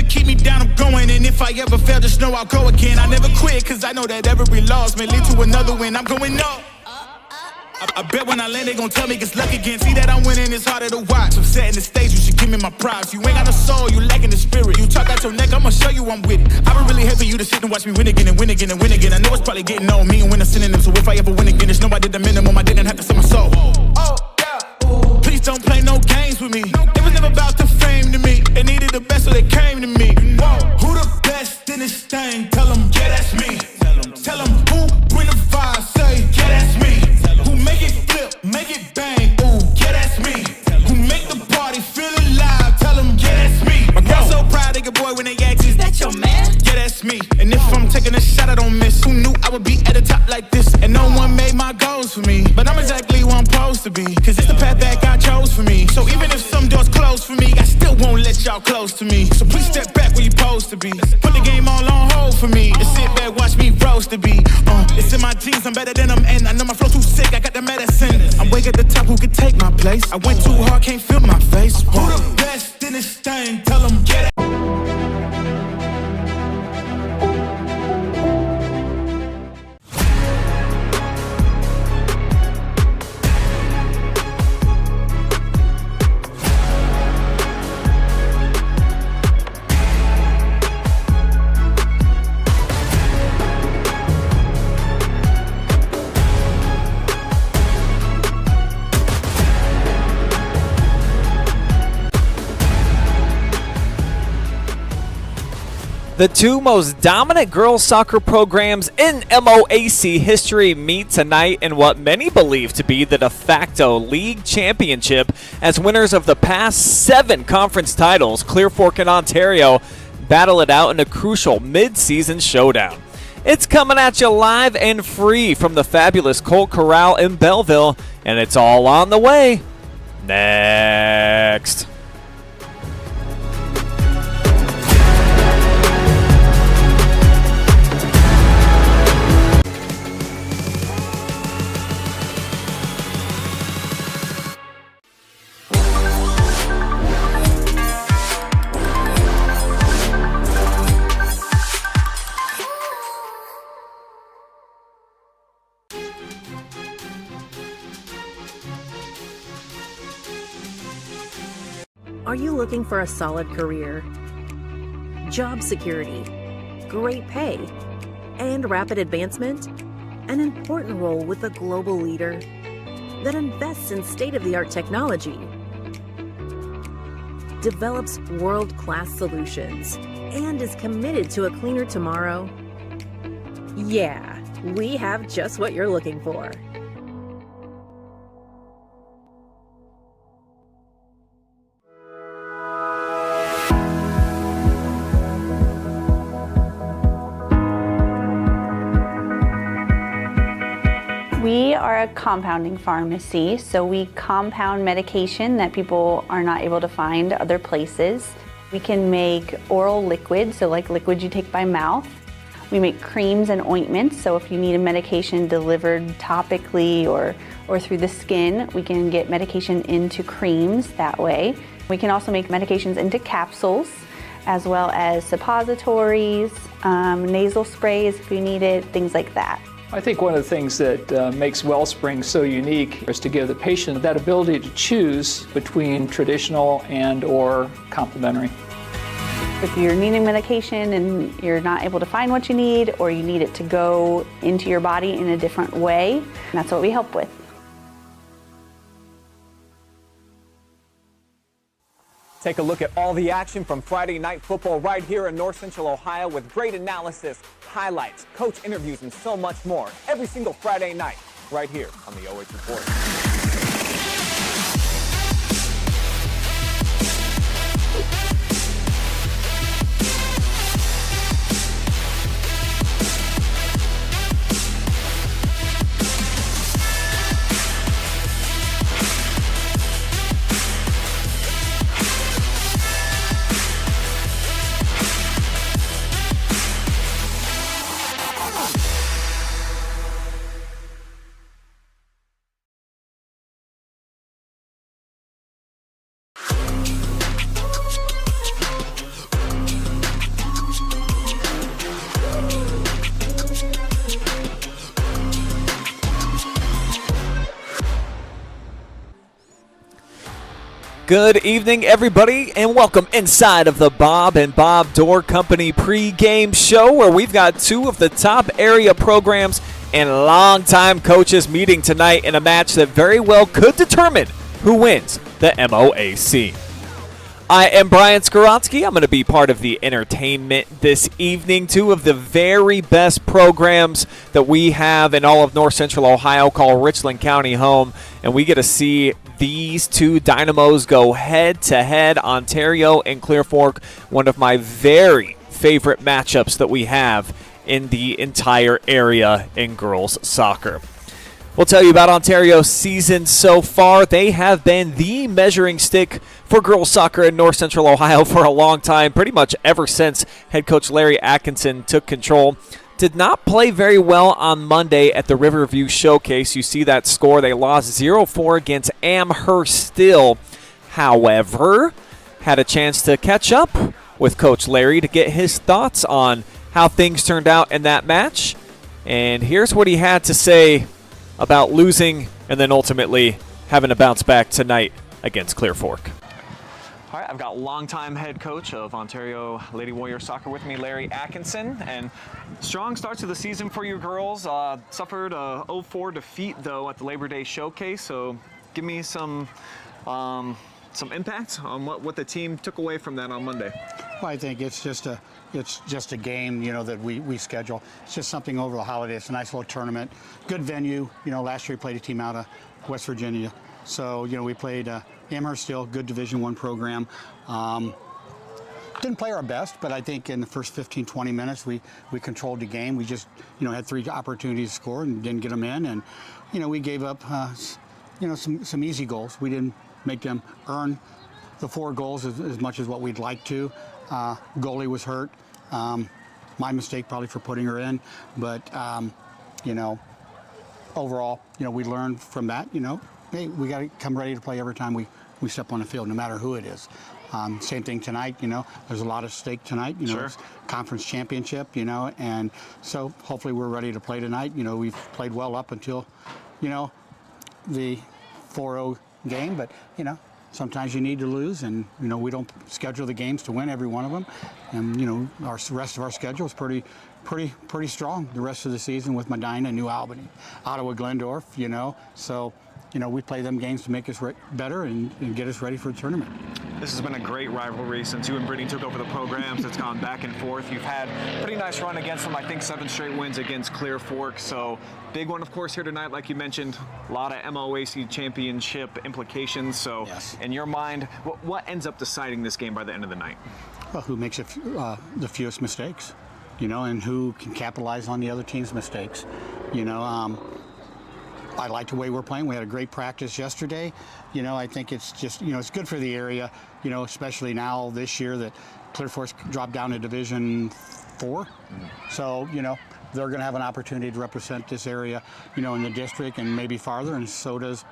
keep me down, I'm going. And if I ever fail, just know I'll go again. I never quit, cause I know that every loss may lead to another win. I'm going up. I bet when I land, they gon' tell me it's luck again. See that I'm winning, it's harder to watch. I'm setting the stage, you should give me my props. You ain't got no soul, you lacking the spirit. You talk out your neck, I'ma show you I'm with it. I would really hate for you to sit and watch me win again and win again and win again. I know it's probably getting old, me and win a synonym. So if I ever win again, it's no I did the minimum. I didn't have to sell my soul. Oh, yeah. Please don't play no games with me. It was never about the fame to me. They needed the best, so they came to me. Whoa. Who the best in this thing? Tell them, yeah, that's me. Tell them who bring the vibe, say, yeah, that's me. Make it flip, make it bang, ooh, yeah, that's me. Who make the party feel alive, tell them, yeah, that's me. My girl so proud, they get boy when they ask, is that your man? Yeah, that's me. And if I'm taking a shot, I don't miss. Who knew I would be at the top like this? And no one made my goals for me. But I'm exactly where I'm supposed to be. Cause it's the path that God chose for me. So even if some doors close for me, I still won't let y'all close to me. So please step back where you're supposed to be. Put the game all on hold for me. And sit back, watch me roast the beat. It's in my genes, I'm better than them. And I know my flow too sick, I got the medicine. I'm way at the top, who could take my place? I went too hard, can't feel my face. Who the best in this thing? Tell them, get it. The two most dominant girls soccer programs in MOAC history meet tonight in what many believe to be the de facto league championship, as winners of the past 7 conference titles, Clear Fork and Ontario, battle it out in a crucial mid-season showdown. It's coming at you live and free from the fabulous Colt Corral in Bellville, and it's all on the way next. Are you looking for a solid career, job security, great pay, and rapid advancement? An important role with a global leader that invests in state-of-the-art technology, develops world-class solutions, and is committed to a cleaner tomorrow? Yeah, we have just what you're looking for. We are a compounding pharmacy, so we compound medication that people are not able to find other places. We can make oral liquids, so like liquids you take by mouth. We make creams and ointments, so if you need a medication delivered topically or through the skin, we can get medication into creams that way. We can also make medications into capsules, as well as suppositories, nasal sprays if you need it, things like that. I think one of the things that makes Wellspring so unique is to give the patient that ability to choose between traditional and or complementary. If you're needing medication and you're not able to find what you need, or you need it to go into your body in a different way, that's what we help with. Take a look at all the action from Friday Night Football right here in North Central Ohio, with great analysis, highlights, coach interviews, and so much more every single Friday night right here on the OH Report. Good evening, everybody, and welcome inside of the Bob and Bob Door Company pregame show, where we've got two of the top area programs and longtime coaches meeting tonight in a match that very well could determine who wins the MOAC. I am Brian Skowronski. I'm going to be part of the entertainment this evening. Two of the very best programs that we have in all of North Central Ohio call Richland County home, and we get to see these two dynamos go head-to-head, Ontario and Clear Fork, one of my very favorite matchups that we have in the entire area in girls soccer. We'll tell you about Ontario's season so far. They have been the measuring stick for girls soccer in North Central Ohio for a long time, pretty much ever since head coach Larry Atkinson took control. Did not play very well on Monday at the Riverview Showcase. You see that score. They lost 0-4 against Amherst still. However, had a chance to catch up with Coach Larry to get his thoughts on how things turned out in that match. And here's what he had to say about losing and then ultimately having to bounce back tonight against Clear Fork. All right, I've got longtime head coach of Ontario Lady Warrior Soccer with me, Larry Atkinson. And strong start to the season for you girls. Suffered a 0-4 defeat, though, at the Labor Day Showcase. So give me some impact on what the team took away from that on Monday. Well, I think it's just a game, that we schedule. It's just something over the holiday. It's a nice little tournament, good venue. Last year we played a team out of West Virginia, so we played Amherst still, good Division I program. Didn't play our best, but I think in the first 15-20 minutes we controlled the game. We just had 3 opportunities to score and didn't get them in, and we gave up some easy goals. We didn't make them earn the 4 goals as much as what we'd like to. Goalie was hurt. My mistake probably for putting her in, but overall, we learned from that. Hey, we got to come ready to play every time we step on the field, no matter who it is. Same thing tonight. There's a lot at stake tonight. Sure. It's conference championship. And so hopefully we're ready to play tonight. We've played well up until the 4-0 game, but sometimes you need to lose, and we don't schedule the games to win every one of them. And our rest of our schedule is pretty strong the rest of the season with Medina, New Albany, Ottawa, Glendorf. So we play them games to make us better and get us ready for the tournament. This has been a great rivalry since you and Brittany took over the programs. It's gone back and forth. You've had a pretty nice run against them. I think 7 straight wins against Clear Fork. So big one, of course, here tonight, like you mentioned. A lot of MOAC championship implications. So yes. In your mind, what ends up deciding this game by the end of the night? Well, who makes the fewest mistakes, and who can capitalize on the other team's mistakes. I like the way we're playing. We had a great practice yesterday. I think it's just, it's good for the area, especially now this year that Clear Fork dropped down to Division 4. So, they're going to have an opportunity to represent this area, in the district and maybe farther, and so does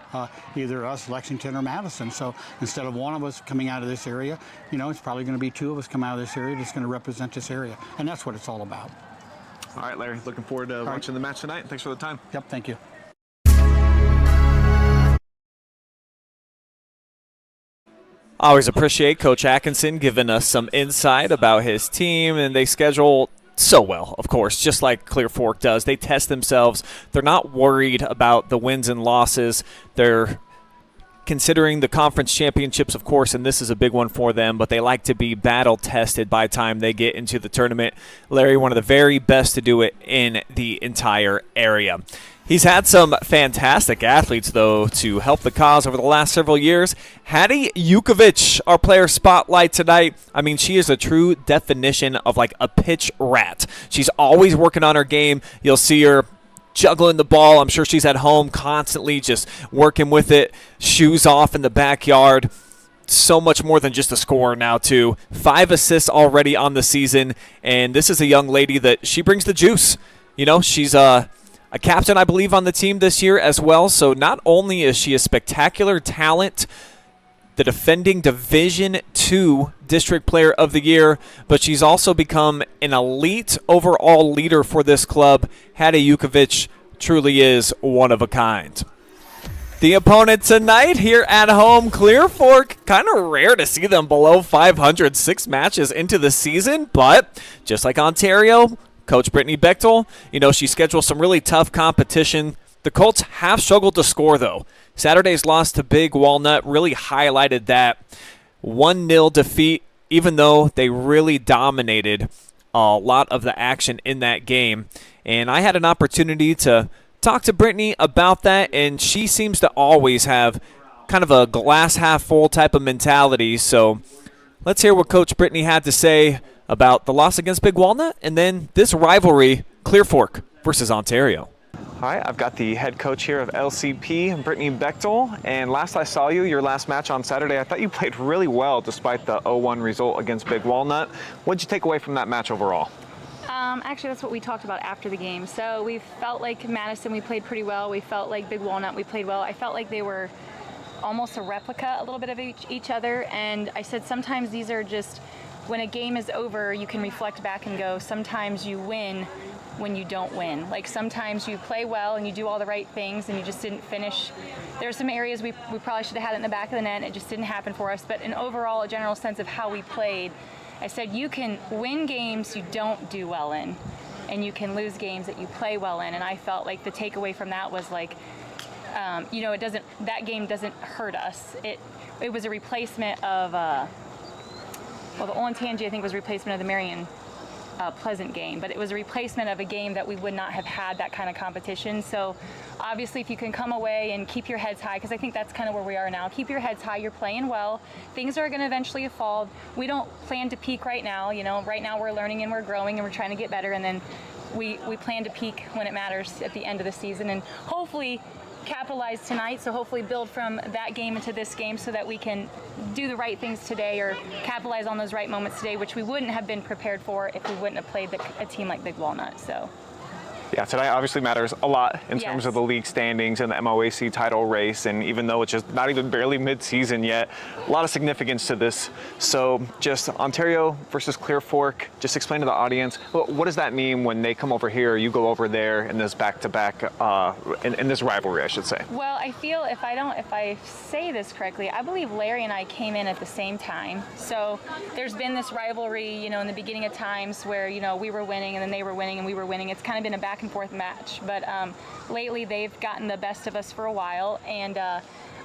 either us, Lexington, or Madison. So instead of one of us coming out of this area, it's probably going to be 2 of us come out of this area that's going to represent this area. And that's what it's all about. All right, Larry, looking forward to watching the match tonight. Thanks for the time. Yep, thank you. I always appreciate Coach Atkinson giving us some insight about his team, and they schedule so well, of course, just like Clear Fork does. They test themselves. They're not worried about the wins and losses. They're considering the conference championships, of course, and this is a big one for them, but they like to be battle-tested by the time they get into the tournament. Larry, one of the very best to do it in the entire area. He's had some fantastic athletes, though, to help the cause over the last several years. Hattie Yugovich, our player spotlight tonight. I mean, she is a true definition of like a pitch rat. She's always working on her game. You'll see her juggling the ball. I'm sure she's at home constantly just working with it, shoes off in the backyard. So much more than just a scorer now, too. 5 assists already on the season, and this is a young lady that she brings the juice. She's a captain, I believe, on the team this year as well. So not only is she a spectacular talent, the defending Division II District Player of the Year, but she's also become an elite overall leader for this club. Hattie Yugovich truly is one of a kind. The opponent tonight here at home, Clear Fork. Kind of rare to see them below 500 6 matches into the season, but just like Ontario, Coach Brittany Bechtel, she scheduled some really tough competition. The Colts have struggled to score, though. Saturday's loss to Big Walnut really highlighted that 1-0 defeat, even though they really dominated a lot of the action in that game. And I had an opportunity to talk to Brittany about that, and she seems to always have kind of a glass half full type of mentality. So let's hear what Coach Brittany had to say about the loss against Big Walnut and then this rivalry, Clear Fork versus Ontario. Hi, I've got the head coach here of LCP, Brittany Bechtel, and last I saw you, your last match on Saturday, I thought you played really well despite the 0-1 result against Big Walnut. What did you take away from that match overall? Actually, that's what we talked about after the game. So we felt like Madison, we played pretty well. We felt like Big Walnut, we played well. I felt like they were almost a replica, a little bit of each other. And I said sometimes these are just, when a game is over, you can reflect back and go, sometimes you win when you don't win. Like sometimes you play well and you do all the right things and you just didn't finish. There are some areas we probably should have had it in the back of the net. It just didn't happen for us. But in overall, a general sense of how we played, I said you can win games you don't do well in, and you can lose games that you play well in. And I felt like the takeaway from that was like, that game doesn't hurt us. It was a replacement of, the Olentangy I think was a replacement of the Marion Pleasant game, but it was a replacement of a game that we would not have had that kind of competition. So obviously if you can come away and keep your heads high, because I think that's kind of where we are now, keep your heads high, you're playing well, things are going to eventually evolve. We don't plan to peak right now, right now we're learning and we're growing and we're trying to get better, and then we plan to peak when it matters at the end of the season, and hopefully capitalize tonight, so hopefully build from that game into this game so that we can do the right things today or capitalize on those right moments today, which we wouldn't have been prepared for if we wouldn't have played a team like Big Walnut. So Yeah, tonight obviously matters a lot in terms of the league standings and the MOAC title race, and even though it's just not even barely mid-season yet, a lot of significance to this. So just Ontario versus Clear Fork, just explain to the audience, what does that mean when they come over here, you go over there in this back-to-back, in this rivalry, I should say? Well, I feel if I say this correctly, I believe Larry and I came in at the same time. So there's been this rivalry, in the beginning of times where, we were winning and then they were winning and we were winning. It's kind of been a back and forth match, but lately they've gotten the best of us for a while, and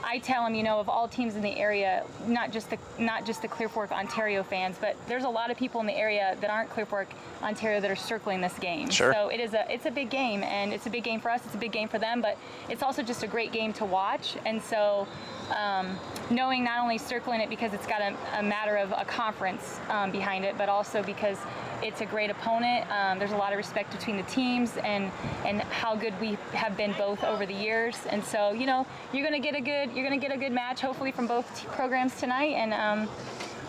I tell them, of all teams in the area, not just the Clear Fork Ontario fans, but there's a lot of people in the area that aren't Clear Fork Ontario that are circling this game. Sure. So it's a big game, and it's a big game for us, it's a big game for them, but it's also just a great game to watch. And so knowing not only circling it because it's got a matter of a conference behind it, but also because it's a great opponent. There's a lot of respect between the teams and how good we have been both over the years. And so, you're gonna get a good match hopefully from both programs tonight, and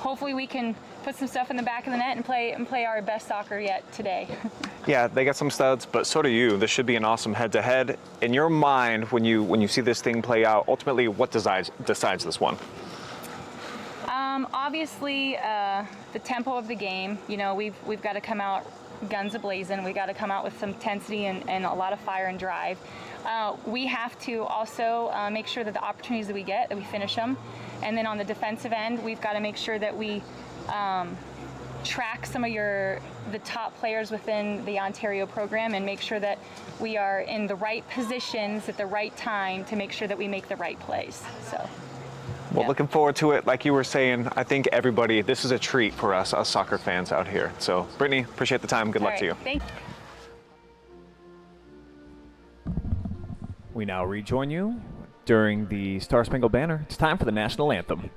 hopefully we can put some stuff in the back of the net and play our best soccer yet today. Yeah, they got some studs, but so do you. This should be an awesome head-to-head. In your mind, when you see this thing play out, ultimately, what decides this one? Obviously, the tempo of the game. We've got to come out guns a-blazing. We got to come out with some intensity and a lot of fire and drive. We have to also make sure that the opportunities that we get, that we finish them. And then on the defensive end, we've got to make sure that we track some of the top players within the Ontario program and make sure that we are in the right positions at the right time to make sure that we make the right plays. So. Well, looking forward to it. Like you were saying, I think everybody, this is a treat for us soccer fans out here. So, Brittany, appreciate the time. Good luck to you. Thank you. We now rejoin you during the Star Spangled Banner. It's time for the national anthem.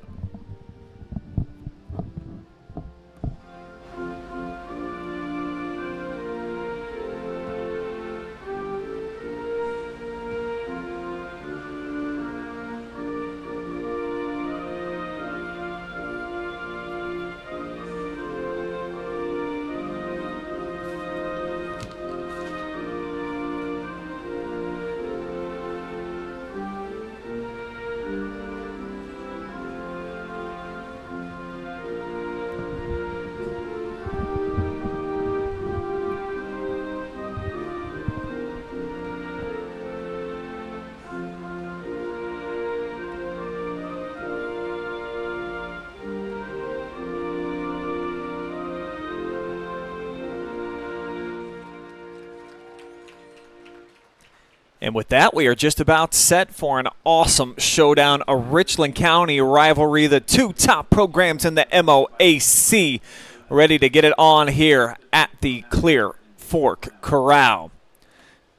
And with that, we are just about set for an awesome showdown, a Richland County rivalry, the two top programs in the MOAC, ready to get it on here at the Clear Fork Corral.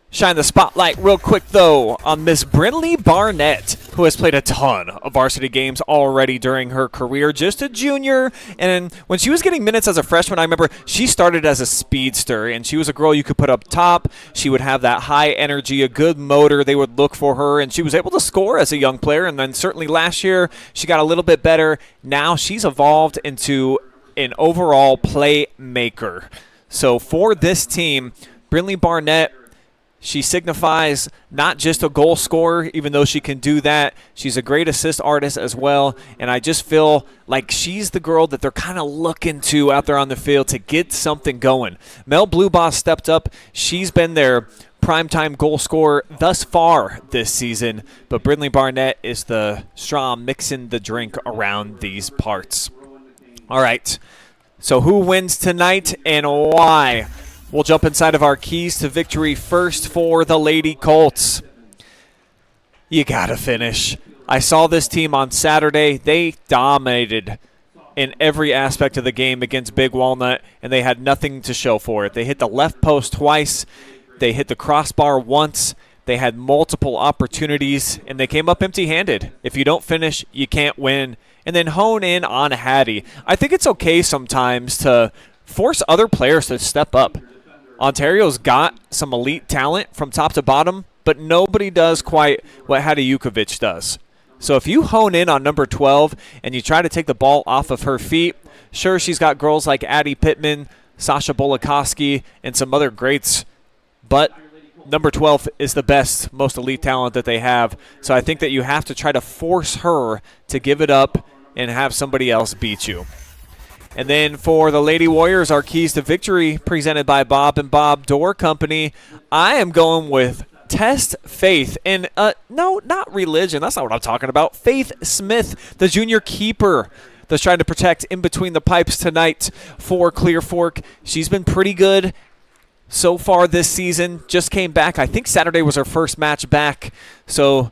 Shine the spotlight real quick, though, on Miss Brinley Barnett, who has played a ton of varsity games already during her career. Just a junior, and when she was getting minutes as a freshman, I remember she started as a speedster, and she was a girl you could put up top. She would have that high energy, a good motor. They would look for her, and she was able to score as a young player, and then certainly last year she got a little bit better. Now she's evolved into an overall playmaker. So for this team, Brinley Barnett, she signifies not just a goal scorer, even though she can do that. She's a great assist artist as well, and I just feel like she's the girl that they're kind of looking to out there on the field to get something going. Mel Bluebaugh stepped up. She's been their primetime goal scorer thus far this season, but Brinley Barnett is the straw mixing the drink around these parts. All right, so who wins tonight and why? We'll jump inside of our keys to victory first for the Lady Colts. You got to finish. I saw this team on Saturday. They dominated in every aspect of the game against Big Walnut, and they had nothing to show for it. They hit the left post twice. They hit the crossbar once. They had multiple opportunities, and they came up empty-handed. If you don't finish, you can't win. And then hone in on Hattie. I think it's okay sometimes to force other players to step up. Ontario's got some elite talent from top to bottom, but nobody does quite what Hattie Yugovich does. So if you hone in on number 12 and you try to take the ball off of her feet, sure, she's got girls like Addie Pittman, Sasha Bolakowski, and some other greats, but number 12 is the best, most elite talent that they have. So I think that you have to try to force her to give it up and have somebody else beat you. And then for the Lady Warriors, our keys to victory presented by Bob and Bob Door Company. I am going with test faith. And no, not religion. That's not what I'm talking about. Faith Smith, the junior keeper that's trying to protect in between the pipes tonight for Clear Fork. She's been pretty good so far this season. Just came back. I think Saturday was her first match back. So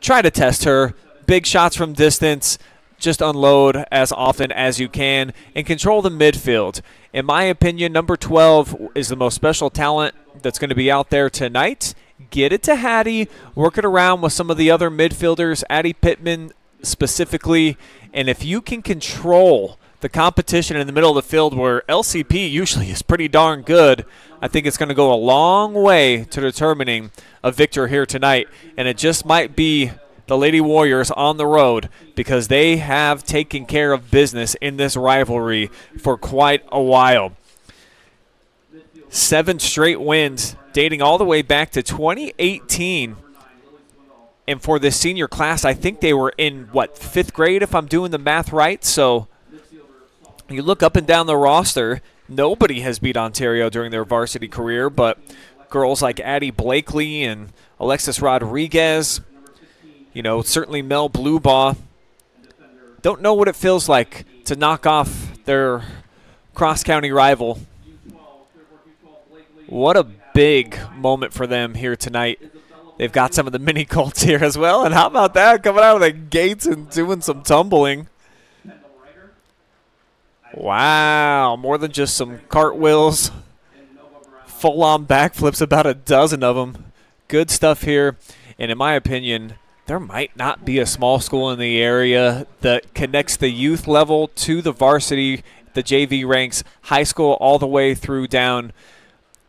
try to test her. Big shots from distance. Just unload as often as you can and control the midfield. In my opinion, number 12 is the most special talent that's going to be out there tonight. Get it to Hattie. Work it around with some of the other midfielders, Addie Pittman specifically. And if you can control the competition in the middle of the field where LCP usually is pretty darn good, I think it's going to go a long way to determining a victor here tonight. And it just might be the Lady Warriors on the road because they have taken care of business in this rivalry for quite a while. 7 straight wins dating all the way back to 2018. And for this senior class, I think they were in, 5th grade if I'm doing the math right. So you look up and down the roster, nobody has beat Ontario during their varsity career, but girls like Addie Blakely and Alexis Rodriguez, certainly Mel Bluebaugh, don't know what it feels like to knock off their cross-county rival. What a big moment for them here tonight. They've got some of the mini Colts here as well, and how about that, coming out of the gates and doing some tumbling. Wow, more than just some cartwheels. Full-on backflips, about a dozen of them. Good stuff here, and in my opinion, there might not be a small school in the area that connects the youth level to the varsity, the JV ranks, high school all the way through down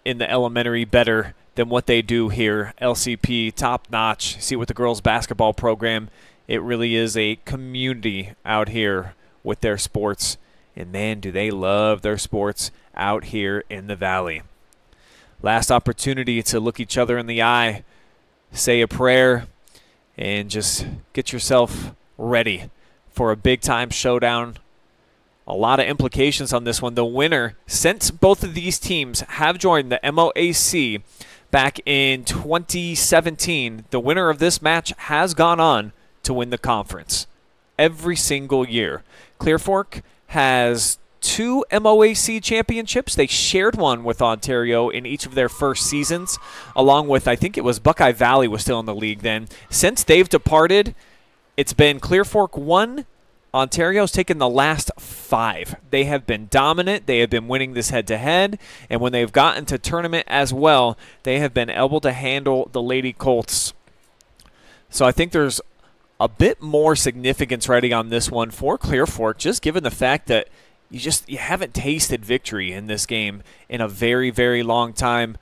in the elementary better than what they do here. LCP, top notch. See what the girls basketball program, it really is a community out here with their sports. And man, do they love their sports out here in the Valley. Last opportunity to look each other in the eye, say a prayer, and just get yourself ready for a big-time showdown. A lot of implications on this one. The winner, since both of these teams have joined the MOAC back in 2017, the winner of this match has gone on to win the conference every single year. Clear Fork has 2 MOAC championships. They shared one with Ontario in each of their first seasons, along with, I think it was Buckeye Valley was still in the league then. Since they've departed, it's been Clear Fork 1. Ontario's taken the last 5. They have been dominant. They have been winning this head-to-head. And when they've gotten to tournament as well, they have been able to handle the Lady Colts. So I think there's a bit more significance riding on this one for Clear Fork, just given the fact that you haven't tasted victory in this game in a very, very long time.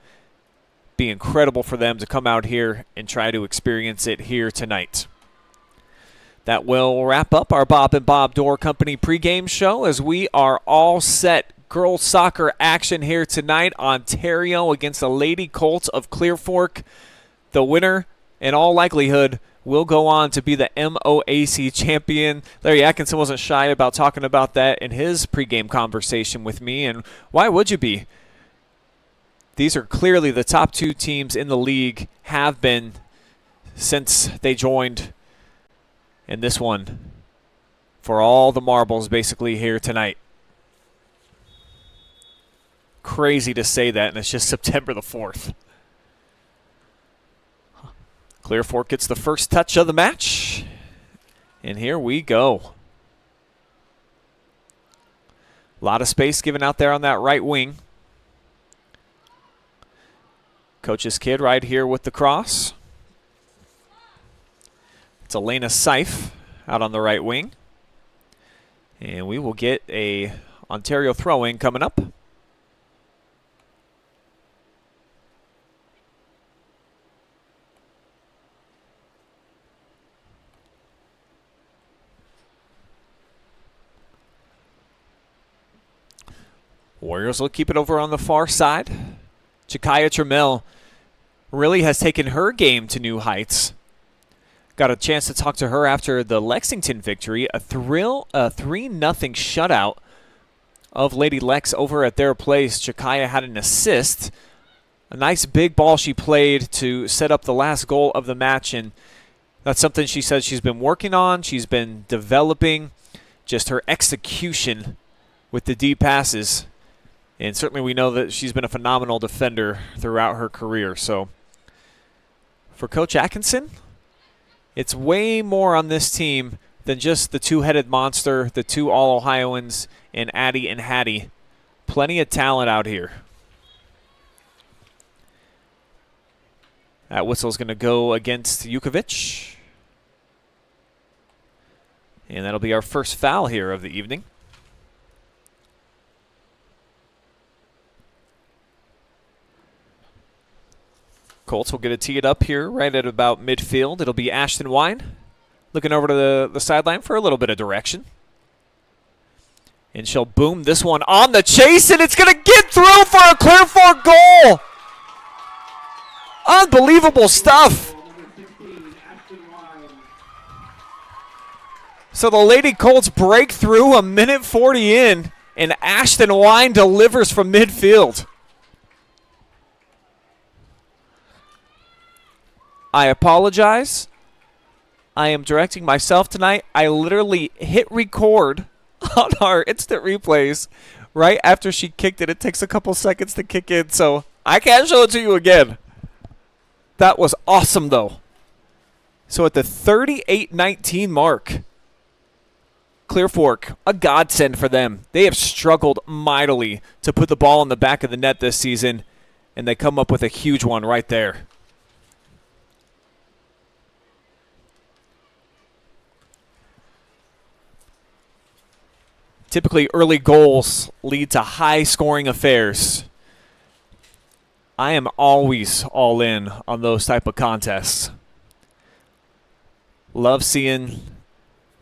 Be incredible for them to come out here and try to experience it here tonight. That will wrap up our Bob and Bob Door Company pregame show as we are all set. Girls soccer action here tonight. Ontario against the Lady Colts of Clear Fork. The winner, in all likelihood, will go on to be the MOAC champion. Larry Atkinson wasn't shy about talking about that in his pregame conversation with me, and why would you be? These are clearly the top 2 teams in the league, have been since they joined. And this one for all the marbles basically here tonight. Crazy to say that, and it's just September the 4th. Clear Fork gets the first touch of the match. And here we go. A lot of space given out there on that right wing. Coach's kid right here with the cross. It's Elena Seif out on the right wing. And we will get a Ontario throw-in coming up. Warriors will keep it over on the far side. Jakaya Trammell really has taken her game to new heights. Got a chance to talk to her after the Lexington victory, a 3-0 shutout of Lady Lex over at their place. Jakaya had an assist, a nice big ball she played to set up the last goal of the match, and that's something she says she's been working on, she's been developing, just her execution with the deep passes. And certainly we know that she's been a phenomenal defender throughout her career. So for Coach Atkinson, it's way more on this team than just the 2-headed monster, the 2 All-Ohioans, and Addie and Hattie. Plenty of talent out here. That whistle's going to go against Yugovich. And that'll be our first foul here of the evening. Colts will get it teed up here right at about midfield. It'll be Ashton Wine looking over to the sideline for a little bit of direction. And she'll boom this one on the chase, and it's going to get through for a Clear Fork goal. Unbelievable stuff. So the Lady Colts break through a minute 40 in, and Ashton Wine delivers from midfield. I apologize. I am directing myself tonight. I literally hit record on our instant replays right after she kicked it. It takes a couple seconds to kick in, so I can't show it to you again. That was awesome, though. So at the 38-19 mark, Clear Fork, a godsend for them. They have struggled mightily to put the ball in the back of the net this season, and they come up with a huge one right there. Typically, early goals lead to high-scoring affairs. I am always all in on those type of contests. Love seeing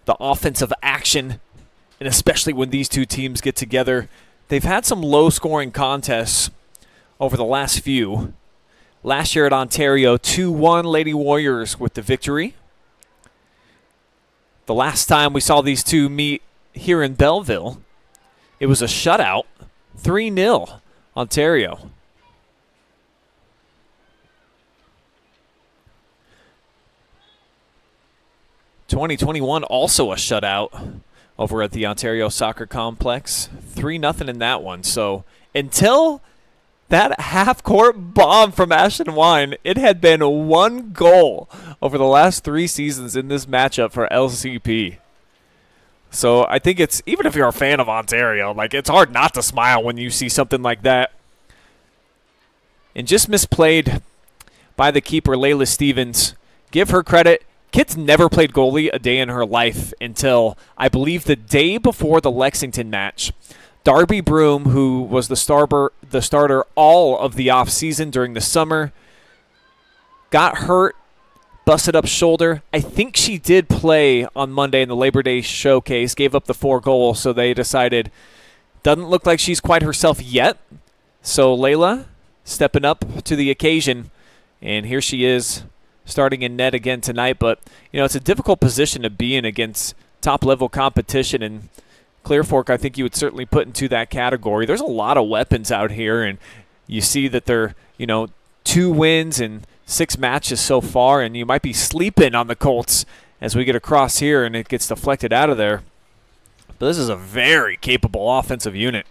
the offensive action, and especially when these two teams get together. They've had some low-scoring contests over the last few. Last year at Ontario, 2-1 Lady Warriors with the victory. The last time we saw these two meet here in Bellville, it was a shutout, 3-0 Ontario. '21 also a shutout over at the Ontario Soccer Complex. 3-0 in that one. So until that half-court bomb from Ashton Wine, it had been 1 goal over the last 3 seasons in this matchup for LCP. So I think it's, even if you're a fan of Ontario, like, it's hard not to smile when you see something like that. And just misplayed by the keeper, Layla Stevens. Give her credit. Kid's never played goalie a day in her life until, I believe, the day before the Lexington match. Darby Broom, who was the starter all of the offseason during the summer, got hurt, busted up shoulder. I think she did play on Monday in the Labor Day showcase, gave up the 4 goals, so they decided doesn't look like she's quite herself yet. So Layla stepping up to the occasion, and here she is starting in net again tonight. But, you know, it's a difficult position to be in against top-level competition, and Clear Fork, I think you would certainly put into that category. There's a lot of weapons out here, and you see that they're, 2 wins and 6 matches so far, and you might be sleeping on the Colts as we get across here and it gets deflected out of there. But this is a very capable offensive unit.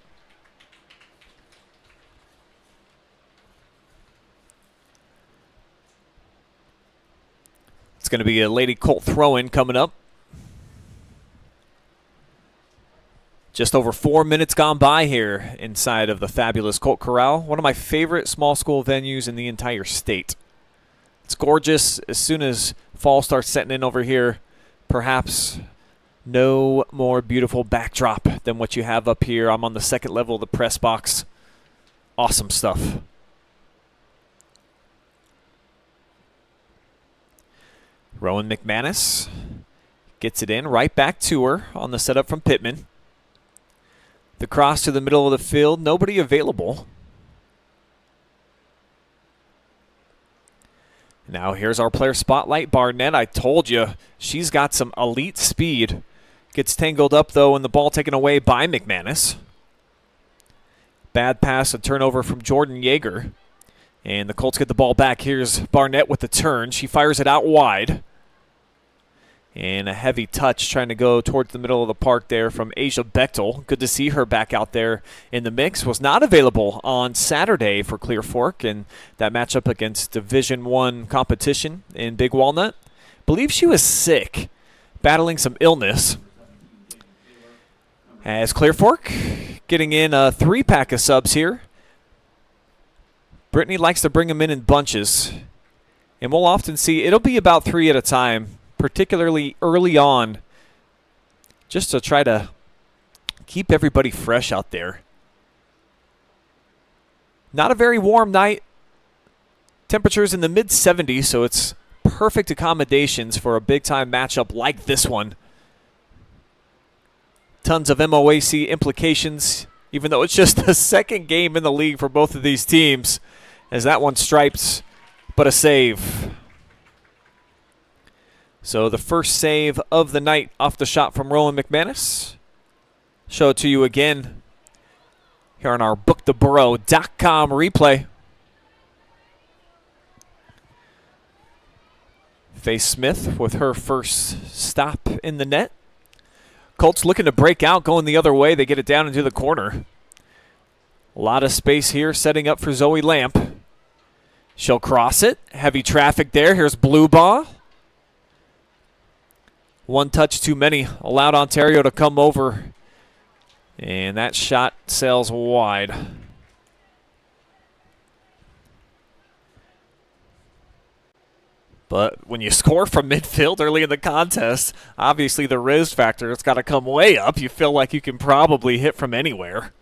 It's going to be a Lady Colt throw-in coming up. Just over 4 minutes gone by here inside of the fabulous Colt Corral, one of my favorite small school venues in the entire state. It's gorgeous. As soon as fall starts setting in over here, perhaps no more beautiful backdrop than what you have up here. I'm on the second level of the press box. Awesome stuff. Rowan McManus gets it in, right back to her on the setup from Pittman. The cross to the middle of the field, nobody available. Now here's our player spotlight, Barnett. I told you, she's got some elite speed. Gets tangled up, though, and the ball taken away by McManus. Bad pass, a turnover from Jordan Yeager. And the Colts get the ball back. Here's Barnett with the turn. She fires it out wide. And a heavy touch trying to go towards the middle of the park there from Asia Bechtel. Good to see her back out there in the mix. Was not available on Saturday for Clear Fork in that matchup against Division I competition in Big Walnut. Believe she was sick, battling some illness. As Clear Fork getting in a 3-pack of subs here. Brittany likes to bring them in bunches. And we'll often see it'll be about 3 at a time, particularly early on, just to try to keep everybody fresh out there. Not a very warm night. Temperatures in the mid-70s, so it's perfect accommodations for a big-time matchup like this one. Tons of MOAC implications, even though it's just the second game in the league for both of these teams, as that one stripes, but a save. So the first save of the night off the shot from Rowan McManus. Show it to you again here on our booktheburrow.com replay. Faye Smith with her first stop in the net. Colts looking to break out, going the other way. They get it down into the corner. A lot of space here, setting up for Zoe Lamp. She'll cross it. Heavy traffic there. Here's Blue Ball. One touch too many. Allowed Ontario to come over. And that shot sails wide. But when you score from midfield early in the contest, obviously the risk factor has got to come way up. You feel like you can probably hit from anywhere.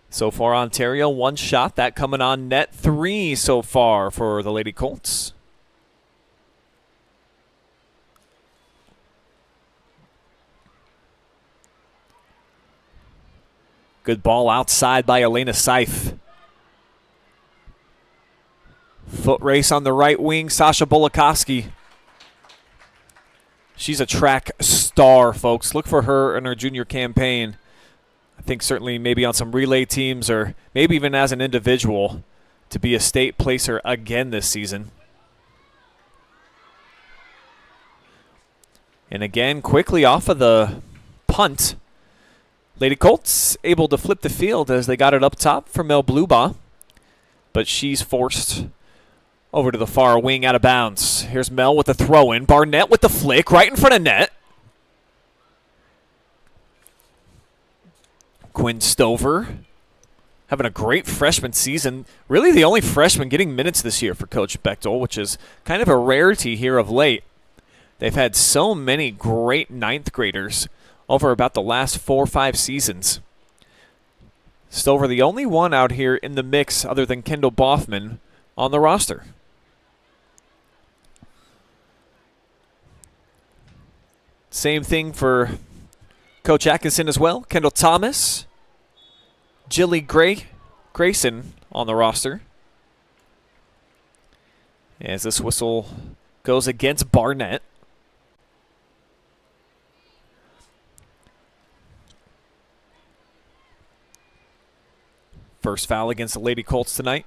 So far, Ontario, 1 shot. That coming on net. 3 so far for the Lady Colts. Good ball outside by Elena Seif. Foot race on the right wing, Sasha Bolakoski. She's a track star, folks. Look for her in her junior campaign. I think certainly maybe on some relay teams or maybe even as an individual to be a state placer again this season. And again, quickly off of the punt, Lady Colts able to flip the field as they got it up top for Mel Bluebaugh. But she's forced over to the far wing out of bounds. Here's Mel with the throw-in. Barnett with the flick right in front of net. Quinn Stover having a great freshman season. Really the only freshman getting minutes this year for Coach Bechtel, which is kind of a rarity here of late. They've had so many great ninth graders over about the last 4 or 5 seasons. Stover the only one out here in the mix other than Kendall Boffman on the roster. Same thing for Coach Atkinson as well. Kendall Thomas, Jilly Grayson on the roster. As this whistle goes against Barnett. First foul against the Lady Colts tonight.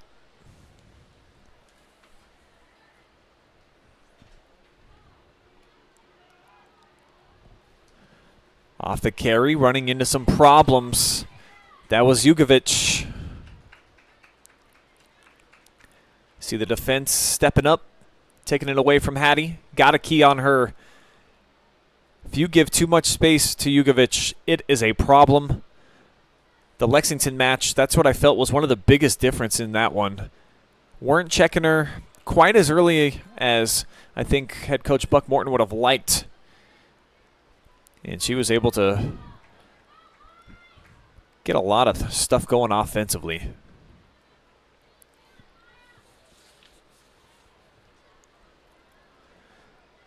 Off the carry, running into some problems. That was Yugovich. See the defense stepping up, taking it away from Hattie. Got a key on her. If you give too much space to Yugovich, it is a problem. The Lexington match, that's what I felt was one of the biggest difference in that one. Weren't checking her quite as early as I think head coach Buck Morton would have liked. And she was able to get a lot of stuff going offensively.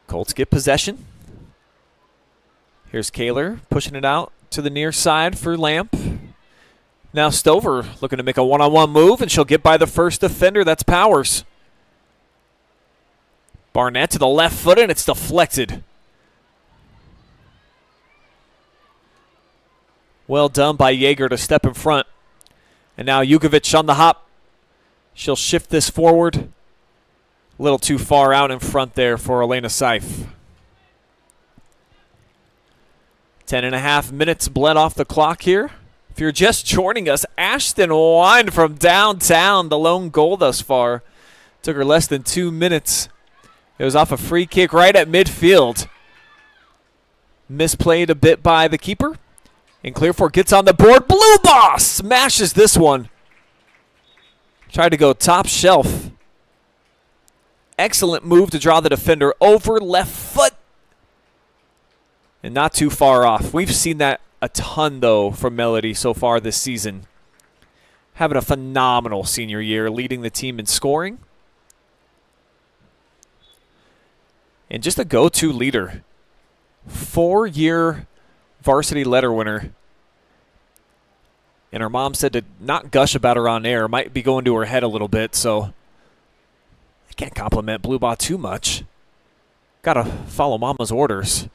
Colts get possession. Here's Kaler pushing it out to the near side for Lamp. Now Stover looking to make a one-on-one move, and she'll get by the first defender. That's Powers. Barnett to the left foot, and it's deflected. Well done by Yeager to step in front. And now Yugovich on the hop. She'll shift this forward. A little too far out in front there for Elena Seif. 10.5 minutes bled off the clock here. If you're just joining us, Ashton Wine from downtown, the lone goal thus far. Took her less than 2 minutes. It was off a free kick right at midfield. Misplayed a bit by the keeper. And Clearfork gets on the board. Bluebaugh smashes this one. Tried to go top shelf. Excellent move to draw the defender over left foot. And not too far off. We've seen that a ton, though, from Melody so far this season. Having a phenomenal senior year, leading the team in scoring. And just a go-to leader. 4-year varsity letter winner. And her mom said to not gush about her on air. Might be going to her head a little bit, so I can't compliment Bluebaugh too much. Gotta follow mama's orders.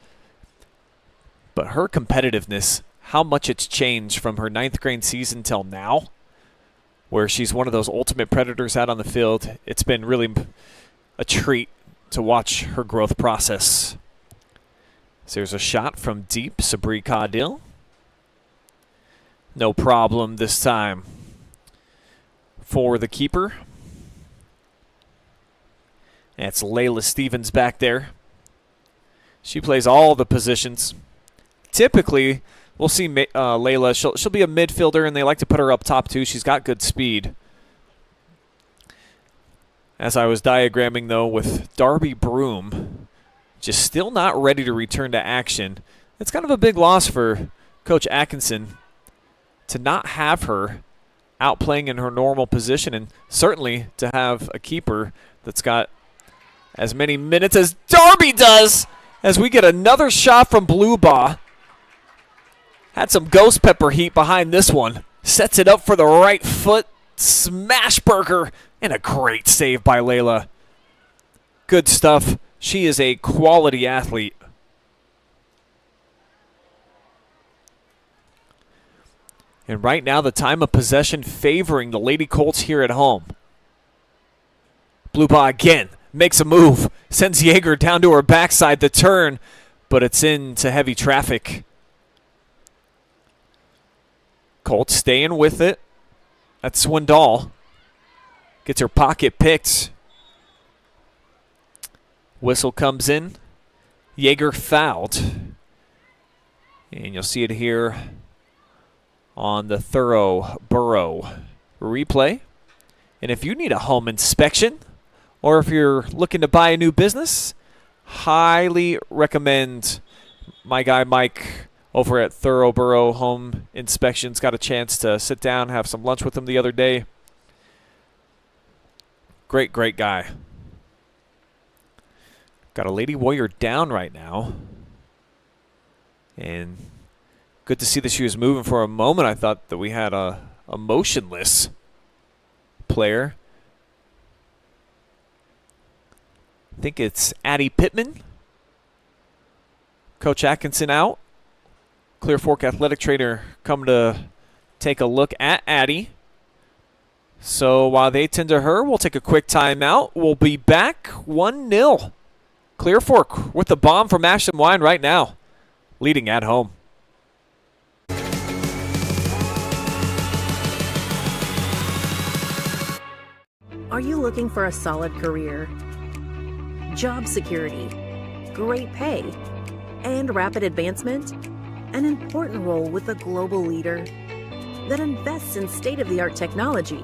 But her competitiveness, how much it's changed from her 9th grade season till now, where she's one of those ultimate predators out on the field. It's been really a treat to watch her growth process. So there's a shot from deep, Sabri Caudill. No problem this time for the keeper. That's Layla Stevens back there. She plays all the positions. Typically, we'll see Layla. She'll be a midfielder, and they like to put her up top, too. She's got good speed. As I was diagramming, though, with Darby Broom just still not ready to return to action. It's kind of a big loss for Coach Atkinson to not have her out playing in her normal position, and certainly to have a keeper that's got as many minutes as Darby does, as we get another shot from Bluebaugh. Had some ghost pepper heat behind this one. Sets it up for the right foot. Smash burger. And a great save by Layla. Good stuff. She is a quality athlete. And right now, the time of possession favoring the Lady Colts here at home. Bluebaugh again makes a move. Sends Yeager down to her backside. The turn. but it's into heavy traffic. Colt staying with it. That's Swindoll. Gets her pocket picked. Whistle comes in. Yeager fouled. And you'll see it here on the thorough Burro replay. And if you need a home inspection, or if you're looking to buy a new business, highly recommend my guy Mike over at Thorough Burro Home Inspections. Got a chance to sit down, have some lunch with him the other day. Great, great guy. Got a Lady Warrior down right now. And good to see that she was moving for a moment. I thought that we had a motionless player. I think it's Addie Pittman. Coach Atkinson out. Clear Fork athletic trainer come to take a look at Addie. So while they tend to her, we'll take a quick timeout. We'll be back 1-0. Clear Fork with the bomb from Ashton Wine right now, leading at home. Are you looking for a solid career, job security, great pay, and rapid advancement? An important role with a global leader that invests in state-of-the-art technology,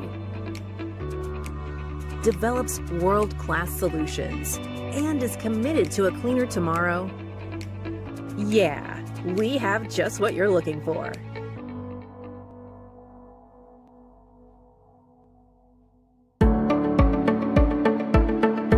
develops world-class solutions, and is committed to a cleaner tomorrow? Yeah, we have just what you're looking for.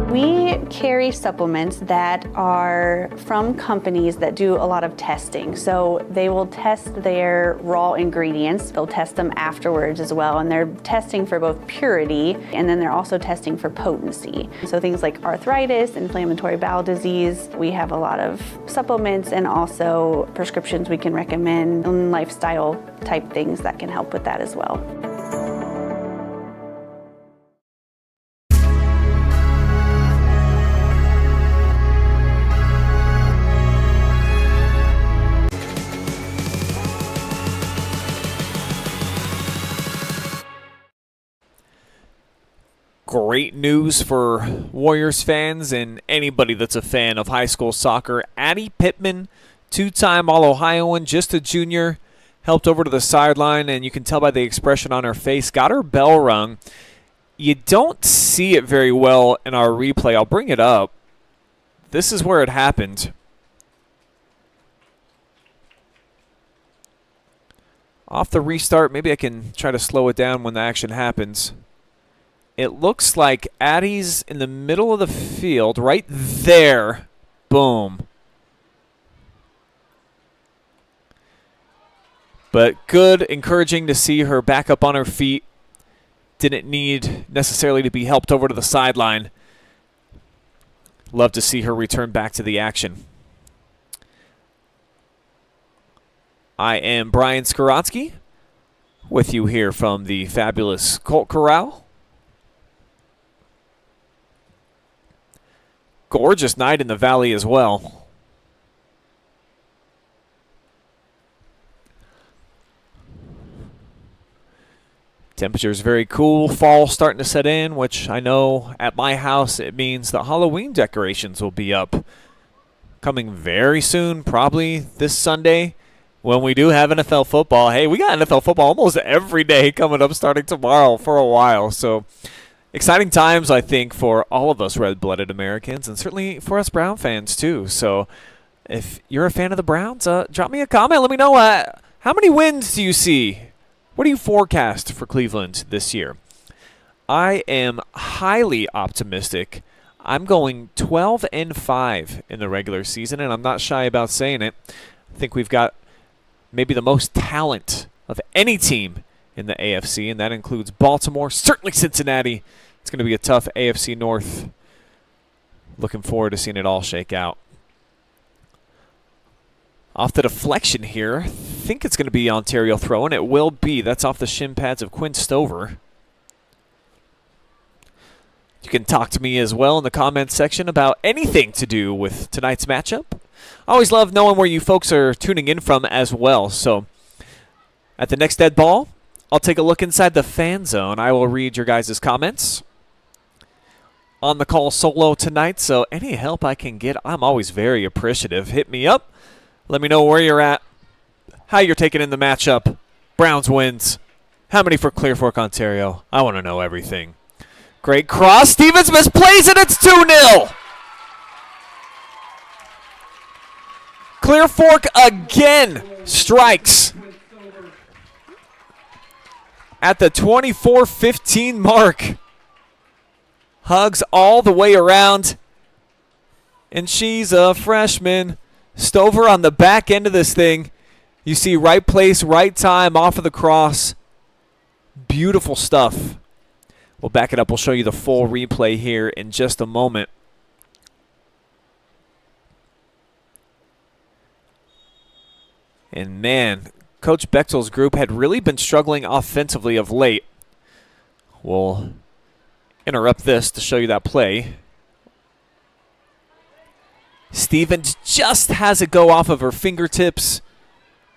We carry supplements that are from companies that do a lot of testing. So they will test their raw ingredients. They'll test them afterwards as well. And they're testing for both purity, and then they're also testing for potency. So things like arthritis, inflammatory bowel disease. We have a lot of supplements and also prescriptions we can recommend, and lifestyle type things that can help with that as well. Great news for Warriors fans and anybody that's a fan of high school soccer. Addie Pittman, two-time All-Ohioan, just a junior, helped over to the sideline, and you can tell by the expression on her face, got her bell rung. You don't see it very well in our replay. I'll bring it up. This is where it happened. Off the restart, maybe I can try to slow it down when the action happens. It looks like Addie's in the middle of the field, right there. Boom. But good, encouraging to see her back up on her feet. Didn't need necessarily to be helped over to the sideline. Love to see her return back to the action. I am Brian Skowronski with you here from the fabulous Colt Corral. Gorgeous night in the valley as well. Temperature's very cool. Fall starting to set in, which I know at my house it means the Halloween decorations will be up. Coming very soon, probably this Sunday when we do have NFL football. Hey, we got NFL football almost every day coming up starting tomorrow for a while. So exciting times, I think, for all of us red-blooded Americans, and certainly for us Brown fans, too. So if you're a fan of the Browns, drop me a comment. Let me know how many wins do you see? What do you forecast for Cleveland this year? I am highly optimistic. I'm going 12-5 in the regular season, and I'm not shy about saying it. I think we've got maybe the most talent of any team in the AFC, and that includes Baltimore, certainly Cincinnati. It's going to be a tough AFC North. Looking forward to seeing it all shake out. Off the deflection here, I think it's going to be Ontario throwing. It will be. That's off the shin pads of Quinn Stover. You can talk to me as well in the comments section about anything to do with tonight's matchup. I always love knowing where you folks are tuning in from as well. So at the next dead ball, I'll take a look inside the fan zone. I will read your guys' comments. On the call solo tonight, so any help I can get, I'm always very appreciative. Hit me up. Let me know where you're at, how you're taking in the matchup. Browns wins. How many for Clear Fork, Ontario? I want to know everything. Great cross. Stevens misplays it. It's 2-0. Clear Fork again strikes at the 24-15 mark. Hugs all the way around. And she's a freshman. Stover on the back end of this thing. You see right place, right time off of the cross. Beautiful stuff. We'll back it up. We'll show you the full replay here in just a moment. And man, Coach Bechtel's group had really been struggling offensively of late. We'll interrupt this to show you that play. Stevens just has it go off of her fingertips.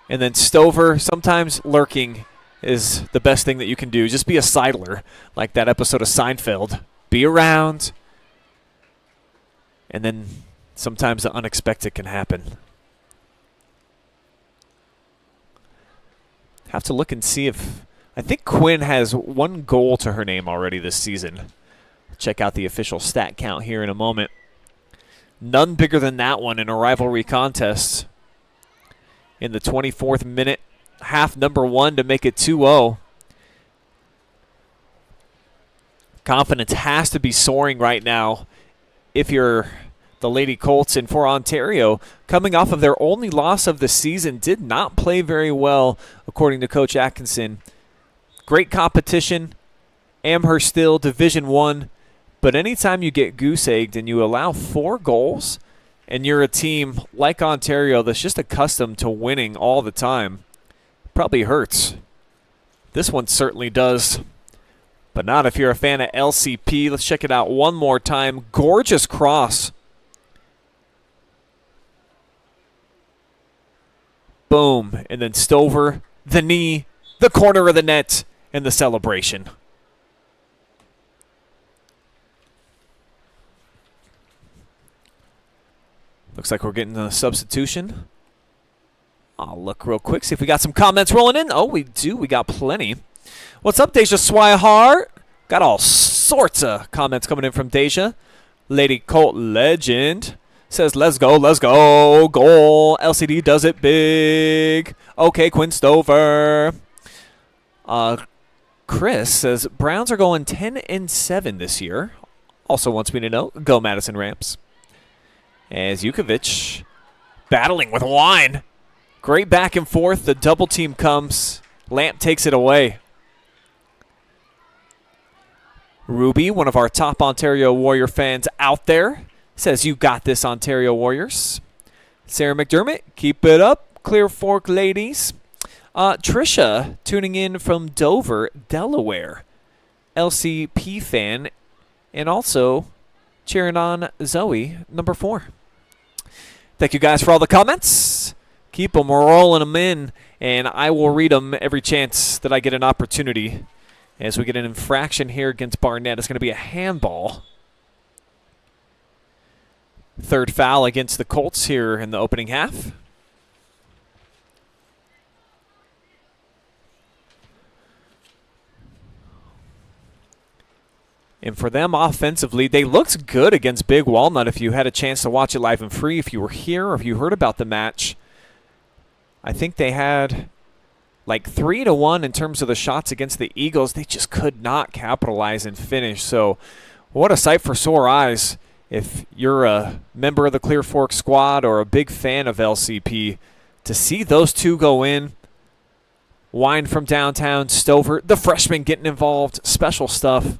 And then Stover, sometimes lurking is the best thing that you can do. Just be a sidler, like that episode of Seinfeld. Be around. And then sometimes the unexpected can happen. Have to look and see if... I think Quinn has 1 goal to her name already this season. Check out the official stat count here in a moment. None bigger than that one in a rivalry contest. In the 24th minute, half number 1 to make it 2-0. Confidence has to be soaring right now if you're the Lady Colts. And for Ontario, coming off of their only loss of the season, did not play very well, according to Coach Atkinson. Great competition. Amherst still Division I. But anytime you get goose-egged and you allow 4 goals, and you're a team like Ontario that's just accustomed to winning all the time, it probably hurts. This one certainly does. But not if you're a fan of LCP. Let's check it out one more time. Gorgeous cross. Boom. And then Stover, the knee, the corner of the net, and the celebration. Looks like we're getting a substitution. I'll look real quick, see if we got some comments rolling in. Oh, we do. We got plenty. What's up, Deja Swihart? Got all sorts of comments coming in from Deja. Lady Colt Legend says, let's go, goal. LCD does it big. Okay, Quinn Stover. Chris says, Browns are going 10-7 this year. Also wants me to know, go Madison Ramps. As Yugovich battling with Wine. Great back and forth. The double team comes. Lamp takes it away. Ruby, one of our top Ontario Warrior fans out there, says, you got this, Ontario Warriors. Sarah McDermott, keep it up, Clear Fork ladies. Trisha, tuning in from Dover, Delaware. LCP fan, and also cheering on Zoe, number 4. Thank you guys for all the comments. Keep them rolling them in, and I will read them every chance that I get an opportunity. As we get an infraction here against Barnett, it's going to be a handball. 3rd foul against the Colts here in the opening half. And for them offensively, they looked good against Big Walnut. If you had a chance to watch it live and free, if you were here or if you heard about the match, I think they had like 3-1 in terms of the shots against the Eagles. They just could not capitalize and finish. So what a sight for sore eyes if you're a member of the Clear Fork squad or a big fan of LCP. To see those two go in, Wine from downtown, Stover, the freshman getting involved, special stuff.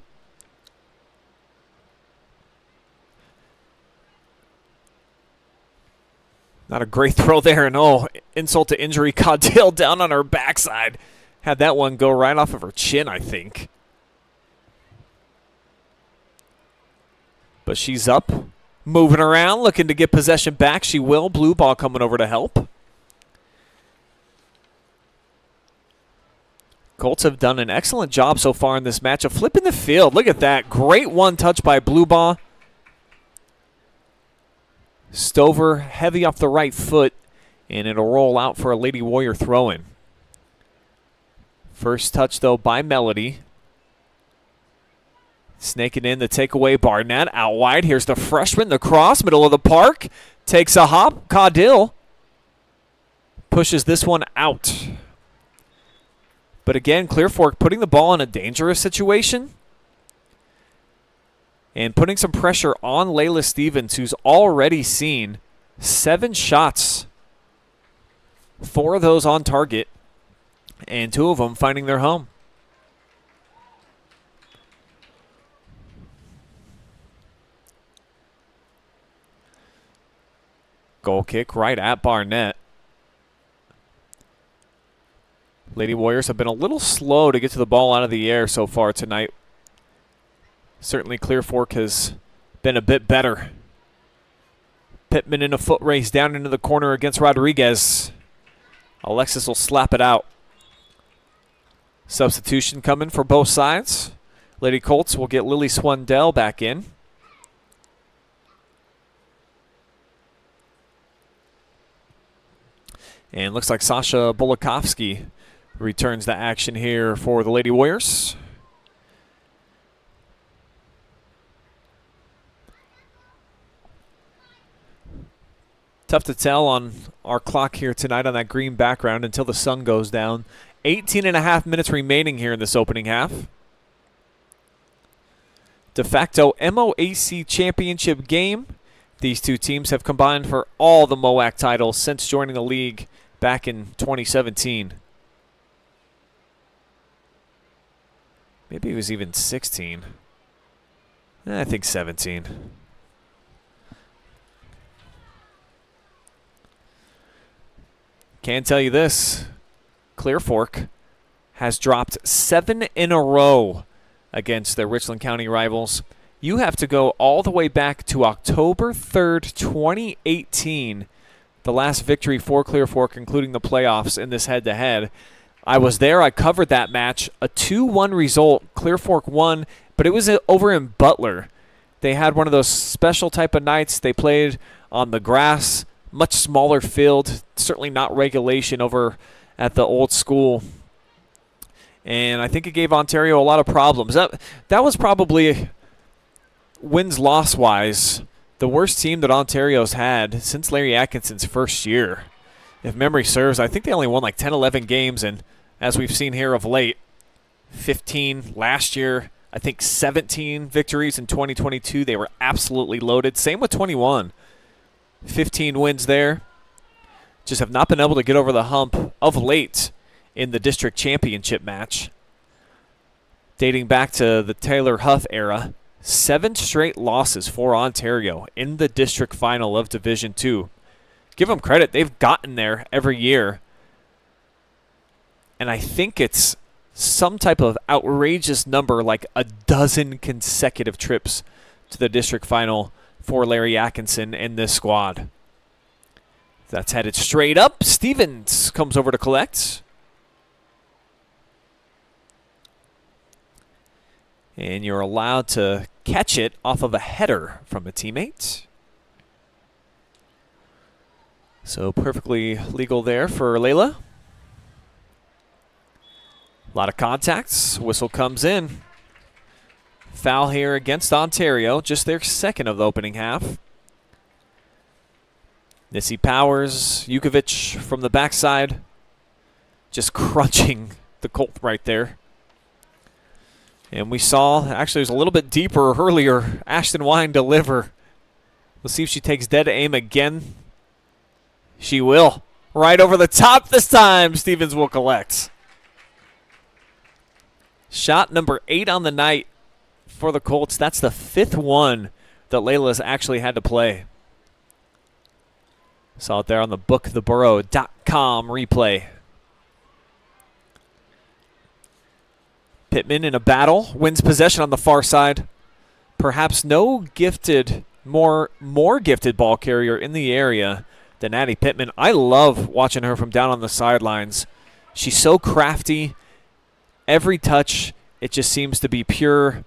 Not a great throw there, and oh, insult to injury. Caudale down on her backside. Had that one go right off of her chin, I think. But she's up. moving around, looking to get possession back. She will. Blue ball coming over to help. Colts have done an excellent job so far in this match of flipping the field. Look at that. Great one touch by Blue ball. Stover heavy off the right foot, and it'll roll out for a Lady Warrior throw-in. First touch, though, by Melody. Snaking in the takeaway, Barnett out wide. Here's the freshman, the cross, middle of the park. Takes a hop. Caudill pushes this one out. But again, Clear Fork putting the ball in a dangerous situation and putting some pressure on Layla Stevens, who's already seen 7 shots. 4 of those on target, and 2 of them finding their home. Goal kick right at Barnett. Lady Warriors have been a little slow to get to the ball out of the air so far tonight. Certainly Clear Fork has been a bit better. Pittman in a foot race down into the corner against Rodriguez. Alexis will slap it out. Substitution coming for both sides. Lady Colts will get Lily Swandell back in. And looks like Sasha Bolakovsky returns the action here for the Lady Warriors. Tough to tell on our clock here tonight on that green background until the sun goes down. 18.5 minutes remaining here in this opening half. De facto MOAC championship game. These two teams have combined for all the MOAC titles since joining the league back in 2017. Maybe it was even 16. I think 17. Can tell you this, Clear Fork has dropped 7 in a row against their Richland County rivals. You have to go all the way back to October 3rd, 2018, the last victory for Clear Fork, including the playoffs in this head-to-head. I was there. I covered that match. A 2-1 result. Clear Fork won, but it was over in Butler. They had one of those special type of nights. They played on the grass, much smaller field, certainly not regulation over at the old school. And I think it gave Ontario a lot of problems. That was probably, wins-loss-wise, the worst team that Ontario's had since Larry Atkinson's first year. If memory serves, I think they only won like 10, 11 games, and as we've seen here of late, 15 last year, I think 17 victories in 2022. They were absolutely loaded. Same with 21. 15 wins there. Just have not been able to get over the hump of late in the district championship match. Dating back to the Taylor Huff era, 7 straight losses for Ontario in the district final of Division II. Give them credit. They've gotten there every year. And I think it's some type of outrageous number, like a dozen consecutive trips to the district final for Larry Atkinson and this squad. That's headed straight up. Stevens comes over to collect. And you're allowed to catch it off of a header from a teammate. So perfectly legal there for Layla. A lot of contacts. Whistle comes in. Foul here against Ontario. Just their second of the opening half. Nissy Powers, Yugovich from the backside. Just crunching the Colt right there. And we saw, actually it was a little bit deeper earlier, Ashton Wine deliver. We'll see if she takes dead aim again. She will. Right over the top this time. Stevens will collect. Shot number 8 on the night for the Colts. That's the 5th one that Layla's actually had to play. Saw it there on the booktheburro.com replay. Pittman in a battle. Wins possession on the far side. Perhaps no gifted more gifted ball carrier in the area than Addie Pittman. I love watching her from down on the sidelines. She's so crafty. Every touch, it just seems to be pure.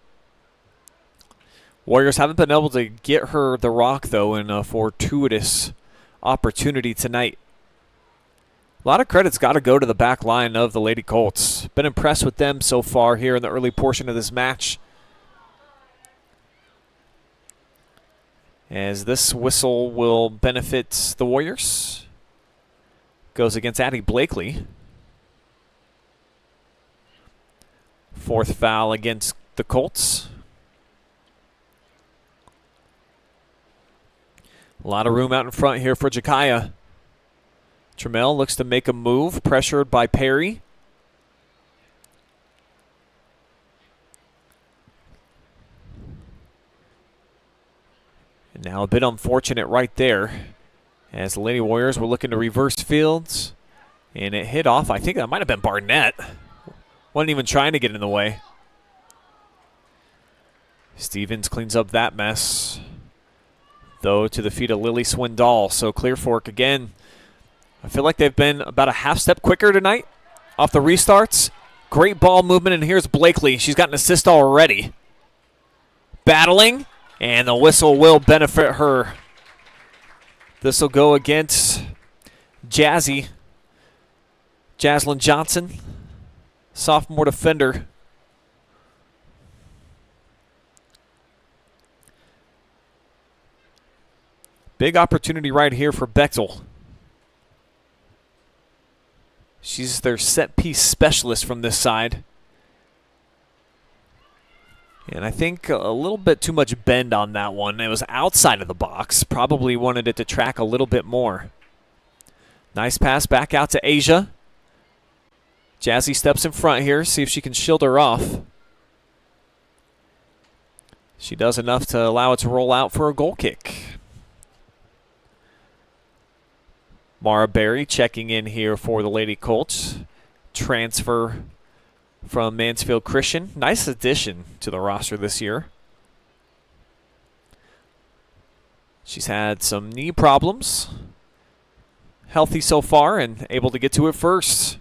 Warriors haven't been able to get her the rock, though, in a fortuitous opportunity tonight. A lot of credit's got to go to the back line of the Lady Colts. Been impressed with them so far here in the early portion of this match. As this whistle will benefit the Warriors. Goes against Addie Blakely. Fourth foul against the Colts. A lot of room out in front here for Jakaya. Trammell looks to make a move, pressured by Perry. And now a bit unfortunate right there, as the Lady Warriors were looking to reverse fields. And it hit off, I think that might have been Barnett. Wasn't even trying to get in the way. Stevens cleans up that mess, though, to the feet of Lily Swindoll. So Clear Fork again. I feel like they've been about a half step quicker tonight off the restarts. Great ball movement, and here's Blakely. She's got an assist already. Battling, and the whistle will benefit her. This will go against Jaslyn Johnson, sophomore defender. Big opportunity right here for Bechtel. She's their set-piece specialist from this side. And I think a little bit too much bend on that one. It was outside of the box. Probably wanted it to track a little bit more. Nice pass back out to Asia. Jazzy steps in front here, see if she can shield her off. She does enough to allow it to roll out for a goal kick. Mara Berry checking in here for the Lady Colts. Transfer from Mansfield Christian. Nice addition to the roster this year. She's had some knee problems. Healthy so far and able to get to it first.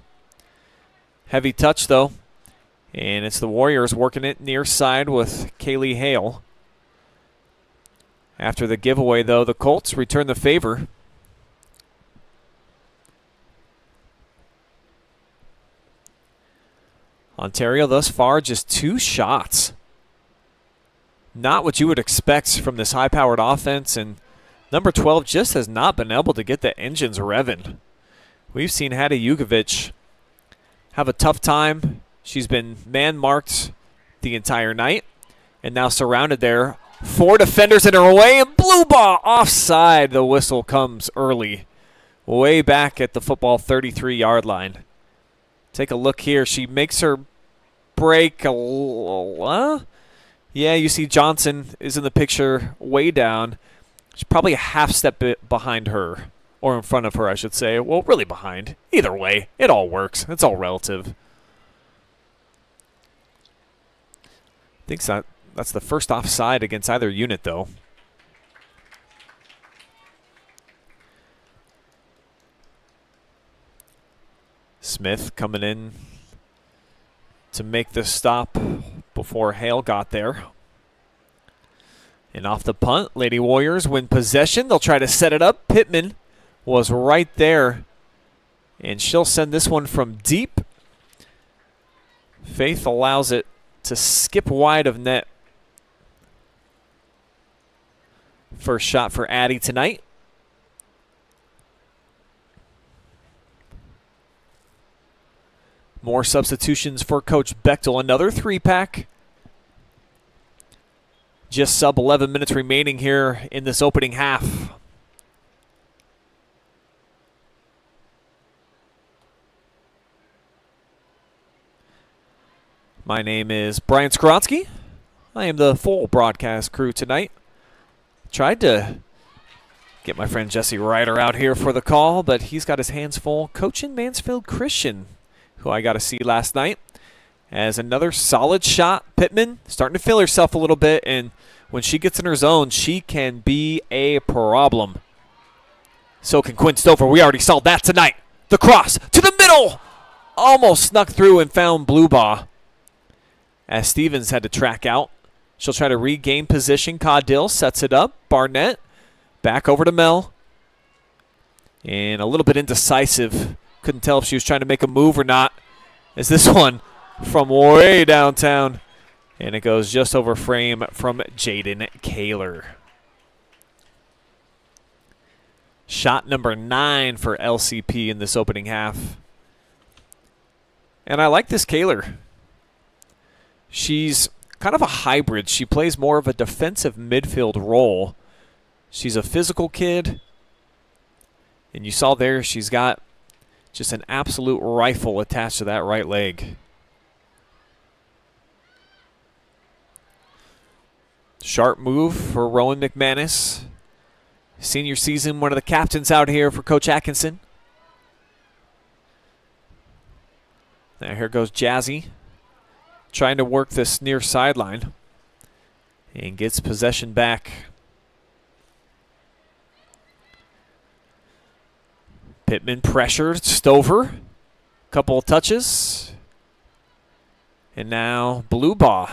Heavy touch though. And it's the Warriors working it near side with Kaylee Hale. After the giveaway though, the Colts return the favor. Ontario thus far just 2 shots. Not what you would expect from this high-powered offense, and number 12 just has not been able to get the engines revving. We've seen Hattie Yugovich have a tough time. She's been man-marked the entire night, and now surrounded there. 4 defenders in her way, and blue ball offside. The whistle comes early, way back at the football 33-yard line. Take a look here. She makes her break. Yeah, you see Johnson is in the picture way down. She's probably a half step behind her, or in front of her, I should say. Well, really behind. Either way, it all works. It's all relative. I think that's the first offside against either unit, though. Smith coming in to make the stop before Hale got there. And off the punt, Lady Warriors win possession. They'll try to set it up. Pittman was right there. And she'll send this one from deep. Faith allows it to skip wide of net. First shot for Addie tonight. More substitutions for Coach Bechtel. Another 3-pack. Just sub 11 minutes remaining here in this opening half. My name is Brian Skowronski. I am the full broadcast crew tonight. Tried to get my friend Jesse Ryder out here for the call, but he's got his hands full coaching Mansfield Christian, who I got to see last night. as another solid shot. Pittman starting to feel herself a little bit, and when she gets in her zone, she can be a problem. So can Quinn Stover. We already saw that tonight. The cross to the middle. Almost snuck through and found Blue Ball, as Stevens had to track out. She'll try to regain position. Caudill sets it up. Barnett back over to Mel. And a little bit indecisive. Couldn't tell if she was trying to make a move or not. Is this one from way downtown. And it goes just over frame from Jaden Kaler. Shot number 9 for LCP in this opening half. And I like this Kaler. She's kind of a hybrid. She plays more of a defensive midfield role. She's a physical kid. And you saw there she's got just an absolute rifle attached to that right leg. Sharp move for Rowan McManus. Senior season, one of the captains out here for Coach Atkinson. Now here goes Jazzy, trying to work this near sideline, and gets possession back. Pittman pressured Stover. Couple of touches. And now Blue Ball,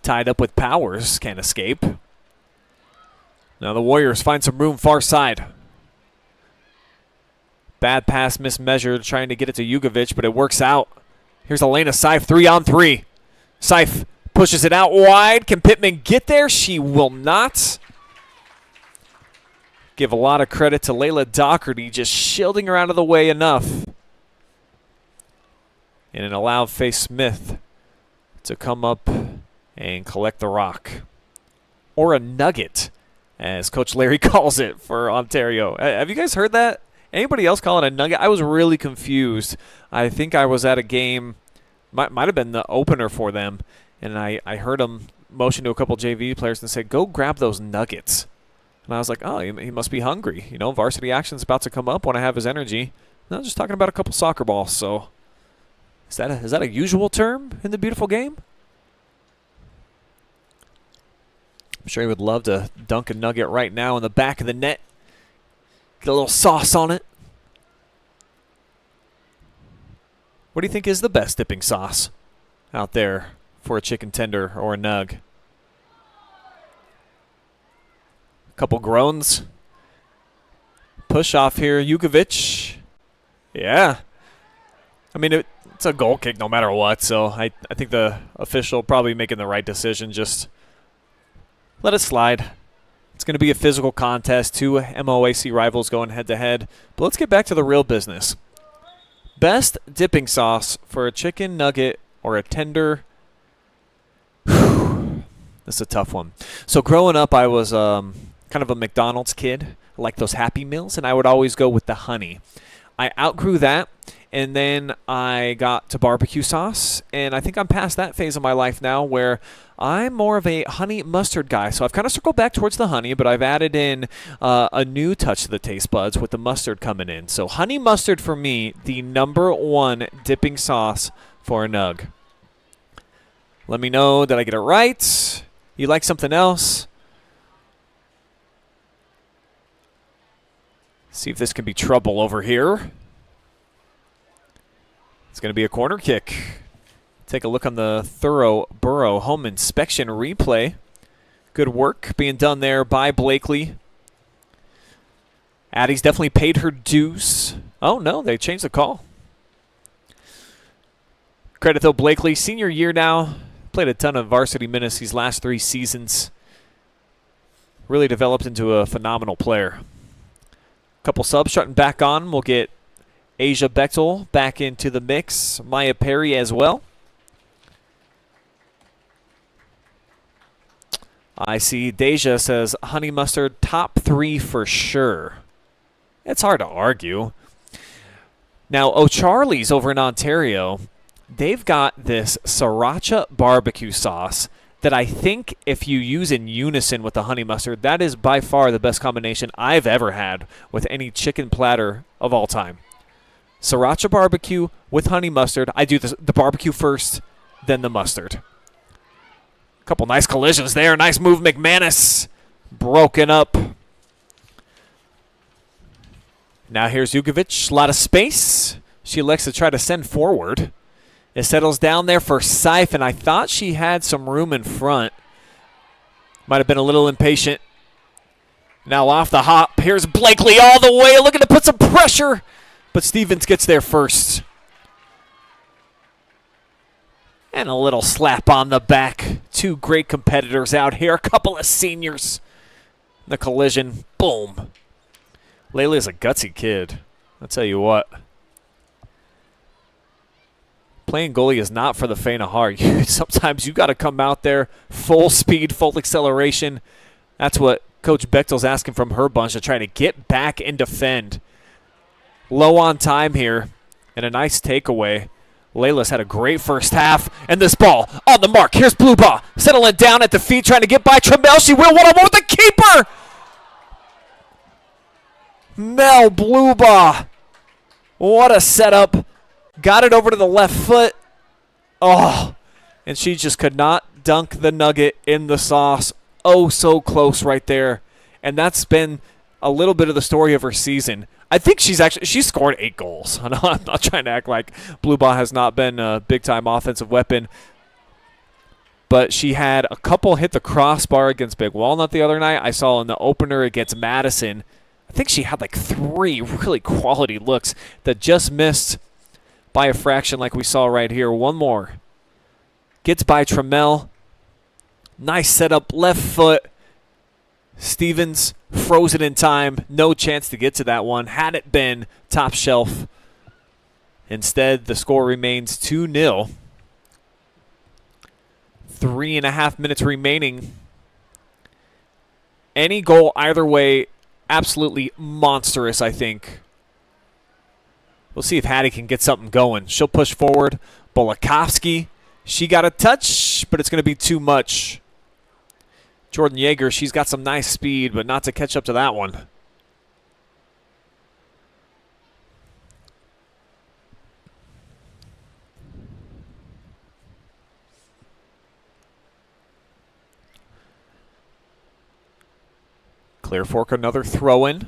tied up with Powers, can't escape. Now the Warriors find some room far side. Bad pass mismeasured, trying to get it to Yugovich, but it works out. Here's Elena Seif, 3-on-3. Seif pushes it out wide. Can Pittman get there? She will not. Give a lot of credit to Layla Doherty, just shielding her out of the way enough. And it allowed Faye Smith to come up and collect the rock. Or a nugget, as Coach Larry calls it for Ontario. Have you guys heard that? Anybody else call it a nugget? I was really confused. I think I was at a game, might have been the opener for them, and I heard him motion to a couple JV players and say, go grab those nuggets. And I was like, oh, he must be hungry. You know, varsity action's about to come up when I have his energy. No, just talking about a couple soccer balls. So is that a usual term in the beautiful game? I'm sure he would love to dunk a nugget right now in the back of the net. Get a little sauce on it. What do you think is the best dipping sauce out there for a chicken tender or a nug? Couple groans. Push off here, Yugovich. Yeah. I mean, it's a goal kick no matter what, so I think the official probably making the right decision. Just let it slide. It's going to be a physical contest. 2 MOAC rivals going head-to-head. But let's get back to the real business. Best dipping sauce for a chicken nugget or a tender. This is a tough one. So growing up, I was kind of a McDonald's kid. I like those Happy Meals, and I would always go with the honey. I outgrew that, and then I got to barbecue sauce, and I think I'm past that phase of my life now where I'm more of a honey mustard guy. So I've kind of circled back towards the honey, but I've added in a new touch to the taste buds with the mustard coming in. So honey mustard for me, the #1 dipping sauce for a nug. Let me know that I get it right. You like something else? See if this can be trouble over here. It's going to be a corner kick. Take a look on the thorough Burro home inspection replay. Good work being done there by Blakely. Addie's definitely paid her dues. Oh, no, they changed the call. Credit, though, Blakely. Senior year now. Played a ton of varsity minutes these last 3 seasons. Really developed into a phenomenal player. Couple subs starting back on. We'll get Asia Bechtel back into the mix. Maya Perry as well. I see Deja says honey mustard top 3 for sure. It's hard to argue. Now, O'Charlie's over in Ontario, they've got this sriracha barbecue sauce that I think if you use in unison with the honey mustard, that is by far the best combination I've ever had with any chicken platter of all time. Sriracha barbecue with honey mustard. I do the barbecue first, than the mustard. Couple nice collisions there. Nice move, McManus. Broken up. Now here's Yugovich. A lot of space. She elects to try to send forward. It settles down there for Seif, and I thought she had some room in front. Might have been a little impatient. Now off the hop. Here's Blakely all the way, looking to put some pressure. But Stevens gets there first. And a little slap on the back. Two great competitors out here. A couple of seniors. The collision. Boom. Layla's a gutsy kid. I'll tell you what. Playing goalie is not for the faint of heart. Sometimes you got to come out there full speed, full acceleration. That's what Coach Bechtel's asking from her bunch, to try to get back and defend. Low on time here, and a nice takeaway. Layla's had a great first half, and this ball on the mark. Here's Bluba settling down at the feet, trying to get by Trammell. She will one-on-one with the keeper. Mel Bluba. What a setup. Got it over to the left foot. Oh, and she just could not dunk the nugget in the sauce. Oh, so close right there. And that's been a little bit of the story of her season. I think she scored 8 goals. I'm not trying to act like Bluba has not been a big-time offensive weapon. But she had a couple hit the crossbar against Big Walnut the other night. I saw in the opener against Madison. I think she had like 3 really quality looks that just missed by a fraction like we saw right here. One more. Gets by Trammell. Nice setup, left foot. Stevens frozen in time. No chance to get to that one. Had it been top shelf. Instead, the score remains 2-0. 3.5 minutes remaining. Any goal either way, absolutely monstrous, I think. We'll see if Hattie can get something going. She'll push forward. Bolakovsky, she got a touch, but it's going to be too much. Jordan Yeager, she's got some nice speed, but not to catch up to that one. Clear Fork, another throw-in.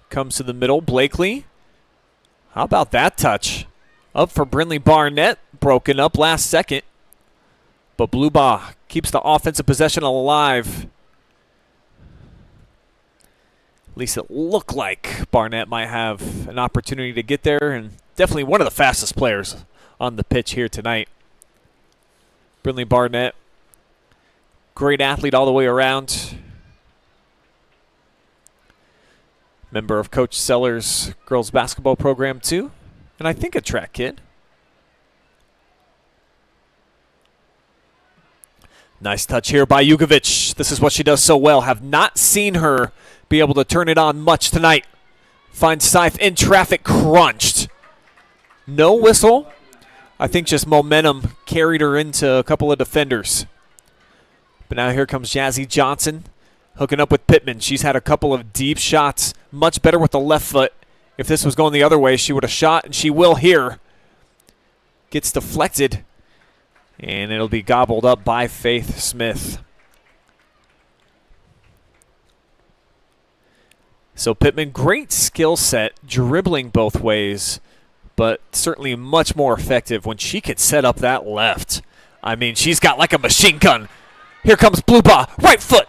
Comes to the middle. Blakely. How about that touch? Up for Brinley Barnett. Broken up last second. But Bluba keeps the offensive possession alive. At least it looked like Barnett might have an opportunity to get there. And definitely one of the fastest players on the pitch here tonight. Brinley Barnett. Great athlete all the way around. Member of Coach Sellers' girls basketball program too. And I think a track kid. Nice touch here by Yugovich. This is what she does so well. Have not seen her be able to turn it on much tonight. Finds Seif in traffic, crunched. No whistle. I think just momentum carried her into a couple of defenders. But now here comes Jazzy Johnson. Hooking up with Pittman. She's had a couple of deep shots. Much better with the left foot. If this was going the other way, she would have shot, and she will here. Gets deflected. And it'll be gobbled up by Faith Smith. So Pittman, great skill set, dribbling both ways, but certainly much more effective when she could set up that left. I mean, she's got like a machine gun. Here comes Bluba, right foot.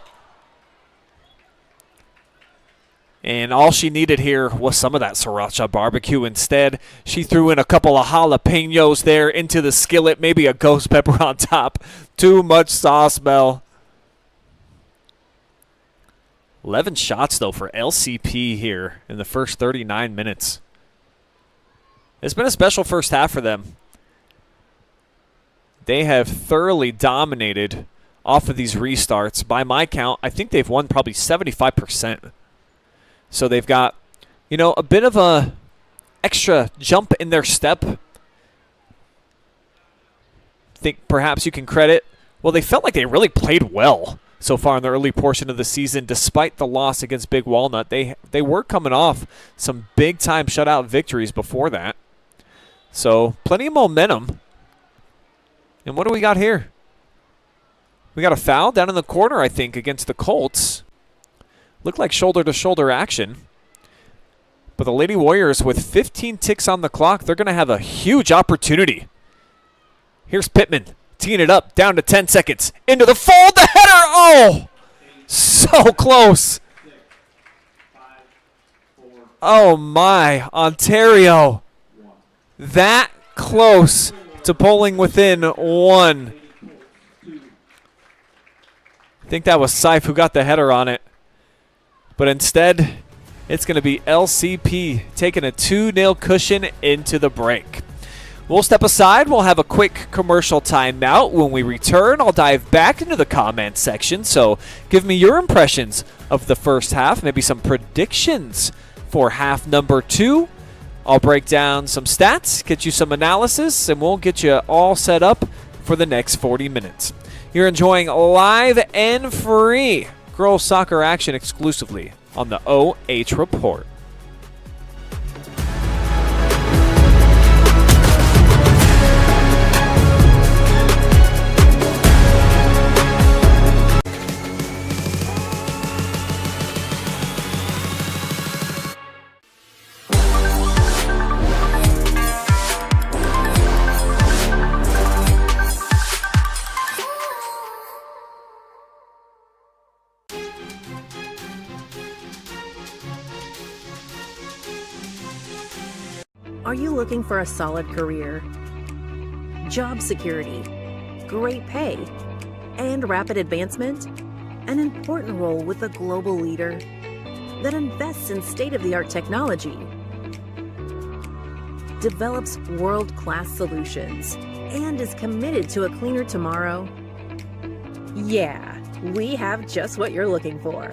And all she needed here was some of that sriracha barbecue. Instead, she threw in a couple of jalapenos there into the skillet, maybe a ghost pepper on top. Too much sauce, Mel. 11 shots, though, for LCP here in the first 39 minutes. It's been a special first half for them. They have thoroughly dominated off of these restarts. By my count, I think they've won probably 75%. So they've got, you know, a bit of a extra jump in their step. Think perhaps you can credit. Well, they felt like they really played well so far in the early portion of the season, despite the loss against Big Walnut. They were coming off some big-time shutout victories before that. So plenty of momentum. And what do we got here? We got a foul down in the corner, I think, against the Colts. Looked like shoulder-to-shoulder action. But the Lady Warriors, with 15 ticks on the clock, they're going to have a huge opportunity. Here's Pittman teeing it up, down to 10 seconds. Into the fold, the header! Oh! So close. Oh, my. Ontario. That close to pulling within one. I think that was Seif who got the header on it. But instead, it's going to be LCP taking a 2-0 cushion into the break. We'll step aside. We'll have a quick commercial timeout. When we return, I'll dive back into the comments section. So give me your impressions of the first half, maybe some predictions for half number 2. I'll break down some stats, get you some analysis, and we'll get you all set up for the next 40 minutes. You're enjoying live and free girls soccer action exclusively on the OH Report. Are you looking for a solid career, job security, great pay, and rapid advancement? An important role with a global leader that invests in state-of-the-art technology, develops world-class solutions, and is committed to a cleaner tomorrow? Yeah, we have just what you're looking for.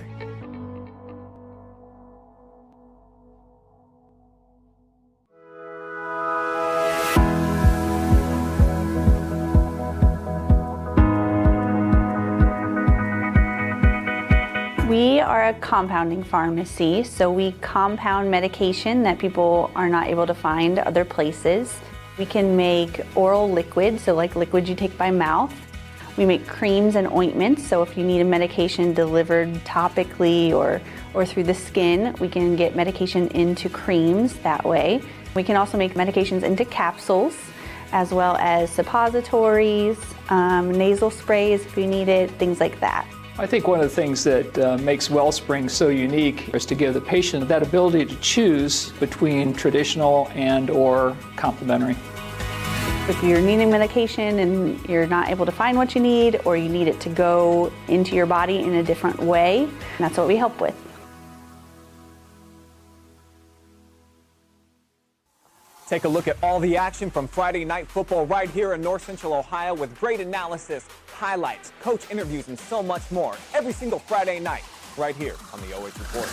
We are a compounding pharmacy, so we compound medication that people are not able to find other places. We can make oral liquids, so like liquids you take by mouth. We make creams and ointments, so if you need a medication delivered topically or through the skin, we can get medication into creams that way. We can also make medications into capsules, as well as suppositories, nasal sprays if you need it, things like that. I think one of the things that makes Wellspring so unique is to give the patient that ability to choose between traditional and or complementary. If you're needing medication and you're not able to find what you need, or you need it to go into your body in a different way, that's what we help with. Take a look at all the action from Friday Night Football right here in North Central Ohio with great analysis, highlights, coach interviews, and so much more every single Friday night right here on the OH Report.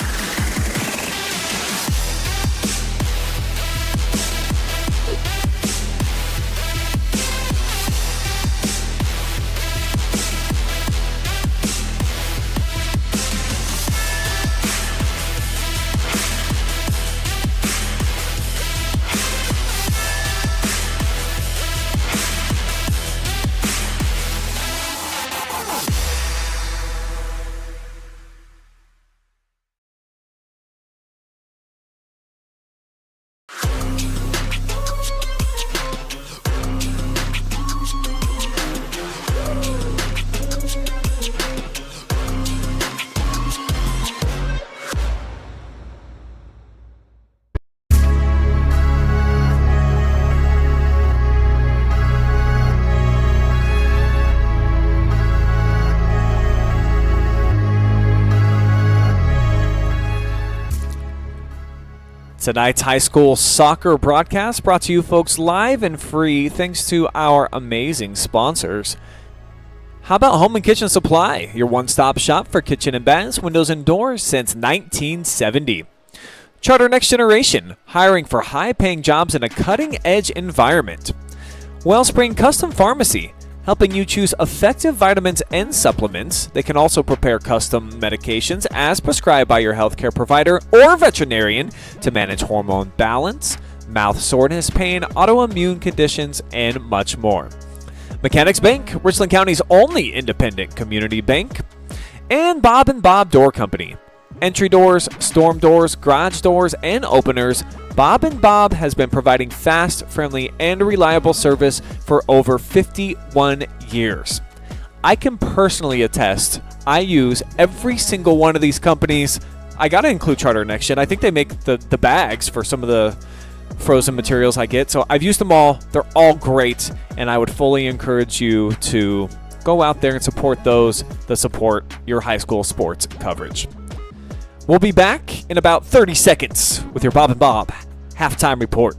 Tonight's high school soccer broadcast brought to you folks live and free thanks to our amazing sponsors. How about Home and Kitchen Supply, your one-stop shop for kitchen and baths, windows and doors since 1970. Charter Next Generation, hiring for high-paying jobs in a cutting-edge environment. Wellspring Custom Pharmacy, helping you choose effective vitamins and supplements. They can also prepare custom medications as prescribed by your healthcare provider or veterinarian to manage hormone balance, mouth soreness, pain, autoimmune conditions, and much more. Mechanics Bank, Richland County's only independent community bank. And Bob Door Company. Entry doors, storm doors, garage doors, and openers, Bob has been providing fast, friendly, and reliable service for over 51 years. I can personally attest, I use every single one of these companies. I got to include Charter Next Gen. I think they make the bags for some of the frozen materials I get. So I've used them all. They're all great, and I would fully encourage you to go out there and support those that support your high school sports coverage. We'll be back in about 30 seconds with your Bob halftime report.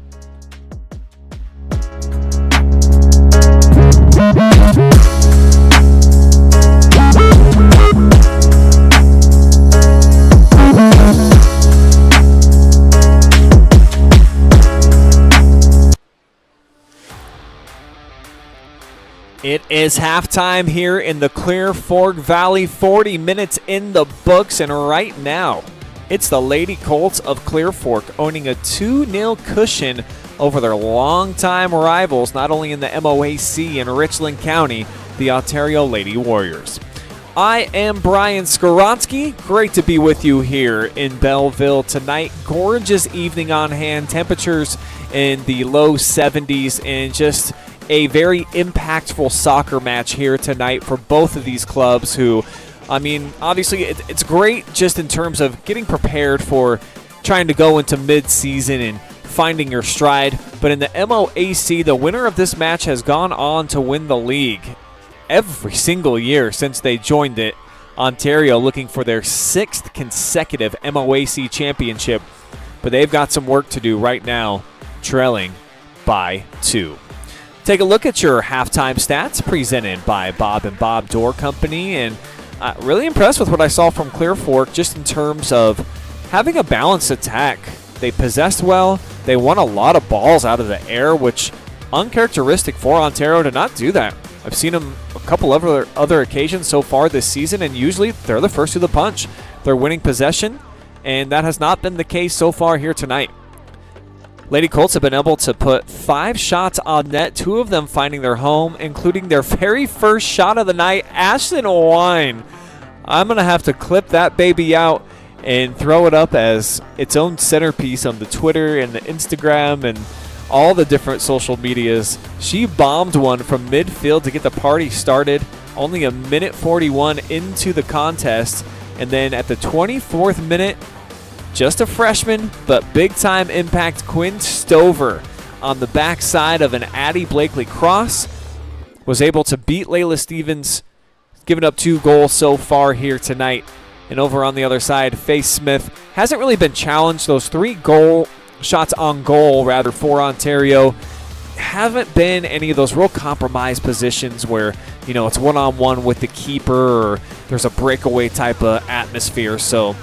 It is halftime here in the Clear Fork Valley. 40 minutes in the books, and right now, it's the Lady Colts of Clear Fork owning a 2-0 cushion over their longtime rivals, not only in the MOAC in Richland County, the Ontario Lady Warriors. I am Brian Skowronski. Great to be with you here in Bellville tonight. Gorgeous evening on hand. Temperatures in the low 70s, and just a very impactful soccer match here tonight for both of these clubs who, I mean, obviously it's great just in terms of getting prepared for trying to go into mid-season and finding your stride. But in the MOAC, the winner of this match has gone on to win the league every single year since they joined it. Ontario looking for their 6th consecutive MOAC championship, but they've got some work to do right now, trailing by 2. Take a look at your halftime stats presented by Bob Door Company, and really impressed with what I saw from Clear Fork just in terms of having a balanced attack. They possessed well. They won a lot of balls out of the air, which uncharacteristic for Ontario to not do that. I've seen them a couple of other occasions so far this season, and usually they're the first to the punch. They're winning possession, and that has not been the case so far here tonight. Lady Colts have been able to put 5 shots on net, 2 of them finding their home, including their very first shot of the night, Ashton Wine. I'm going to have to clip that baby out and throw it up as its own centerpiece on the Twitter and the Instagram and all the different social medias. She bombed one from midfield to get the party started, only a minute 41 into the contest, and then at the 24th minute, just a freshman, but big-time impact, Quinn Stover on the backside of an Addie Blakely cross was able to beat Layla Stevens, giving up 2 goals so far here tonight. And over on the other side, Faye Smith hasn't really been challenged. Those 3 shots on goal, for Ontario haven't been any of those real compromise positions where, it's one-on-one with the keeper or there's a breakaway type of atmosphere. So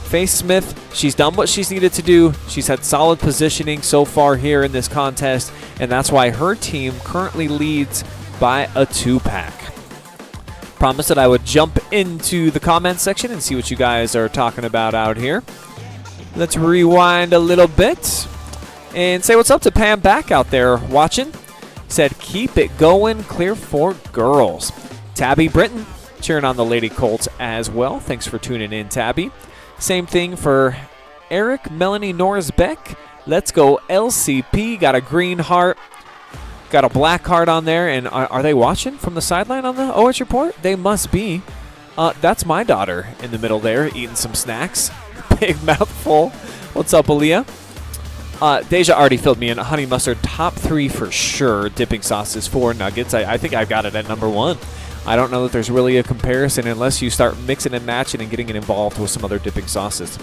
Faye Smith, she's done what she's needed to do. She's had solid positioning so far here in this contest, and that's why her team currently leads by a 2-pack. Promised that I would jump into the comments section and see what you guys are talking about out here. Let's rewind a little bit and say what's up to Pam back out there watching. Said, keep it going, Clear Fork girls. Tabby Britton cheering on the Lady Colts as well. Thanks for tuning in, Tabby. Same thing for Eric, Melanie, Norris, Beck. Let's go LCP. Got a green heart. Got a black heart on there. And are they watching from the sideline on the OH Report? They must be. That's my daughter in the middle there eating some snacks. Big mouthful. What's up, Aaliyah? Deja already filled me in. Honey mustard, top 3 for sure. Dipping sauces for nuggets. I think I've got it at number 1. I don't know that there's really a comparison unless you start mixing and matching and getting it involved with some other dipping sauces.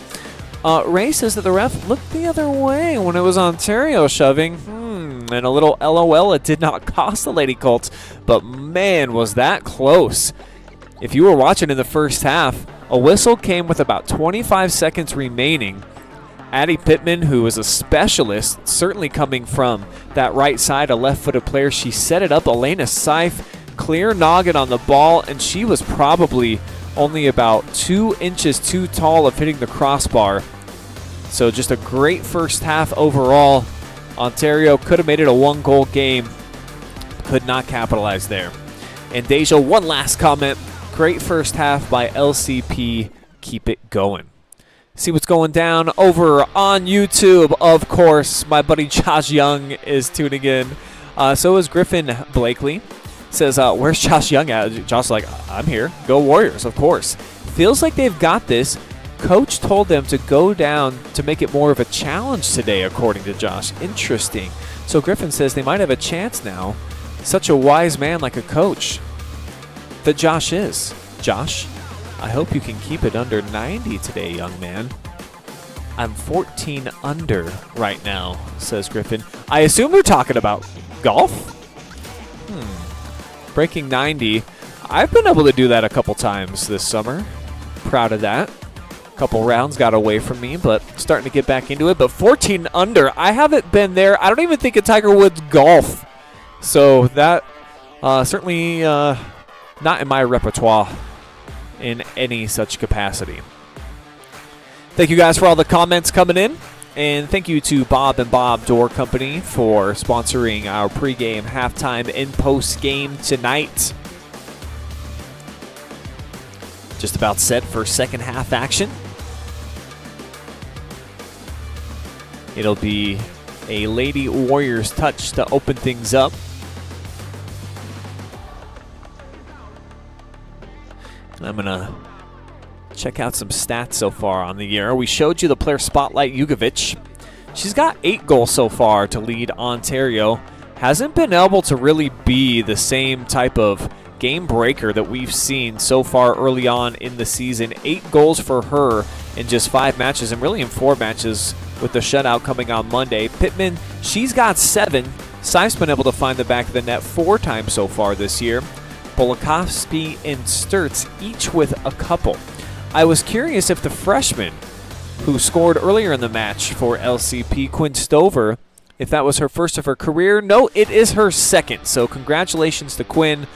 Ray says that the ref looked the other way when it was Ontario shoving. And a little LOL, it did not cost the Lady Colts, but man, was that close. If you were watching in the first half, a whistle came with about 25 seconds remaining. Addie Pittman, who is a specialist, certainly coming from that right side, a left-footed player, she set it up. Elena Seif, clear noggin on the ball, and she was probably only about 2 inches too tall of hitting the crossbar. So just a great first half overall. Ontario could have made it a 1-goal game, Could not capitalize there. And Deja, one last comment. Great first half by LCP. Keep it going. See what's going down over on YouTube. Of course, my buddy Josh Young is tuning in. So is Griffin Blakely. Says, where's Josh Young at? Josh's like, I'm here. Go Warriors, of course. Feels like they've got this. Coach told them to go down to make it more of a challenge today, according to Josh. Interesting. So Griffin says they might have a chance now. Such a wise man like a coach that Josh is. Josh, I hope you can keep it under 90 today, young man. I'm 14 under right now, says Griffin. I assume they're talking about golf? Breaking 90. I've been able to do that a couple times this summer. Proud of that. Couple rounds got away from me, but starting to get back into it. But 14 under, I haven't been there. I don't even think of Tiger Woods golf. So that certainly not in my repertoire in any such capacity. Thank you guys for all the comments coming in. And thank you to Bob and Bob Door Company for sponsoring our pregame, halftime, and postgame tonight. Just about set for second half action. It'll be a Lady Warriors touch to open things up. And I'm going to check out some stats so far on the year. We showed you the player spotlight, Yugovich. She's got 8 goals so far to lead Ontario. Hasn't been able to really be the same type of game breaker that we've seen so far early on in the season. 8 goals for her in just 5 matches, and really in 4 matches with the shutout coming on Monday. Pittman, she's got 7. Seif's been able to find the back of the net 4 times so far this year. Bolakovsky and Sturts each with a couple. I was curious if the freshman who scored earlier in the match for LCP, Quinn Stover, if that was her first of her career. No, it is her second. So congratulations to Quinn.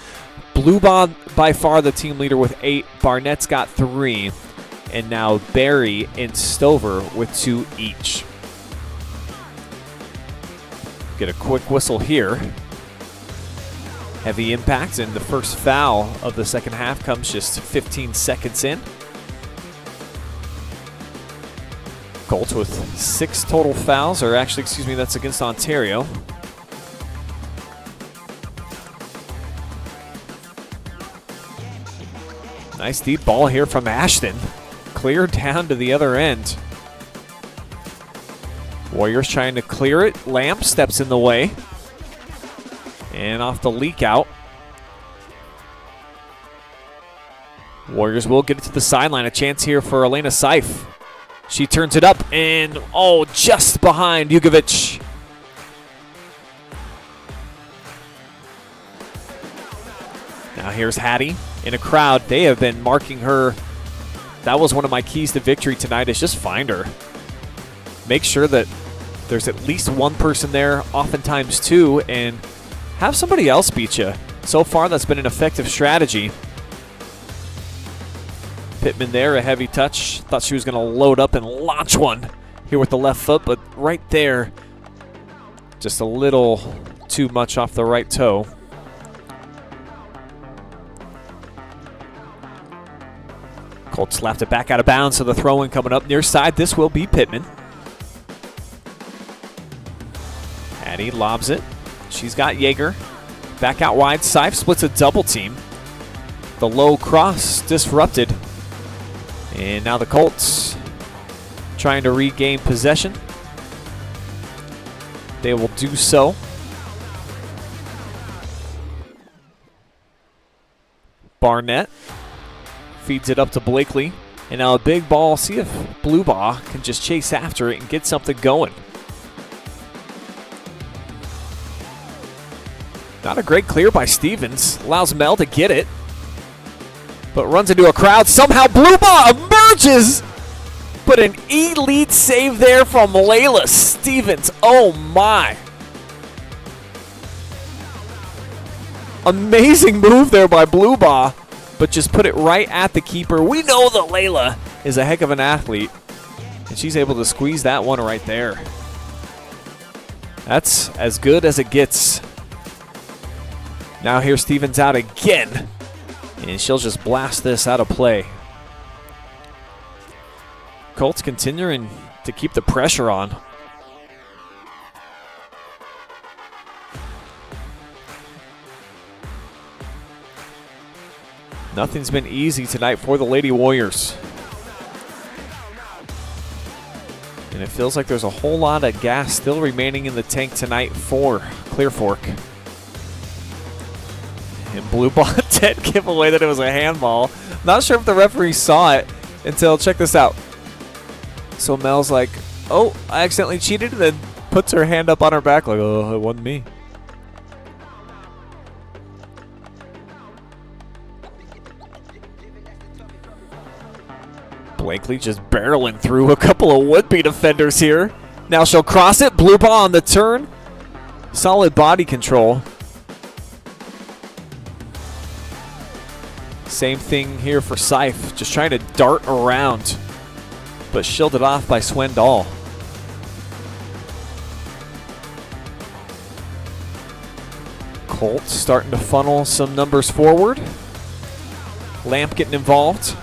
Bluebond by far the team leader with 8. Barnett's got 3. And now Barry and Stover with 2 each. Get a quick whistle here. Heavy impact, and the first foul of the second half comes just 15 seconds in. Colts with 6 total fouls, or actually, excuse me, that's against Ontario. Nice deep ball here from Ashton. Cleared down to the other end. Warriors trying to clear it. Lamp steps in the way. And off the leak out. Warriors will get it to the sideline. A chance here for Elena Seif. She turns it up and, oh, just behind Yugovich. Now here's Hattie in a crowd. They have been marking her. That was one of my keys to victory tonight, is just find her. Make sure that there's at least one person there, oftentimes 2, and have somebody else beat you. So far, that's been an effective strategy. Pittman there, a heavy touch. Thought she was going to load up and launch one here with the left foot, but right there, just a little too much off the right toe. Colt slapped it back out of bounds, so the throw-in coming up near side. This will be Pittman. Hattie lobs it. She's got Yeager. Back out wide. Seif splits a double team. The low cross disrupted. And now the Colts trying to regain possession. They will do so. Barnett feeds it up to Blakely. And now a big ball. See if Bluebaugh can just chase after it and get something going. Not a great clear by Stevens. Allows Mel to get it. But runs into a crowd. Somehow Bluebaugh emerges. But an elite save there from Layla Stevens. Oh my. Amazing move there by Bluebaugh. But just put it right at the keeper. We know that Layla is a heck of an athlete. And she's able to squeeze that one right there. That's as good as it gets. Now here Stevens out again. And she'll just blast this out of play. Colts continuing to keep the pressure on. Nothing's been easy tonight for the Lady Warriors. And it feels like there's a whole lot of gas still remaining in the tank tonight for Clear Fork. And blue ball did give away that it was a handball. Not sure if the referee saw it until, check this out. So Mel's like, oh, I accidentally cheated, and then puts her hand up on her back like, oh, it wasn't me. Blakely just barreling through a couple of would-be defenders here. Now she'll cross it. Blue ball on the turn. Solid body control. Same thing here for Seif. Just trying to dart around, but shielded off by Swindoll. Colt starting to funnel some numbers forward. Lamp getting involved.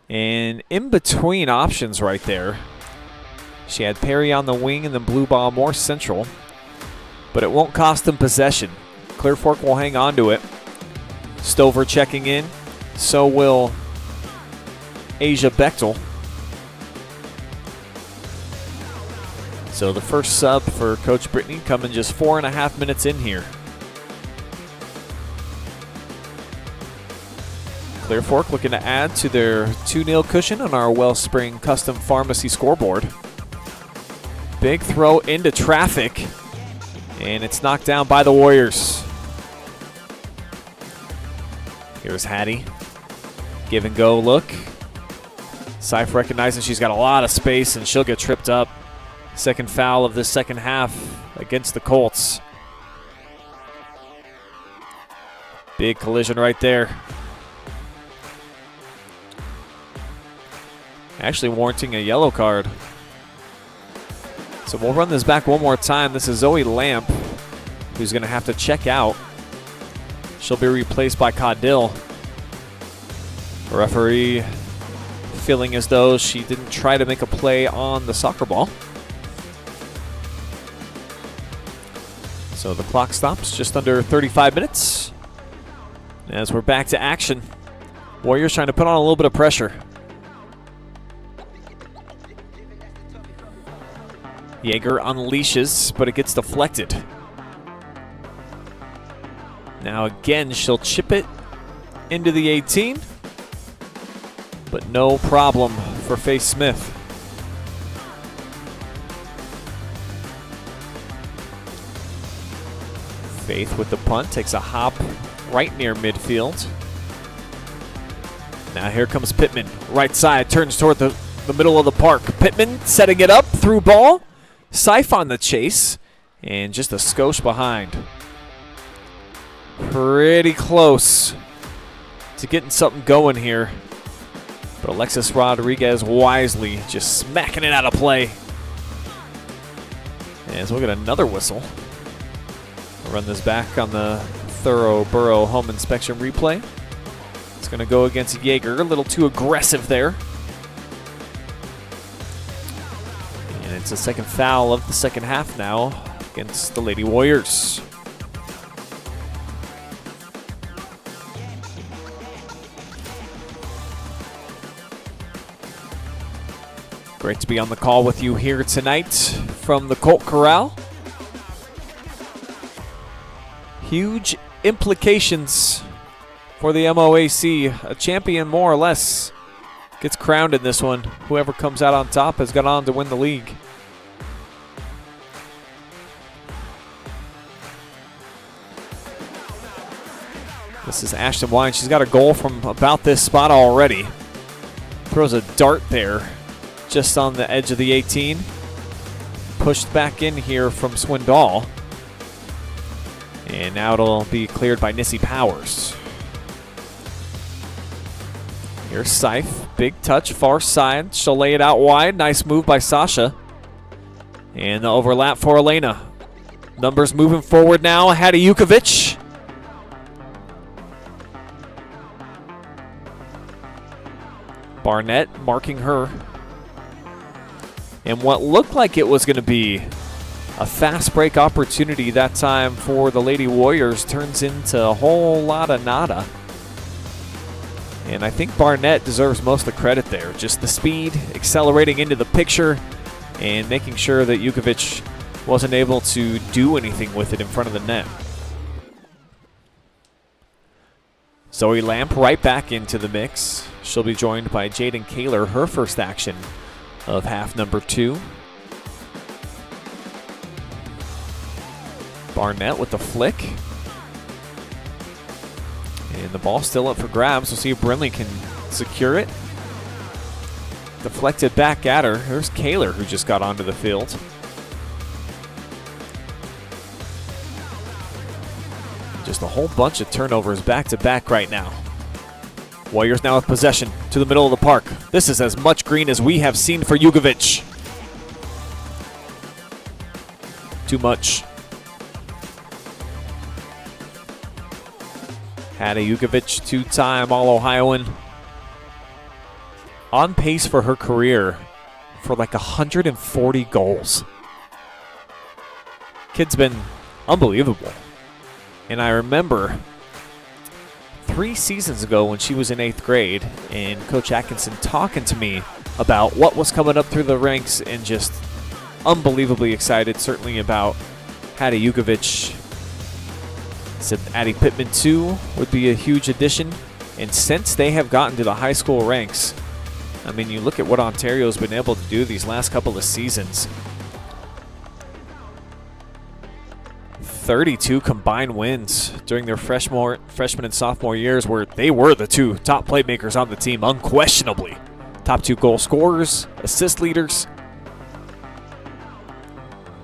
And in between options right there, she had Perry on the wing and then blue ball more central, but it won't cost them possession. Clear Fork will hang on to it. Stover checking in. So will Asia Bechtel. So the first sub for Coach Brittany coming just 4.5 minutes in here. Clear Fork looking to add to their 2-0 cushion on our Wellspring Custom Pharmacy scoreboard. Big throw into traffic, and it's knocked down by the Warriors. Here's Hattie. Give and go look. Seif recognizing she's got a lot of space, and she'll get tripped up. Second foul of this second half against the Colts. Big collision right there. Actually warranting a yellow card. So we'll run this back one more time. This is Zoe Lamp, who's going to have to check out. She'll be replaced by Caudill. The referee feeling as though she didn't try to make a play on the soccer ball. So the clock stops just under 35 minutes. As we're back to action, Warriors trying to put on a little bit of pressure. Yeager unleashes, but it gets deflected. Now again, she'll chip it into the 18, but no problem for Faith Smith. Faith with the punt, takes a hop right near midfield. Now here comes Pittman, right side, turns toward the middle of the park. Pittman setting it up, through ball. Seif on the chase, and just a skosh behind. Pretty close to getting something going here. But Alexis Rodriguez wisely just smacking it out of play. As we'll get another whistle. We'll run this back on the thorough Burro home inspection replay. It's going to go against Yeager. A little too aggressive there. And it's the second foul of the second half now against the Lady Warriors. Great to be on the call with you here tonight from the Colt Corral. Huge implications for the MOAC. A champion, more or less, gets crowned in this one. Whoever comes out on top has gone on to win the league. This is Ashton Wine. She's got a goal from about this spot already. Throws a dart there just on the edge of the 18. Pushed back in here from Swindoll. And now it'll be cleared by Nissy Powers. Here's Seif. Big touch, far side. She'll lay it out wide. Nice move by Sasha. And the overlap for Elena. Numbers moving forward now. Hattie Yugovich Barnett marking her. And what looked like it was going to be a fast break opportunity that time for the Lady Warriors turns into a whole lot of nada. And I think Barnett deserves most of the credit there. Just the speed, accelerating into the picture, and making sure that Yugovich wasn't able to do anything with it in front of the net. Zoe Lamp right back into the mix. She'll be joined by Jaden Kaler, her first action of half number 2. Barnett with the flick. And the ball still up for grabs. We'll see if Brinley can secure it. Deflected back at her. There's Kaler, who just got onto the field. Just a whole bunch of turnovers back-to-back right now. Warriors now with possession to the middle of the park. This is as much green as we have seen for Yugovich. Too much. Hattie Yugovich, 2-time All-Ohioan. On pace for her career for like 140 goals. Kid's been unbelievable. And I remember 3 seasons ago when she was in 8th grade and Coach Atkinson talking to me about what was coming up through the ranks and just unbelievably excited, certainly about Hattie Yugovich. Said Addie Pittman too would be a huge addition. And since they have gotten to the high school ranks, I mean, you look at what Ontario's been able to do these last couple of seasons. 32 combined wins during their freshman and sophomore years, where they were the 2 top playmakers on the team, unquestionably. Top 2 goal scorers, assist leaders.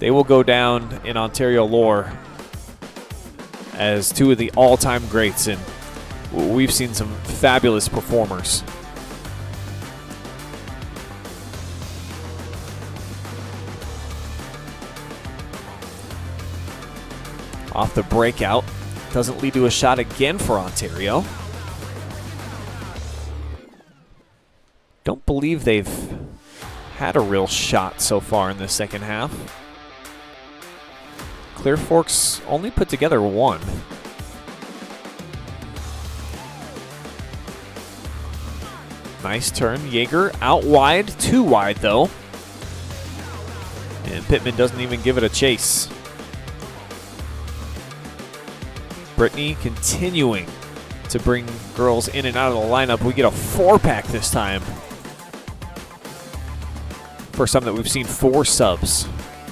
They will go down in Ontario lore as 2 of the all-time greats, and we've seen some fabulous performers. Off the breakout. Doesn't lead to a shot again for Ontario. Don't believe they've had a real shot so far in the second half. Clear Fork's only put together 1. Nice turn. Yeager out wide. Too wide, though. And Pittman doesn't even give it a chase. Brittany continuing to bring girls in and out of the lineup. We get a 4-pack this time. First time that we've seen 4 subs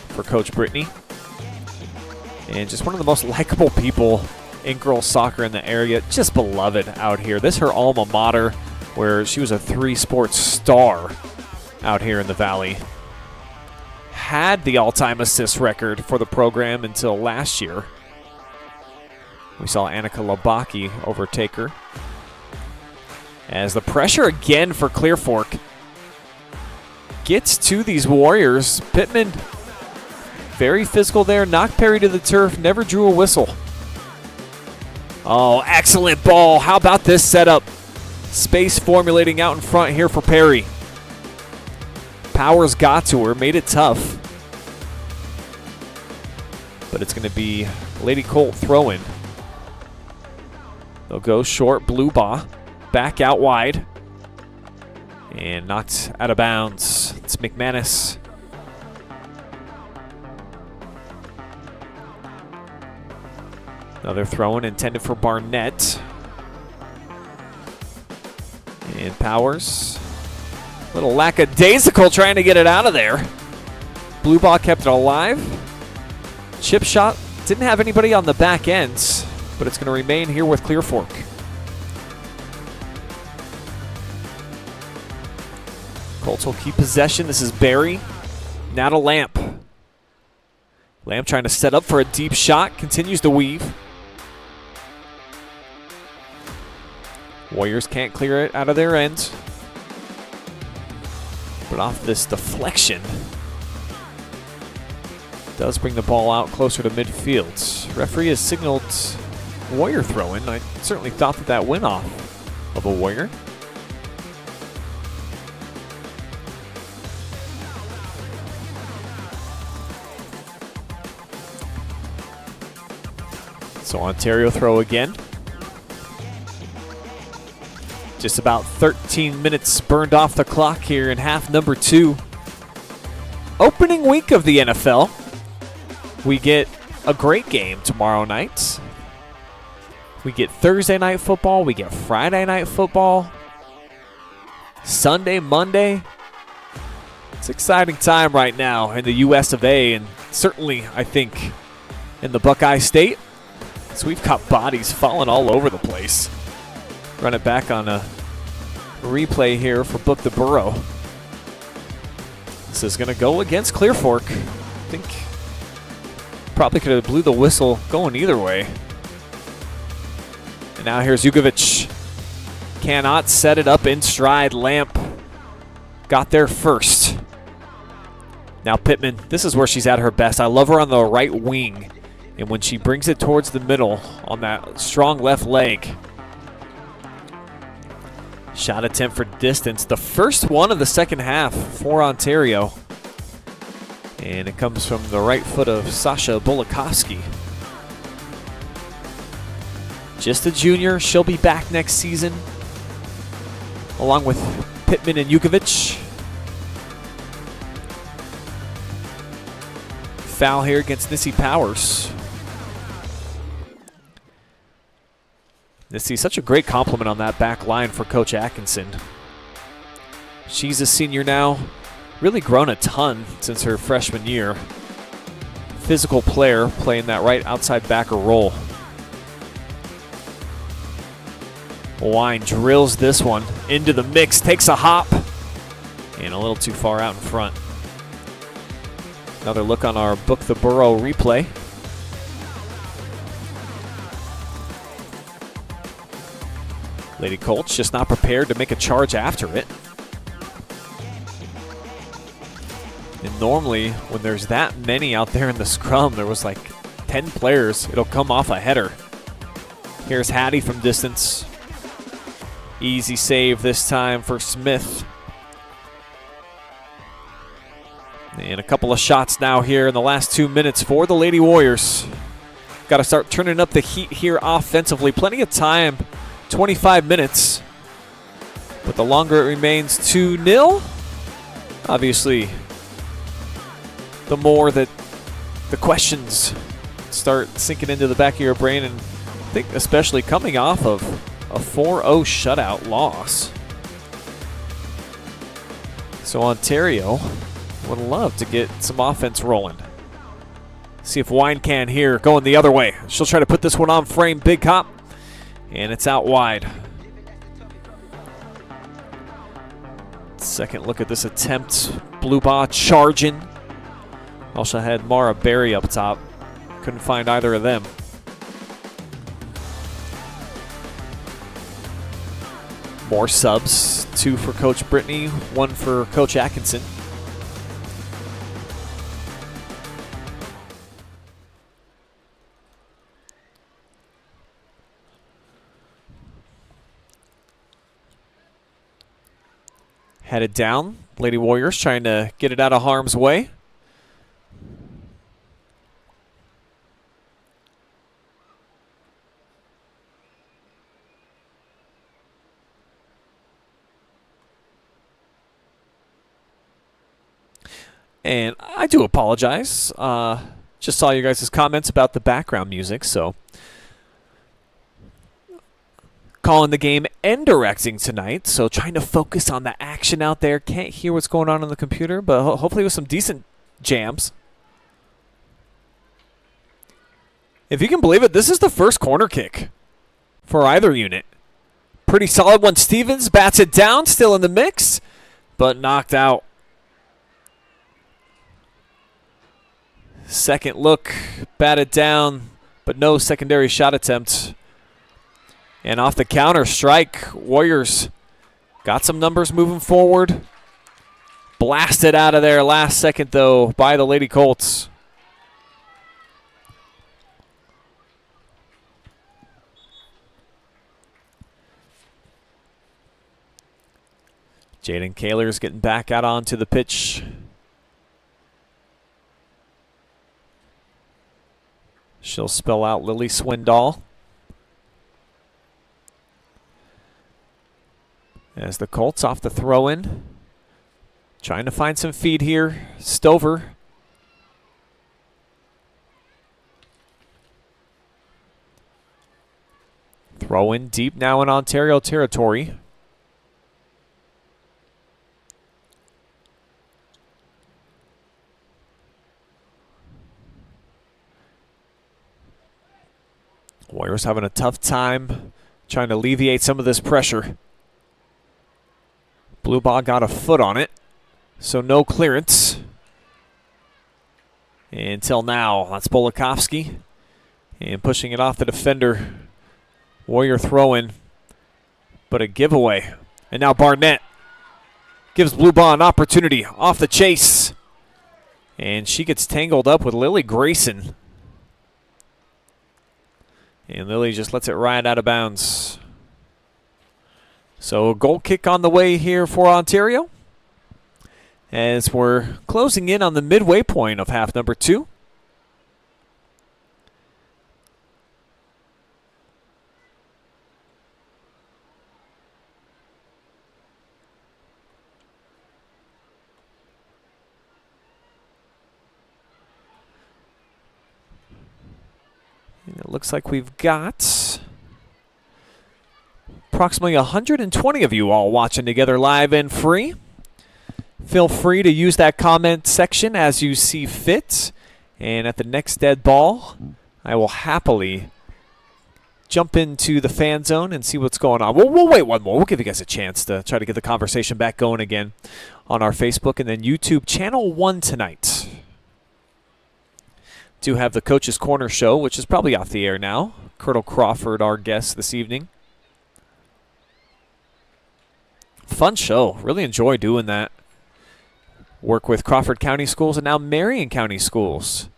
for Coach Brittany. And just one of the most likable people in girls soccer in the area. Just beloved out here. This is her alma mater, where she was a 3-sport star out here in the Valley. Had the all-time assist record for the program until last year. We saw Annika Labaki overtake her. As the pressure again for Clear Fork gets to these Warriors. Pittman, very physical there. Knocked Perry to the turf. Never drew a whistle. Oh, excellent ball. How about this setup? Space formulating out in front here for Perry. Powers got to her. Made it tough. But it's going to be Lady Colt throwing. They'll go short. Blue ball. Back out wide. And knocked out of bounds. It's McManus. Another throw-in intended for Barnett. And Powers. A little lackadaisical trying to get it out of there. Blue ball kept it alive. Chip shot. Didn't have anybody on the back end, but it's going to remain here with Clear Fork. Colts will keep possession. This is Barry. Now to Lamp. Lamp trying to set up for a deep shot. Continues to weave. Warriors can't clear it out of their end. But off this deflection, does bring the ball out closer to midfield. Referee has signaled Warrior throw-in. I certainly thought that went off of a Warrior. So Ontario throw again. Just about 13 minutes burned off the clock here in half number 2. Opening week of the NFL. We get a great game tomorrow night. We get Thursday night football. We get Friday night football. Sunday, Monday. It's an exciting time right now in the US of A, and certainly, I think, in the Buckeye State. So we've got bodies falling all over the place. Run it back on a replay here for Book the Burro. This is going to go against Clear Fork. I think probably could have blew the whistle going either way. And now here's Yugovich. Cannot set it up in stride. Lamp got there first. Now Pittman, this is where she's at her best. I love her on the right wing. And when she brings it towards the middle on that strong left leg. Shot attempt for distance. The first one of the second half for Ontario. And it comes from the right foot of Sasha Bolikovsky. Just a junior. She'll be back next season. Along with Pittman and Yugovich. Foul here against Nissy Powers. Nissy, such a great compliment on that back line for Coach Atkinson. She's a senior now. Really grown a ton since her freshman year. Physical player playing that right outside backer role. Wine drills this one into the mix, takes a hop, and a little too far out in front. Another look on our Book the Burro replay. Lady Colts just not prepared to make a charge after it. And normally, when there's that many out there in the scrum, there was like 10 players, it'll come off a header. Here's Hattie from distance. Easy save this time for Smith. And a couple of shots now here in the last 2 minutes for the Lady Warriors. Got to start turning up the heat here offensively. Plenty of time, 25 minutes. But the longer it remains 2-0, obviously, the more that the questions start sinking into the back of your brain. And I think especially coming off of a 4-0 shutout loss. So Ontario would love to get some offense rolling. See if Wine can here, going the other way. She'll try to put this one on frame, big hop, and it's out wide. Second look at this attempt. Blue Ball charging. Also had Mara Berry up top. Couldn't find either of them. More subs, 2 for Coach Brittany, 1 for Coach Atkinson. Headed down, Lady Warriors trying to get it out of harm's way. And I do apologize. Just saw you guys' comments about the background music, so calling the game and directing tonight, so trying to focus on the action out there. Can't hear what's going on the computer, but hopefully with some decent jams. If you can believe it, this is the first corner kick for either unit. Pretty solid one. Stevens bats it down, still in the mix, but knocked out. Second look, batted down, but no secondary shot attempt. And off the counter strike, Warriors got some numbers moving forward. Blasted out of there last second, though, by the Lady Colts. Jaden Kaler's getting back out onto the pitch. She'll spell out Lily Swindoll. As the Colts off the throw-in. Trying to find some feed here. Stover. Throw in deep now in Ontario territory. Warriors having a tough time trying to alleviate some of this pressure. Blue ball got a foot on it, so no clearance. Until now, that's Bolikovsky. And pushing it off the defender. Warrior throw-in, but a giveaway. And now Barnett gives Blue ball an opportunity off the chase. And she gets tangled up with Lily Grayson. And Lily just lets it ride out of bounds. So a goal kick on the way here for Ontario. As we're closing in on the midway point of half number 2. And it looks like we've got approximately 120 of you all watching together live and free. Feel free to use that comment section as you see fit. And at the next dead ball, I will happily jump into the fan zone and see what's going on. We'll wait one more. We'll give you guys a chance to try to get the conversation back going again on our Facebook and then YouTube channel 1 tonight. Do have the Coach's Corner show, which is probably off the air now. Colonel Crawford, our guest this evening. Fun show. Really enjoy doing that. Work with Crawford County Schools and now Marion County Schools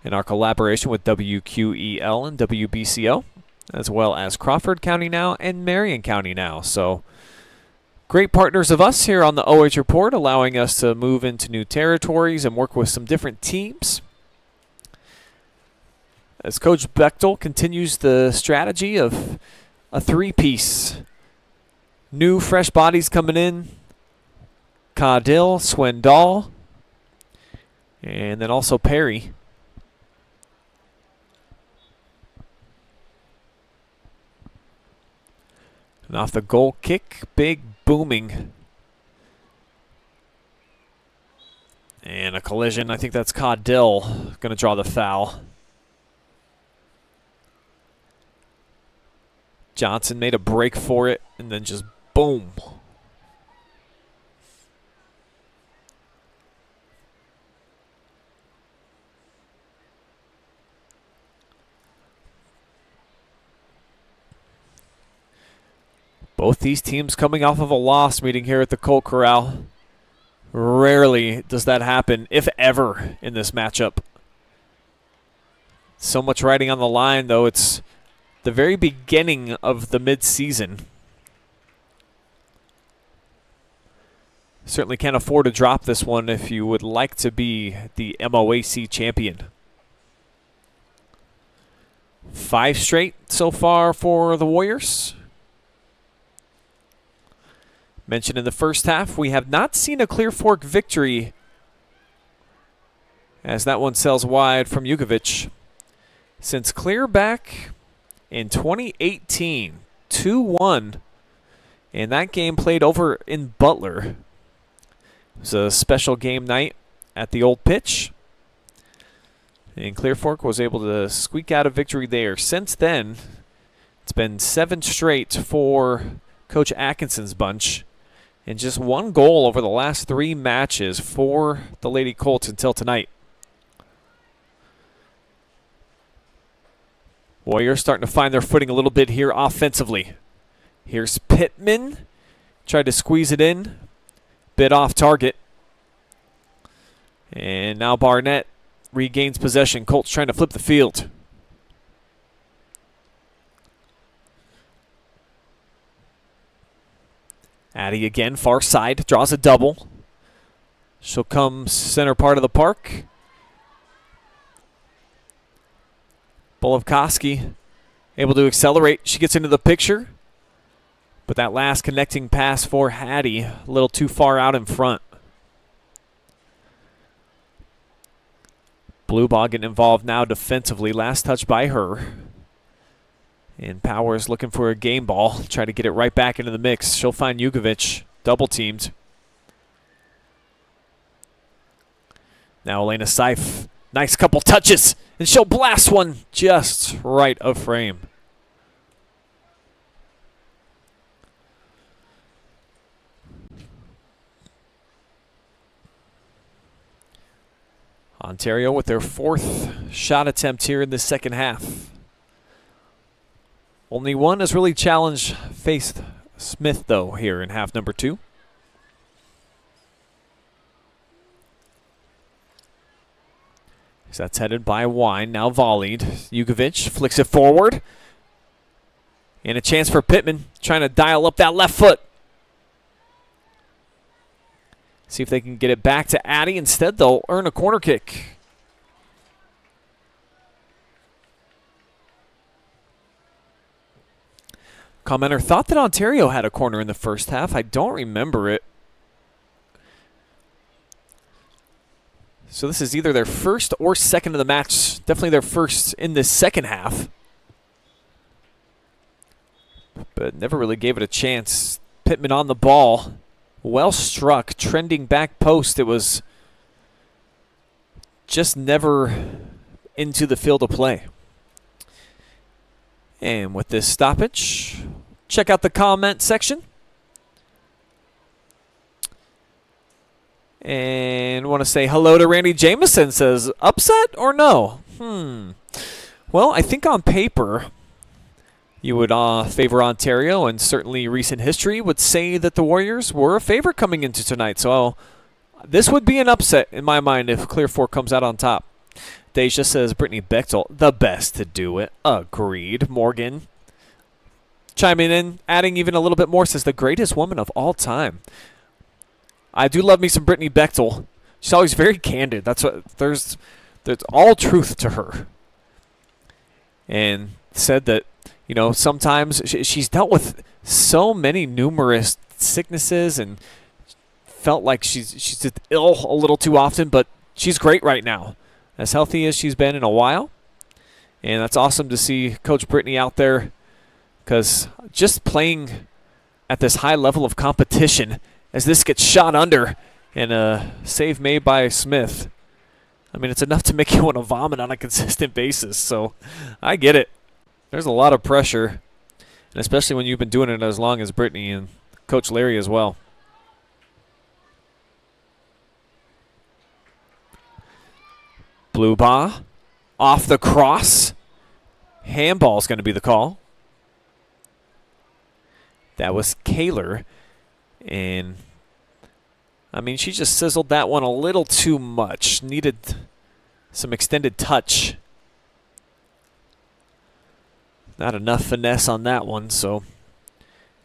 in our collaboration with WQEL and WBCO, as well as Crawford County Now and Marion County Now. So great partners of us here on the OH Report, allowing us to move into new territories and work with some different teams. As Coach Bechtel continues the strategy of a 3-piece. New fresh bodies coming in. Caudill, Swindoll, and then also Perry. And off the goal kick, big booming. And a collision. I think that's Caudill going to draw the foul. Johnson made a break for it, and then just boom. Both these teams coming off of a loss meeting here at the Colt Corral. Rarely does that happen, if ever, in this matchup. So much riding on the line, though. It's the very beginning of the midseason. Certainly can't afford to drop this one if you would like to be the MOAC champion. 5 straight so far for the Warriors. Mentioned in the first half, we have not seen a Clear Fork victory as that one sails wide from Yugovich. Since clear back in 2018, 2-1, and that game played over in Butler. It was a special game night at the old pitch, and Clear Fork was able to squeak out a victory there. Since then, it's been 7 straight for Coach Atkinson's bunch, and just 1 goal over the last 3 matches for the Lady Colts until tonight. Warriors starting to find their footing a little bit here offensively. Here's Pittman. Tried to squeeze it in. Bit off target. And now Barnett regains possession. Colts trying to flip the field. Addie again, far side, draws a double. She'll come center part of the park. Bolovkoski able to accelerate. She gets into the picture. But that last connecting pass for Hattie, a little too far out in front. Bluebaugh getting involved now defensively. Last touch by her. And Powers looking for a game ball. Try to get it right back into the mix. She'll find Yugovich double teamed. Now Elena Seif. Nice couple touches. And she'll blast one just right of frame. Ontario with their 4th shot attempt here in the second half. Only one has really challenged Faith Smith, though, here in half number 2. So that's headed by Wine, now volleyed. Yugovich flicks it forward. And a chance for Pittman, trying to dial up that left foot. See if they can get it back to Addie. Instead, they'll earn a corner kick. Commenter thought that Ontario had a corner in the first half. I don't remember it. So this is either their first or second of the match. Definitely their first in the second half. But never really gave it a chance. Pittman on the ball. Well struck, trending back post. It was just never into the field of play. And with this stoppage, check out the comment section. And want to say hello to Randy Jameson. Says, upset or no? Well, I think on paper you would favor Ontario, and certainly recent history would say that the Warriors were a favorite coming into tonight. So this would be an upset in my mind if Clear Fork comes out on top. Deja says Brittany Bechtel, the best to do it. Agreed. Morgan chiming in, adding even a little bit more, says the greatest woman of all time. I do love me some Brittany Bechtel. She's always very candid. That's what there's all truth to her. And said that, you know, sometimes she's dealt with so many numerous sicknesses and felt like she's ill a little too often, but she's great right now. As healthy as she's been in a while. And that's awesome to see Coach Brittany out there, because just playing at this high level of competition as this gets shot under and a save made by Smith, I mean, it's enough to make you want to vomit on a consistent basis. So I get it. There's a lot of pressure, and especially when you've been doing it as long as Brittany and Coach Larry as well. Bluebaugh off the cross. Handball is going to be the call. That was Kaler. And, I mean, she just sizzled that one a little too much. Needed some extended touch. Not enough finesse on that one, so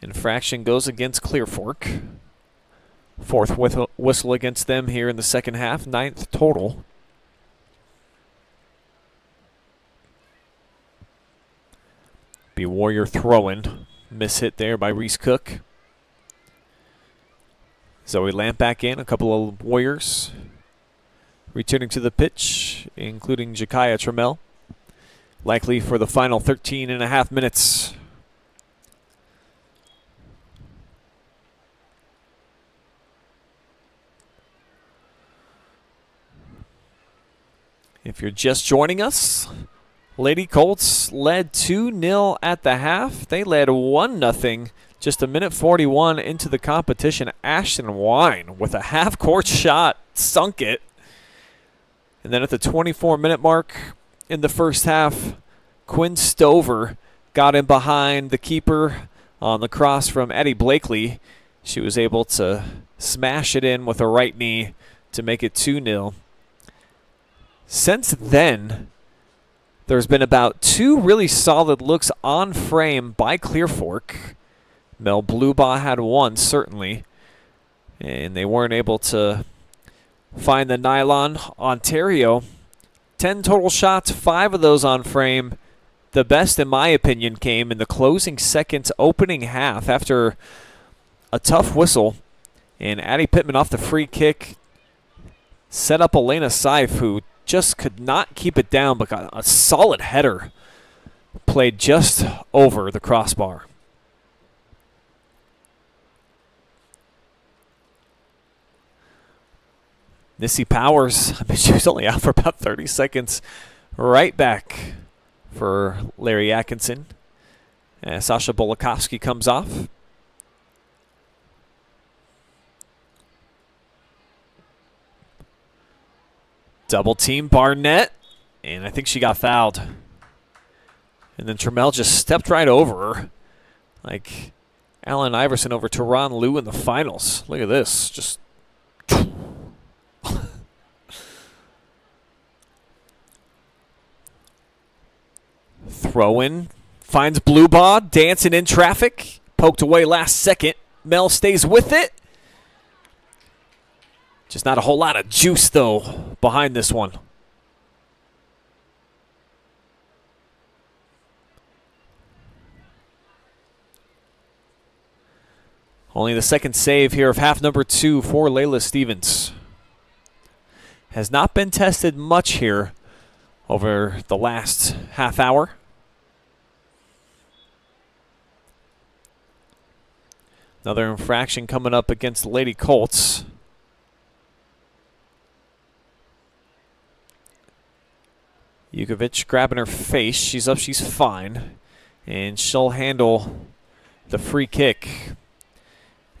infraction goes against Clear Fork. 4th whistle against them here in the second half, 9th total. Be Warrior throwing. Miss hit there by Reese Cook. Zoe Lamp back in. A couple of Warriors returning to the pitch, including Jakaya Trammell. Likely for the final 13 and a half minutes. If you're just joining us, Lady Colts led 2-0 at the half. They led 1-0 just a minute 41 into the competition. Ashton Wine with a half-court shot, sunk it. And then at the 24-minute mark in the first half, Quinn Stover got in behind the keeper on the cross from Eddie Blakely. She was able to smash it in with a right knee to make it 2-0. Since then, there's been about 2 really solid looks on frame by Clear Fork. Mel Bluebaugh had one, certainly. And they weren't able to find the nylon. Ontario, 10 total shots, 5 of those on frame. the best, in my opinion, came in the closing seconds opening half after a tough whistle. And Addie Pittman off the free kick set up Elena Seif, who just could not keep it down, but got a solid header played just over the crossbar. Missy Powers, I mean, she was only out for about 30 seconds. Right back for Larry Atkinson. Sasha Bolakovsky comes off. Double team Barnett, and I think she got fouled. And then Trammell just stepped right over her, like Allen Iverson over Teron Liu in the finals. Look at this, just throw in, finds Blue Ball, dancing in traffic, poked away last second. Mel stays with it. Just not a whole lot of juice, though, behind this one. Only the second save here of half number 2 for Layla Stevens. Has not been tested much here over the last half hour. Another infraction coming up against the Lady Colts. Yugovich grabbing her face. She's up, she's fine. And she'll handle the free kick.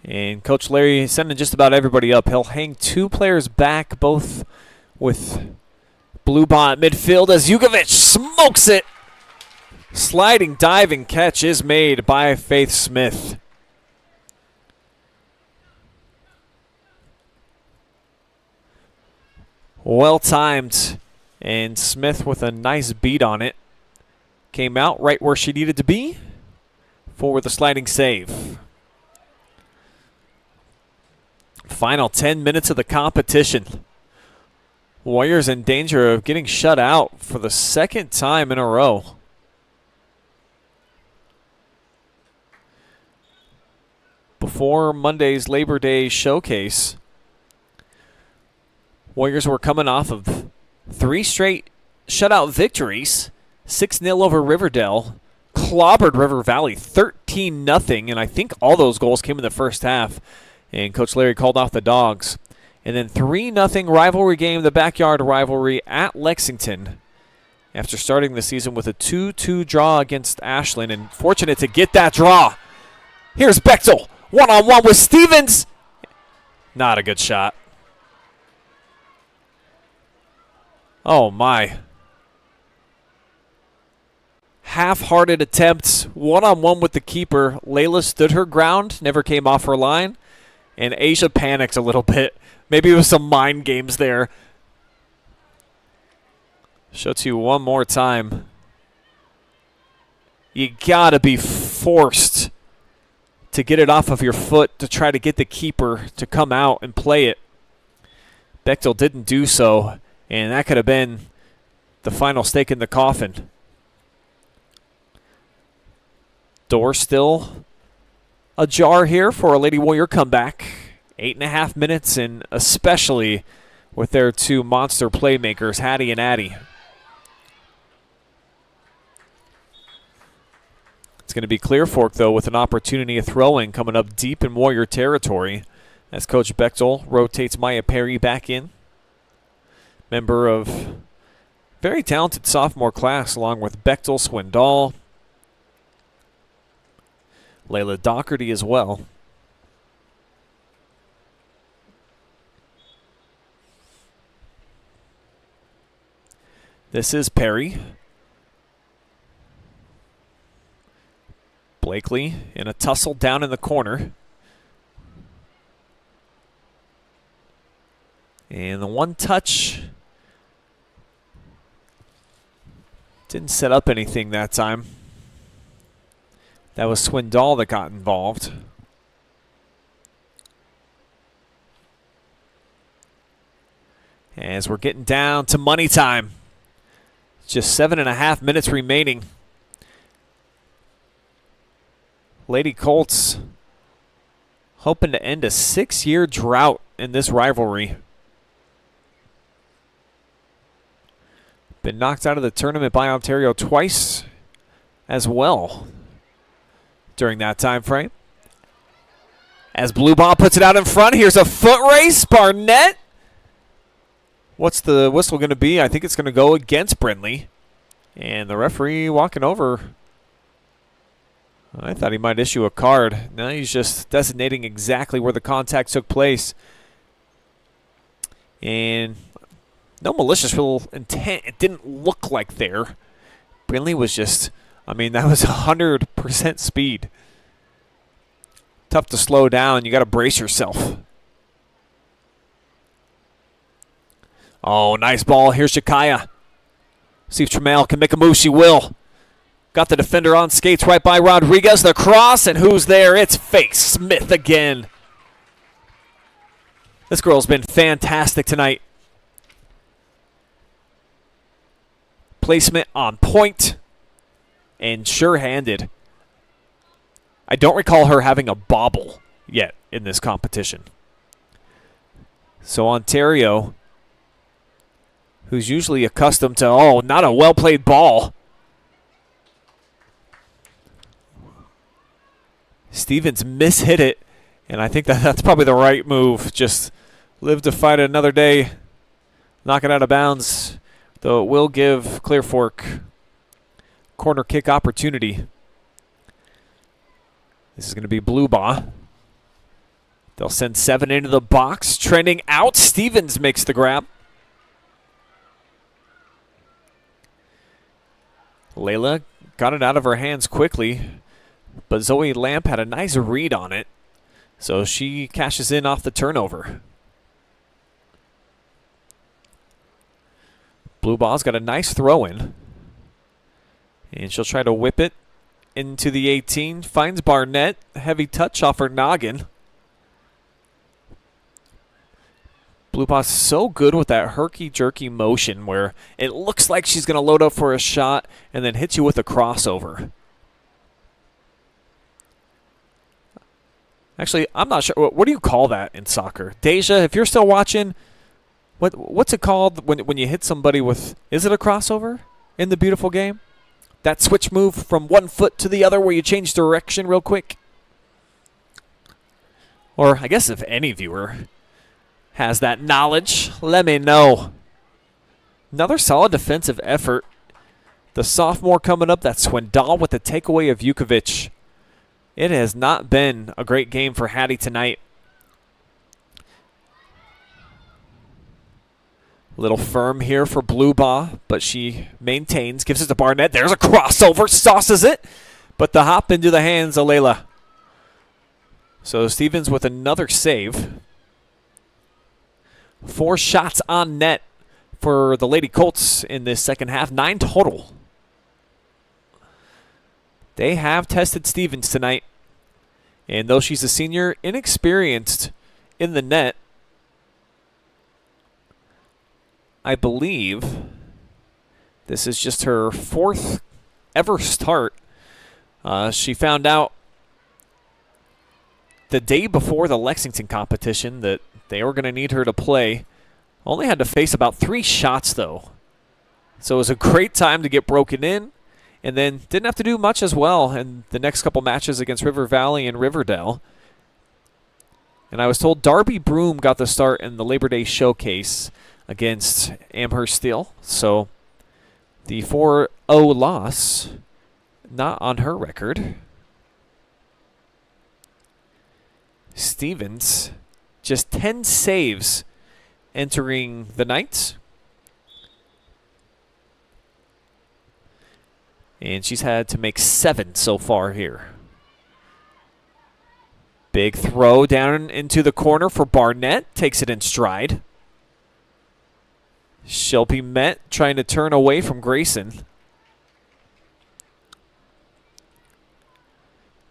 And Coach Larry sending just about everybody up. He'll hang 2 players back, both with Blue Ball midfield as Yugovich smokes it. Sliding diving catch is made by Faith Smith. Well timed, and Smith with a nice beat on it. Came out right where she needed to be for the sliding save. Final 10 minutes of the competition. Warriors in danger of getting shut out for the second time in a row. Before Monday's Labor Day showcase, Warriors were coming off of 3 straight shutout victories. 6-0 over Riverdale. Clobbered River Valley 13-0, and I think all those goals came in the first half. And Coach Larry called off the Dogs. And then 3-0 rivalry game, the backyard rivalry at Lexington. After starting the season with a 2-2 draw against Ashland, and fortunate to get that draw. Here's Bechtel, one-on-one with Stevens. Not a good shot. Oh, my. Half-hearted attempts, one-on-one with the keeper. Layla stood her ground, never came off her line. And Asia panicked a little bit. Maybe it was some mind games there. Show it to you one more time. You gotta be forced to get it off of your foot to try to get the keeper to come out and play it. Bechtel didn't do so. And that could have been the final stake in the coffin. Door still ajar here for a Lady Warrior comeback. 8.5 minutes, and especially with their 2 monster playmakers, Hattie and Addie. It's going to be Clear Fork, though, with an opportunity of throwing coming up deep in Warrior territory as Coach Bechtel rotates Maya Perry back in. Member of very talented sophomore class, along with Bechtel, Swindoll, Layla Doherty as well. This is Perry. Blakely in a tussle down in the corner. And the one touch didn't set up anything that time. That was Swindoll that got involved. As we're getting down to money time. Just 7.5 minutes remaining Lady Colts hoping to end a 6-year drought in this rivalry. Been knocked out of the tournament by Ontario twice as well during that time frame. As Blue Ball puts it out in front, here's a foot race. Barnett. What's the whistle going to be? I think it's going to go against Brinley. And the referee walking over. I thought he might issue a card. No, he's just designating exactly where the contact took place. And no malicious intent. It didn't look like there. Brinley was just, I mean, that was 100% speed. Tough to slow down. You got to brace yourself. Oh, nice ball. Here's Shakaya. See if Trammell can make a move. She will. Got the defender on skates right by Rodriguez. The cross, and who's there? It's Face Smith again. This girl's been fantastic tonight. Placement on point and sure-handed. I don't recall her having a bobble yet in this competition. So Ontario, who's usually accustomed to, oh, not a well-played ball. Stevens mishit it, and I think that's probably the right move. Just live to fight another day. Knock it out of bounds, though it will give Clear Fork corner kick opportunity. This is going to be Blue Ball. They'll send 7 into the box. Trending out. Stevens makes the grab. Layla got it out of her hands quickly, but Zoe Lamp had a nice read on it, so she cashes in off the turnover. Blue Ball's got a nice throw in, and she'll try to whip it into the 18. Finds Barnett. Heavy touch off her noggin. Blue Ball's so good with that herky-jerky motion where it looks like she's going to load up for a shot and then hit you with a crossover. Actually, I'm not sure. What do you call that in soccer? Deja, if you're still watching, what's it called when you hit somebody with, is it a crossover in the beautiful game? That switch move from one foot to the other where you change direction real quick? Or I guess if any viewer has that knowledge, let me know. Another solid defensive effort. The sophomore coming up, that's Swindoll with the takeaway of Yugovich. It has not been a great game for Hattie tonight. Little firm here for Blue Ball, but she maintains, gives it to Barnett. There's a crossover, sauces it, but the hop into the hands of Layla. So Stevens with another save. 4 shots on net for the Lady Colts in this second half, 9 total. They have tested Stevens tonight, and though she's a senior, inexperienced in the net, I believe this is just her 4th ever start. She found out the day before the Lexington competition that they were going to need her to play. Only had to face about 3 shots, though. So it was a great time to get broken in, and then didn't have to do much as well in the next couple matches against River Valley and Riverdale. And I was told Darby Broom got the start in the Labor Day Showcase against Amherst Steel. So the 4-0 loss, not on her record. Stevens, just 10 saves entering the night. And she's had to make 7 so far here. Big throw down into the corner for Barnett. Takes it in stride. She'll be met trying to turn away from Grayson.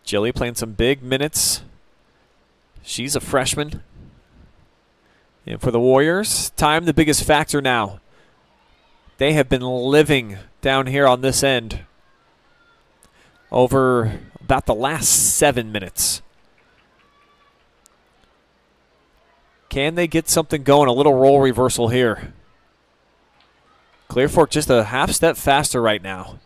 Jilly playing some big minutes. She's a freshman. And for the Warriors, time the biggest factor now. They have been living down here on this end. Over about the last 7 minutes. Can they get something going? A little role reversal here. Clear Fork just a half step faster right now.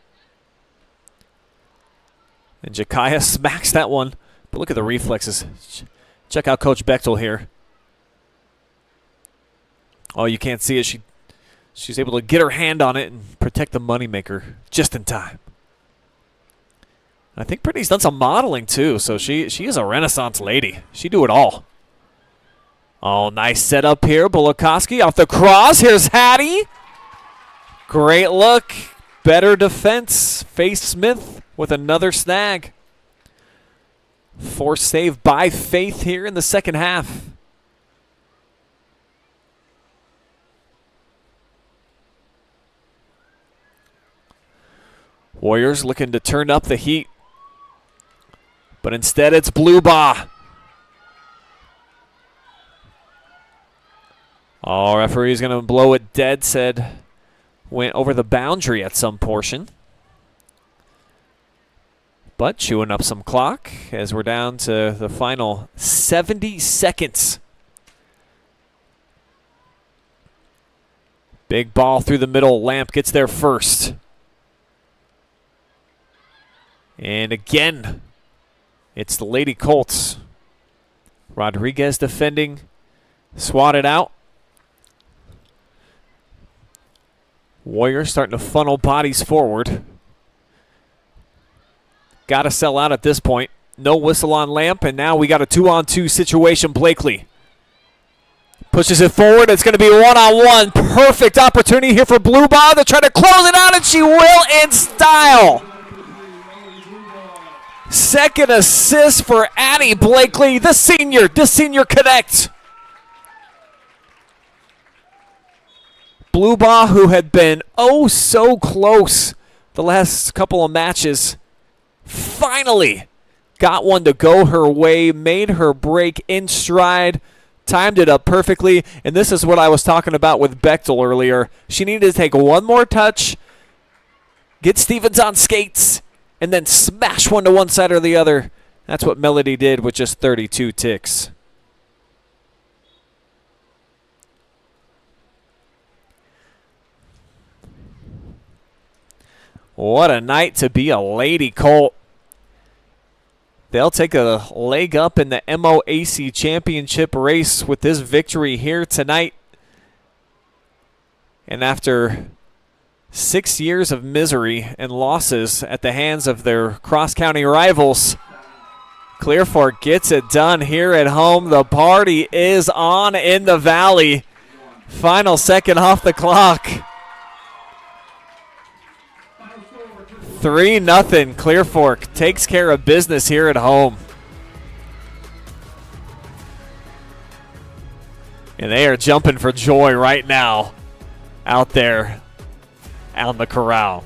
And Jakaya smacks that one. But look at the reflexes. Check out Coach Bechtel here. Oh, you can't see it. She's able to get her hand on it and protect the moneymaker just in time. I think Brittany's done some modeling too, so she is a Renaissance lady. She do it all. Oh, nice setup here. Bulakowski off the cross. Here's Hattie. Great look. Better defense. Faith Smith with another snag. Forced save by Faith here in the second half. Warriors looking to turn up the heat. But instead it's Blue Ba. Oh, referee's going to blow it dead, said went over the boundary at some portion. But chewing up some clock as we're down to the final 70 seconds. Big ball through the middle. Lamp gets there first. And again, it's the Lady Colts. Rodriguez defending. Swatted out. Warriors starting to funnel bodies forward. Got to sell out at this point. No whistle on Lamp, and now we got a 2-on-2 situation. Blakely pushes it forward. It's going to be a one-on-one. Perfect opportunity here for Blue Ba to try to close it out, and she will in style. Second assist for Addie Blakely, the senior connect. Blue Ba, who had been oh so close the last couple of matches, finally got one to go her way, made her break in stride, timed it up perfectly, and this is what I was talking about with Bechtel earlier. She needed to take one more touch, get Stevens on skates, and then smash one to one side or the other. That's what Melody did with just 32 ticks. What a night to be a Lady Colt. They'll take a leg up in the MOAC championship race with this victory here tonight. And after 6 years of misery and losses at the hands of their cross-county rivals, Clear Fork gets it done here at home. The party is on in the Valley. Final second off the clock. 3-0. Clear Fork takes care of business here at home. And they are jumping for joy right now out there on the corral.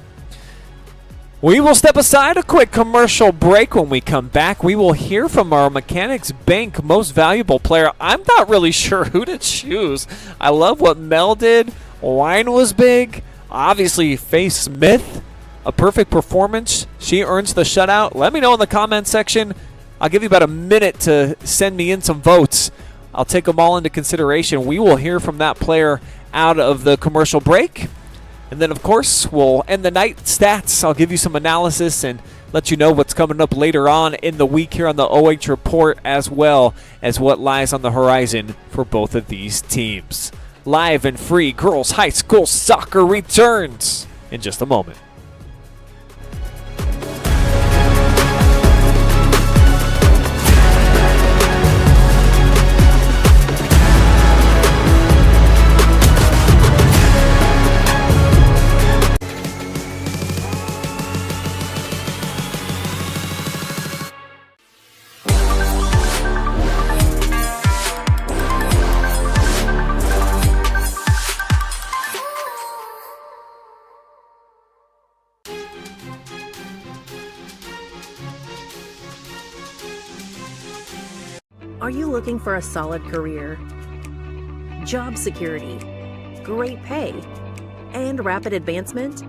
We will step aside a quick commercial break. When we come back, we will hear from our Mechanics Bank most valuable player. I'm not really sure who to choose. I love what Mel did. Wine was big. Obviously, Faith Smith, a perfect performance. She earns the shutout. Let me know in the comment section. I'll give you about a minute to send me in some votes. I'll take them all into consideration. We will hear from that player out of the commercial break. And then, of course, we'll end the night stats. I'll give you some analysis and let you know what's coming up later on in the week here on the OH Report, as well as what lies on the horizon for both of these teams. Live and free girls high school soccer returns in just a moment. Are you looking for a solid career, job security, great pay, and rapid advancement?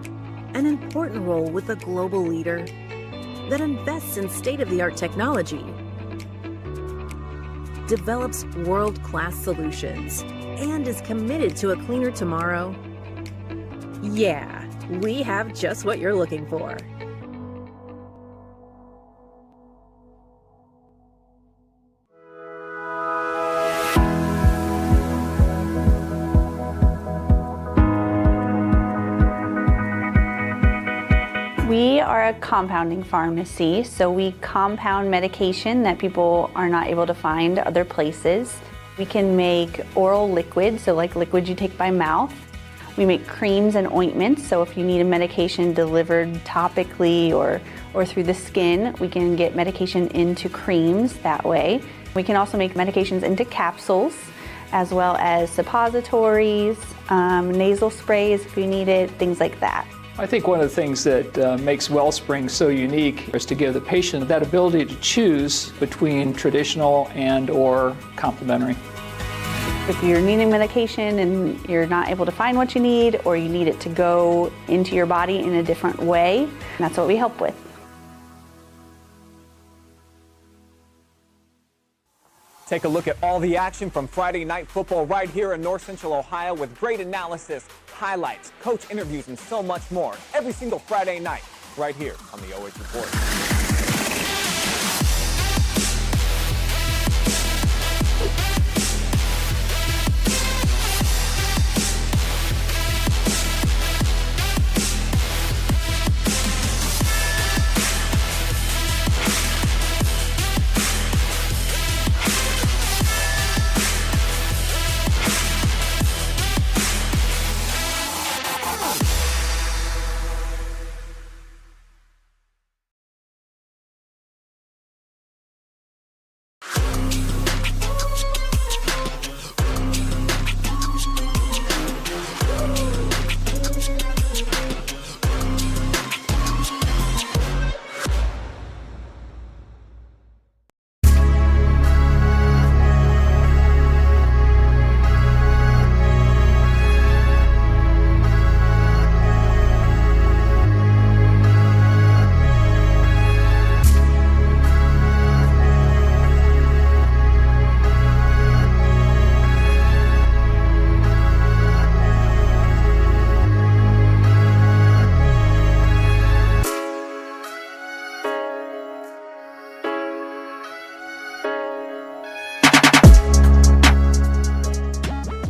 An important role with a global leader? that invests in state-of-the-art technology, develops world-class solutions, and is committed to a cleaner tomorrow? Yeah, we have just what you're looking for. We are a compounding pharmacy, so we compound medication that people are not able to find other places. We can make oral liquids, so like liquids you take by mouth. We make creams and ointments, so if you need a medication delivered topically or through the skin, we can get medication into creams that way. We can also make medications into capsules, as well as suppositories, nasal sprays if you need it, things like that. I think one of the things that makes Wellspring so unique is to give the patient that ability to choose between traditional and or complementary. If you're needing medication and you're not able to find what you need, or you need it to go into your body in a different way, that's what we help with. Take a look at all the action from Friday Night Football right here in North Central Ohio with great analysis, highlights, coach interviews, and so much more every single Friday night right here on the OH Report.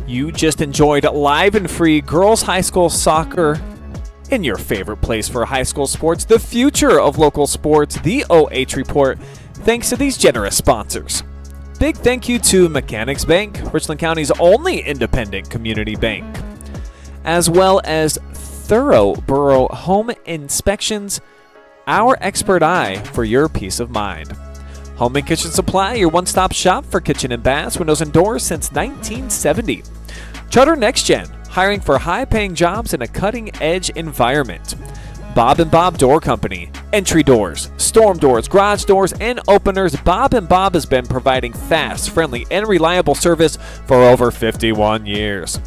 You just enjoyed live and free girls high school soccer in your favorite place for high school sports, the future of local sports, the OH Report, thanks to these generous sponsors. Big thank you to Mechanics Bank, Richland County's only independent community bank, as well as thorough Burro home inspections, our expert eye for your peace of mind. Home and Kitchen Supply, your one-stop shop for kitchen and baths, windows and doors since 1970. Charter Next Gen, hiring for high-paying jobs in a cutting-edge environment. Bob & Bob Door Company, entry doors, storm doors, garage doors, and openers. Bob & Bob has been providing fast, friendly, and reliable service for over 51 years.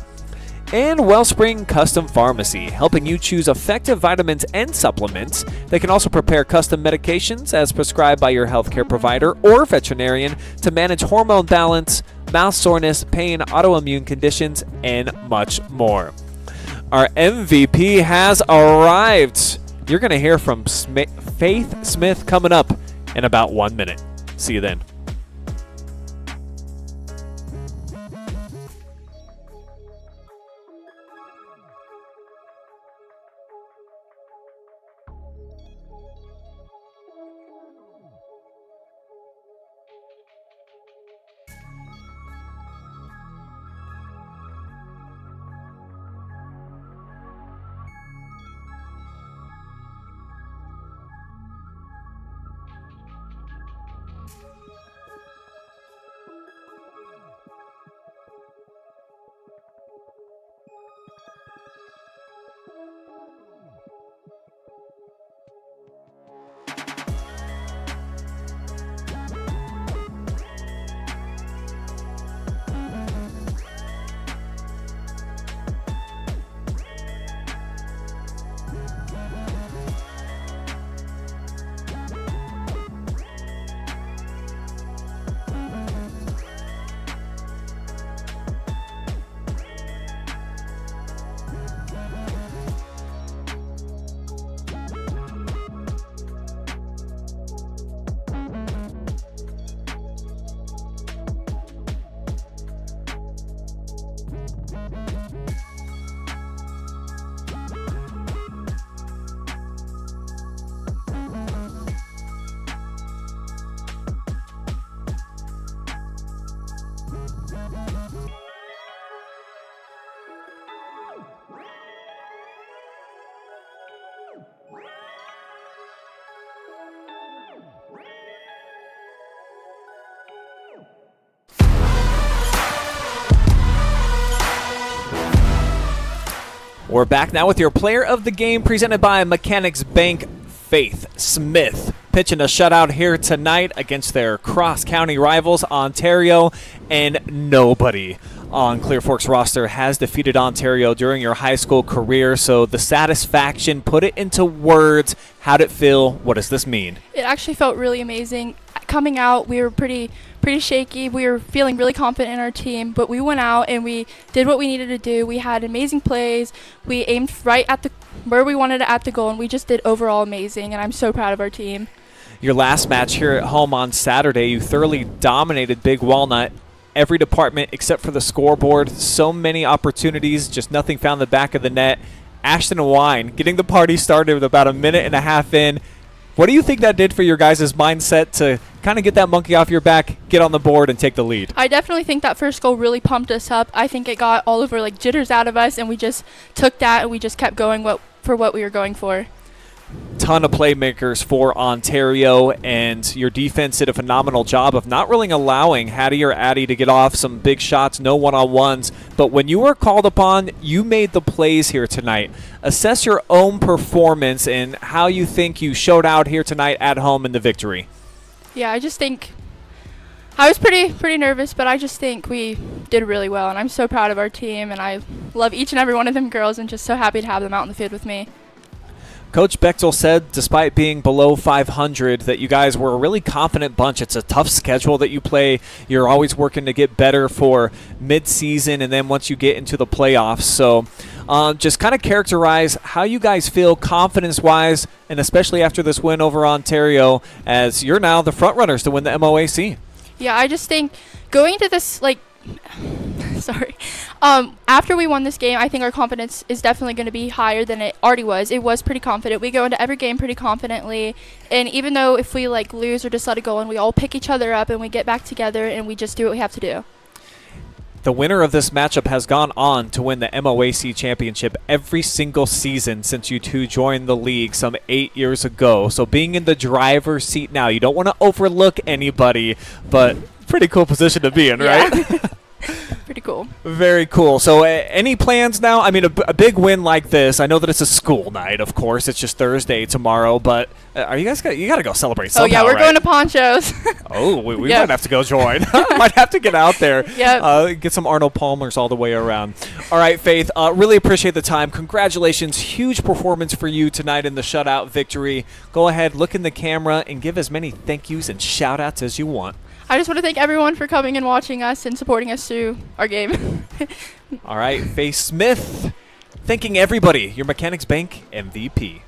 And Wellspring Custom Pharmacy, helping you choose effective vitamins and supplements. They can also prepare custom medications as prescribed by your healthcare provider or veterinarian to manage hormone balance, mouth soreness, pain, autoimmune conditions, and much more. Our MVP has arrived. You're going to hear from Faith Smith coming up in about 1 minute. See you then. We're back now with your player of the game presented by Mechanics Bank. Faith Smith pitching a shutout here tonight against their cross-county rivals, Ontario, and nobody on Clear Fork's roster has defeated Ontario during your high school career. So the satisfaction, put it into words. How'd it feel? What does this mean? It actually felt really amazing. Coming out, we were pretty shaky. We were feeling really confident in our team, but we went out and we did what we needed to do. We had amazing plays. We aimed right at where we wanted it at the goal, and we just did overall amazing, and I'm so proud of our team. Your last match here at home on Saturday, you thoroughly dominated Big Walnut. Every department except for the scoreboard. So many opportunities, just nothing found the back of the net. Ashton and Wine getting the party started with about a minute and a half in. What do you think that did for your guys' mindset to kind of get that monkey off your back, get on the board, and take the lead? I definitely think that first goal really pumped us up. I think it got all over jitters out of us, and we just took that and we just kept going for what we were going for. Ton of playmakers for Ontario, and your defense did a phenomenal job of not really allowing Hattie or Addie to get off some big shots, no one-on-ones. But when you were called upon, you made the plays here tonight. Assess your own performance and how you think you showed out here tonight at home in the victory. Yeah, I just think I was pretty nervous, but I just think we did really well, and I'm so proud of our team, and I love each and every one of them girls, and just so happy to have them out in the field with me. Coach Bechtel said, despite being below 500, that you guys were a really confident bunch. It's a tough schedule that you play. You're always working to get better for mid-season and then once you get into the playoffs. So just kind of characterize how you guys feel confidence-wise, and especially after this win over Ontario, as you're now the front runners to win the MOAC. Yeah, I just think going into this, sorry. After we won this game, I think our confidence is definitely going to be higher than it already was. It was pretty confident. We go into every game pretty confidently, and even though if we lose or just let it go, and we all pick each other up and we get back together and we just do what we have to do. The winner of this matchup has gone on to win the MOAC championship every single season since you two joined the league some 8 years ago. So being in the driver's seat now, you don't want to overlook anybody, but pretty cool position to be in, right? Pretty cool. Very cool. So any plans now? I mean, a big win like this, I know that it's a school night, of course. It's just Thursday tomorrow, but are you guys you got to go celebrate somehow, Oh, yeah, we're right? going to Ponchos. Oh, we might have to go join. Might have to get out there. Yep. Get some Arnold Palmers all the way around. All right, Faith, really appreciate the time. Congratulations. Huge performance for you tonight in the shutout victory. Go ahead, look in the camera, and give as many thank yous and shout-outs as you want. I just want to thank everyone for coming and watching us and supporting us through our game. All right, Faith Smith, thanking everybody, your Mechanics Bank MVP.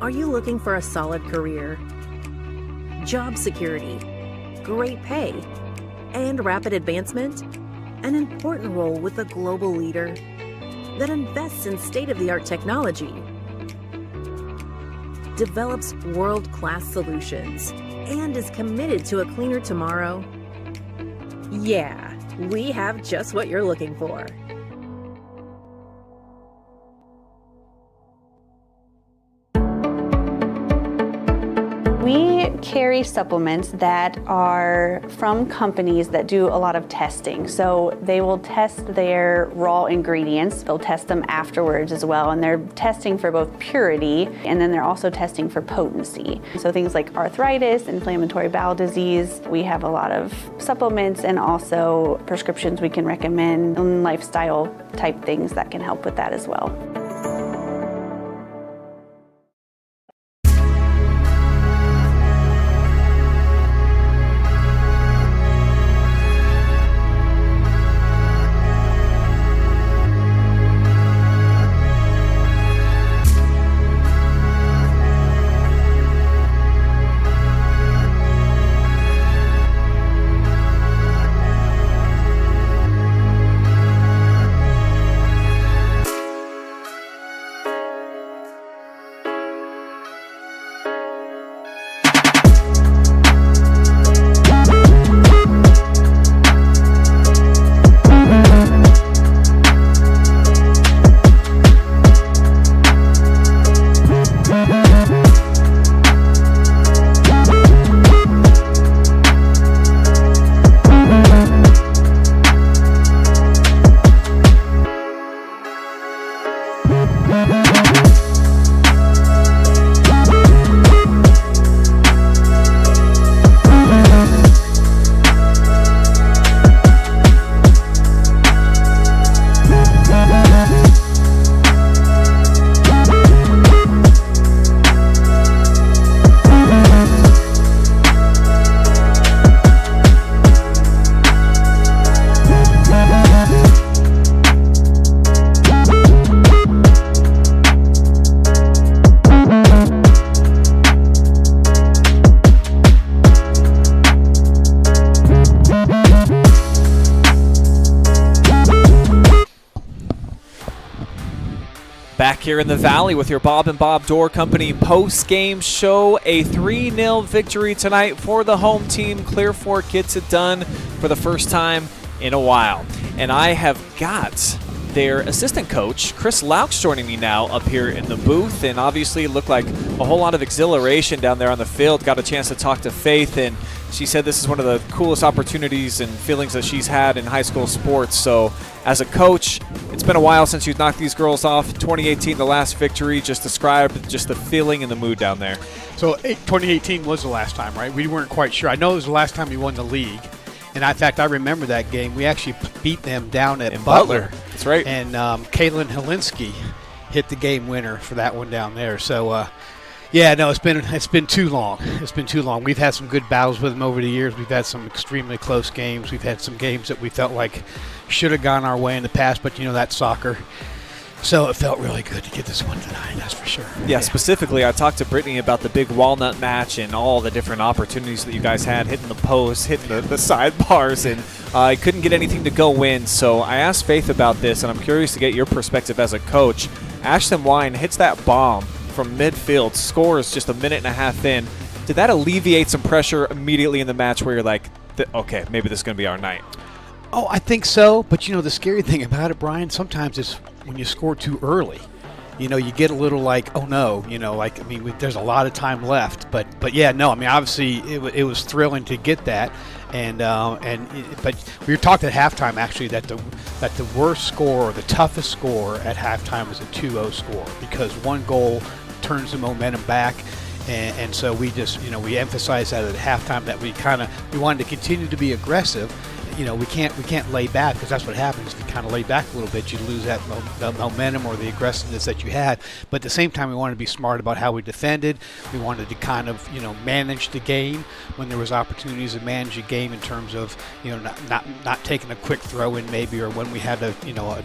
Are you looking for a solid career, job security, great pay, and rapid advancement? An important role with a global leader that invests in state-of-the-art technology, develops world-class solutions, and is committed to a cleaner tomorrow? Yeah, we have just what you're looking for. We carry supplements that are from companies that do a lot of testing. So they will test their raw ingredients. They'll test them afterwards as well. And they're testing for both purity, and then they're also testing for potency. So things like arthritis, inflammatory bowel disease. We have a lot of supplements and also prescriptions we can recommend, and lifestyle type things that can help with that as well. Back here in the Valley with your Bob and Bob Door Company post-game show. A 3-0 victory tonight for the home team. Clear Fork gets it done for the first time in a while. And I have got their assistant coach, Chris Laux, joining me now up here in the booth. And obviously it looked like a whole lot of exhilaration down there on the field. Got a chance to talk to Faith, and she said this is one of the coolest opportunities and feelings that she's had in high school sports. So as a coach, it's been a while since you've knocked these girls off. 2018, the last victory. Just describe just the feeling and the mood down there. So 2018 was the last time, right? We weren't quite sure. I know it was the last time we won the league. And in fact, I remember that game. We actually beat them down at Butler. That's right. And Kaylin Helinski hit the game winner for that one down there. So, yeah, no, it's been too long. It's been too long. We've had some good battles with them over the years. We've had some extremely close games. We've had some games that we felt like should have gone our way in the past, but, you know, that's soccer. So it felt really good to get this one tonight, that's for sure. Yeah, specifically, I talked to Brittany about the big walnut match and all the different opportunities that you guys had, hitting the post, hitting the sidebars, and I couldn't get anything to go in. So I asked Faith about this, and I'm curious to get your perspective as a coach. Ashton Wine hits that bomb from midfield, scores just a minute and a half in. Did that alleviate some pressure immediately in the match where you're like, okay, maybe this is going to be our night? Oh, I think so. But, you know, the scary thing about it, Brian, sometimes it's when you score too early. You know, you get a little like, oh, no, you know, like, I mean, there's a lot of time left. But yeah, no, I mean, obviously it was thrilling to get that. But we were talking at halftime, actually, that the worst score, or the toughest score at halftime was a 2-0 score, because one goal turns the momentum back. And so we just, you know, we emphasized that at halftime, that we wanted to continue to be aggressive. You know, we can't lay back, because that's what happens. If you kind of lay back a little bit, you lose that momentum or the aggressiveness that you had. But at the same time, we wanted to be smart about how we defended. We wanted to kind of, you know, manage the game when there was opportunities to manage the game in terms of, you know, not taking a quick throw in maybe, or when we had a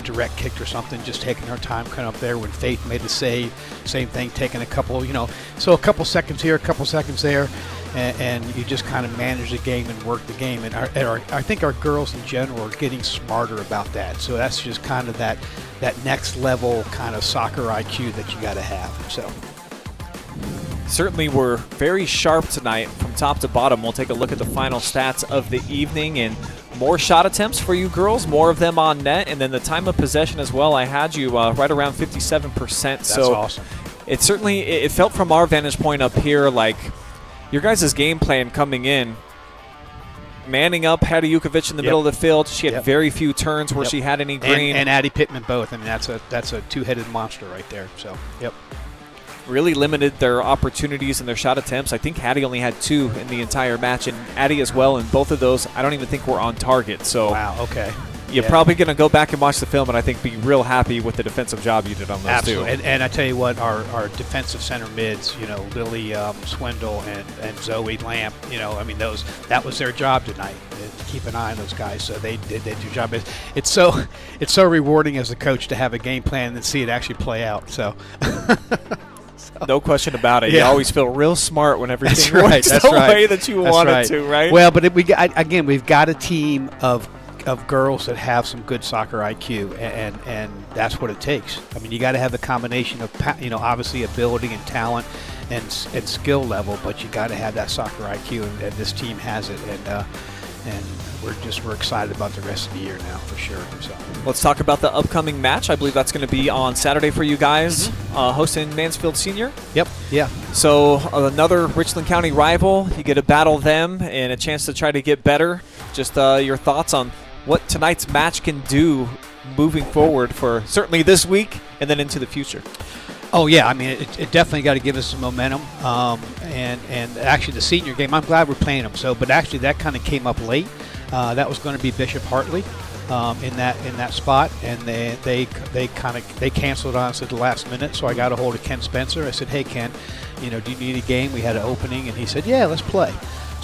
direct kick or something, just taking our time kind of up there. When Faith made the save, same thing, taking a couple, you know, so a couple seconds here, a couple seconds there. And you just kind of manage the game and work the game. And I think our girls in general are getting smarter about that. So that's just kind of that next level kind of soccer IQ that you got to have. So certainly we're very sharp tonight from top to bottom. We'll take a look at the final stats of the evening, and more shot attempts for you girls, more of them on net, and then the time of possession as well. I had you right around 57%. That's awesome. It certainly it felt from our vantage point up here like your guys' game plan coming in, manning up Hattie Yugovich in the middle of the field. She had very few turns where she had any green. And Addie Pittman both. I mean, that's a two-headed monster right there. So, really limited their opportunities and their shot attempts. I think Hattie only had 2 in the entire match, and Addie as well. And both of those, I don't even think were on target. So wow, okay. You're probably going to go back and watch the film and I think be real happy with the defensive job you did on those Absolutely. two. And I tell you what, our defensive center mids, you know, Lily Swindle and Zoe Lamp, you know, I mean, that was their job tonight, to keep an eye on those guys. So they did their job. It's so rewarding as a coach to have a game plan and see it actually play out. So. No question about it. You always feel real smart when everything works That's the right. way that you want it to, right? Well, but we've got a team of girls that have some good soccer IQ, and that's what it takes. I mean, you got to have the combination of, you know, obviously ability and talent and skill level, but you got to have that soccer IQ, and this team has it, and we're excited about the rest of the year now for sure. So let's talk about the upcoming match. I believe that's going to be on Saturday for you guys, hosting Mansfield Senior. Yep. Yeah. So another Richland County rival. You get to battle them and a chance to try to get better. Just your thoughts on what tonight's match can do moving forward for certainly this week and then into the future. Oh, yeah. I mean, it definitely got to give us some momentum. And actually, the senior game, I'm glad we're playing them. But actually, that kind of came up late. That was going to be Bishop Hartley in that spot, and they canceled on us at the last minute. So I got a hold of Ken Spencer. I said, "Hey, Ken, you know, do you need a game?" We had an opening, and he said, "Yeah, let's play."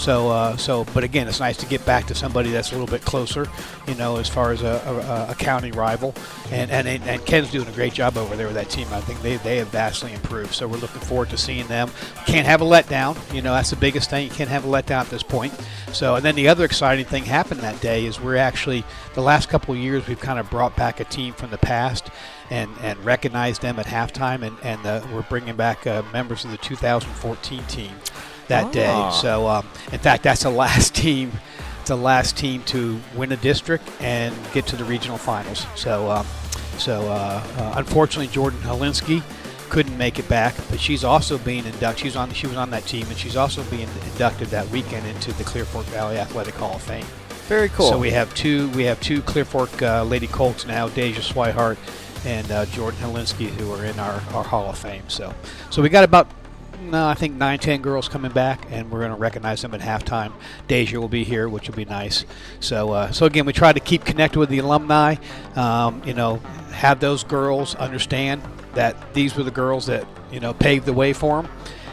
But again, it's nice to get back to somebody that's a little bit closer, as far as a county rival. And Ken's doing a great job over there with that team. I think they have vastly improved. So we're looking forward to seeing them. Can't have a letdown. That's the biggest thing. You can't have a letdown at this point. So, and then the other exciting thing happened that day is we're actually, the last couple of years, we've kind of brought back a team from the past and recognized them at halftime. And we're bringing back members of the 2014 team that day. So, in fact, that's the last team. It's the last team to win a district and get to the regional finals. So, unfortunately, Jordan Helinski couldn't make it back, but she's also being inducted. She was on that team, and she's also being inducted that weekend into the Clear Fork Valley Athletic Hall of Fame. Very cool. So we have two Clear Fork Lady Colts now, Deja Swihart and Jordan Helinski, who are in our Hall of Fame. So we got about, I think 9-10 girls coming back, and we're going to recognize them at halftime. Deja will be here, which will be nice. So again, we try to keep connected with the alumni. Have those girls understand that these were the girls that paved the way for them,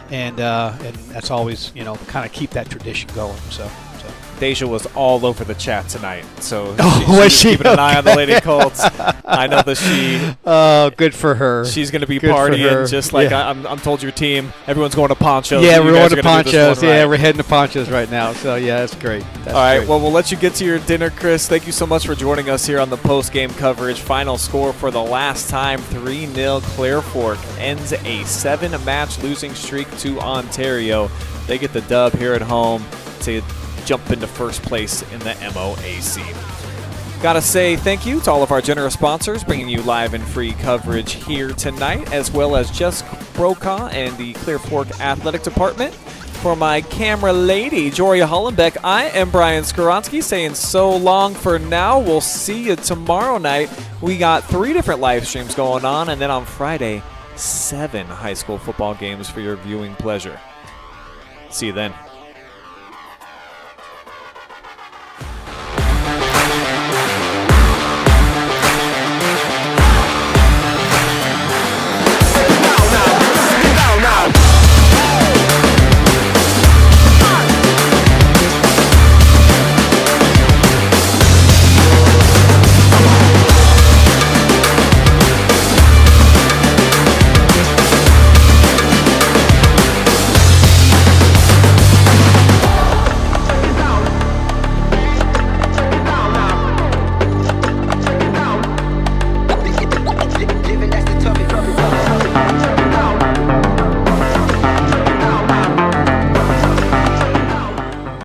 and that's always kind of keep that tradition going. So. Deja was all over the chat tonight, so was she's keeping an eye on the Lady Colts. I know that she. Oh, good for her. She's going to be good partying, just like I'm told your team. Everyone's going to Ponchos. Yeah, we're going to Ponchos. Right. Yeah, we're heading to Ponchos right now. So yeah, that's great. All right, well, we'll let you get to your dinner, Chris. Thank you so much for joining us here on the post-game coverage. Final score for the last time: 3-0. Clear Fork ends a 7-match losing streak to Ontario. They get the dub here at home to jump into first place in the MOAC. Gotta say thank you to all of our generous sponsors bringing you live and free coverage here tonight, as well as Jess Brokaw and the Clear Fork Athletic Department. For my camera lady, Joria Hollenbeck, I am Brian Skowronski saying so long for now. We'll see you tomorrow night. We got 3 different live streams going on, and then on Friday, 7 high school football games for your viewing pleasure. See you then.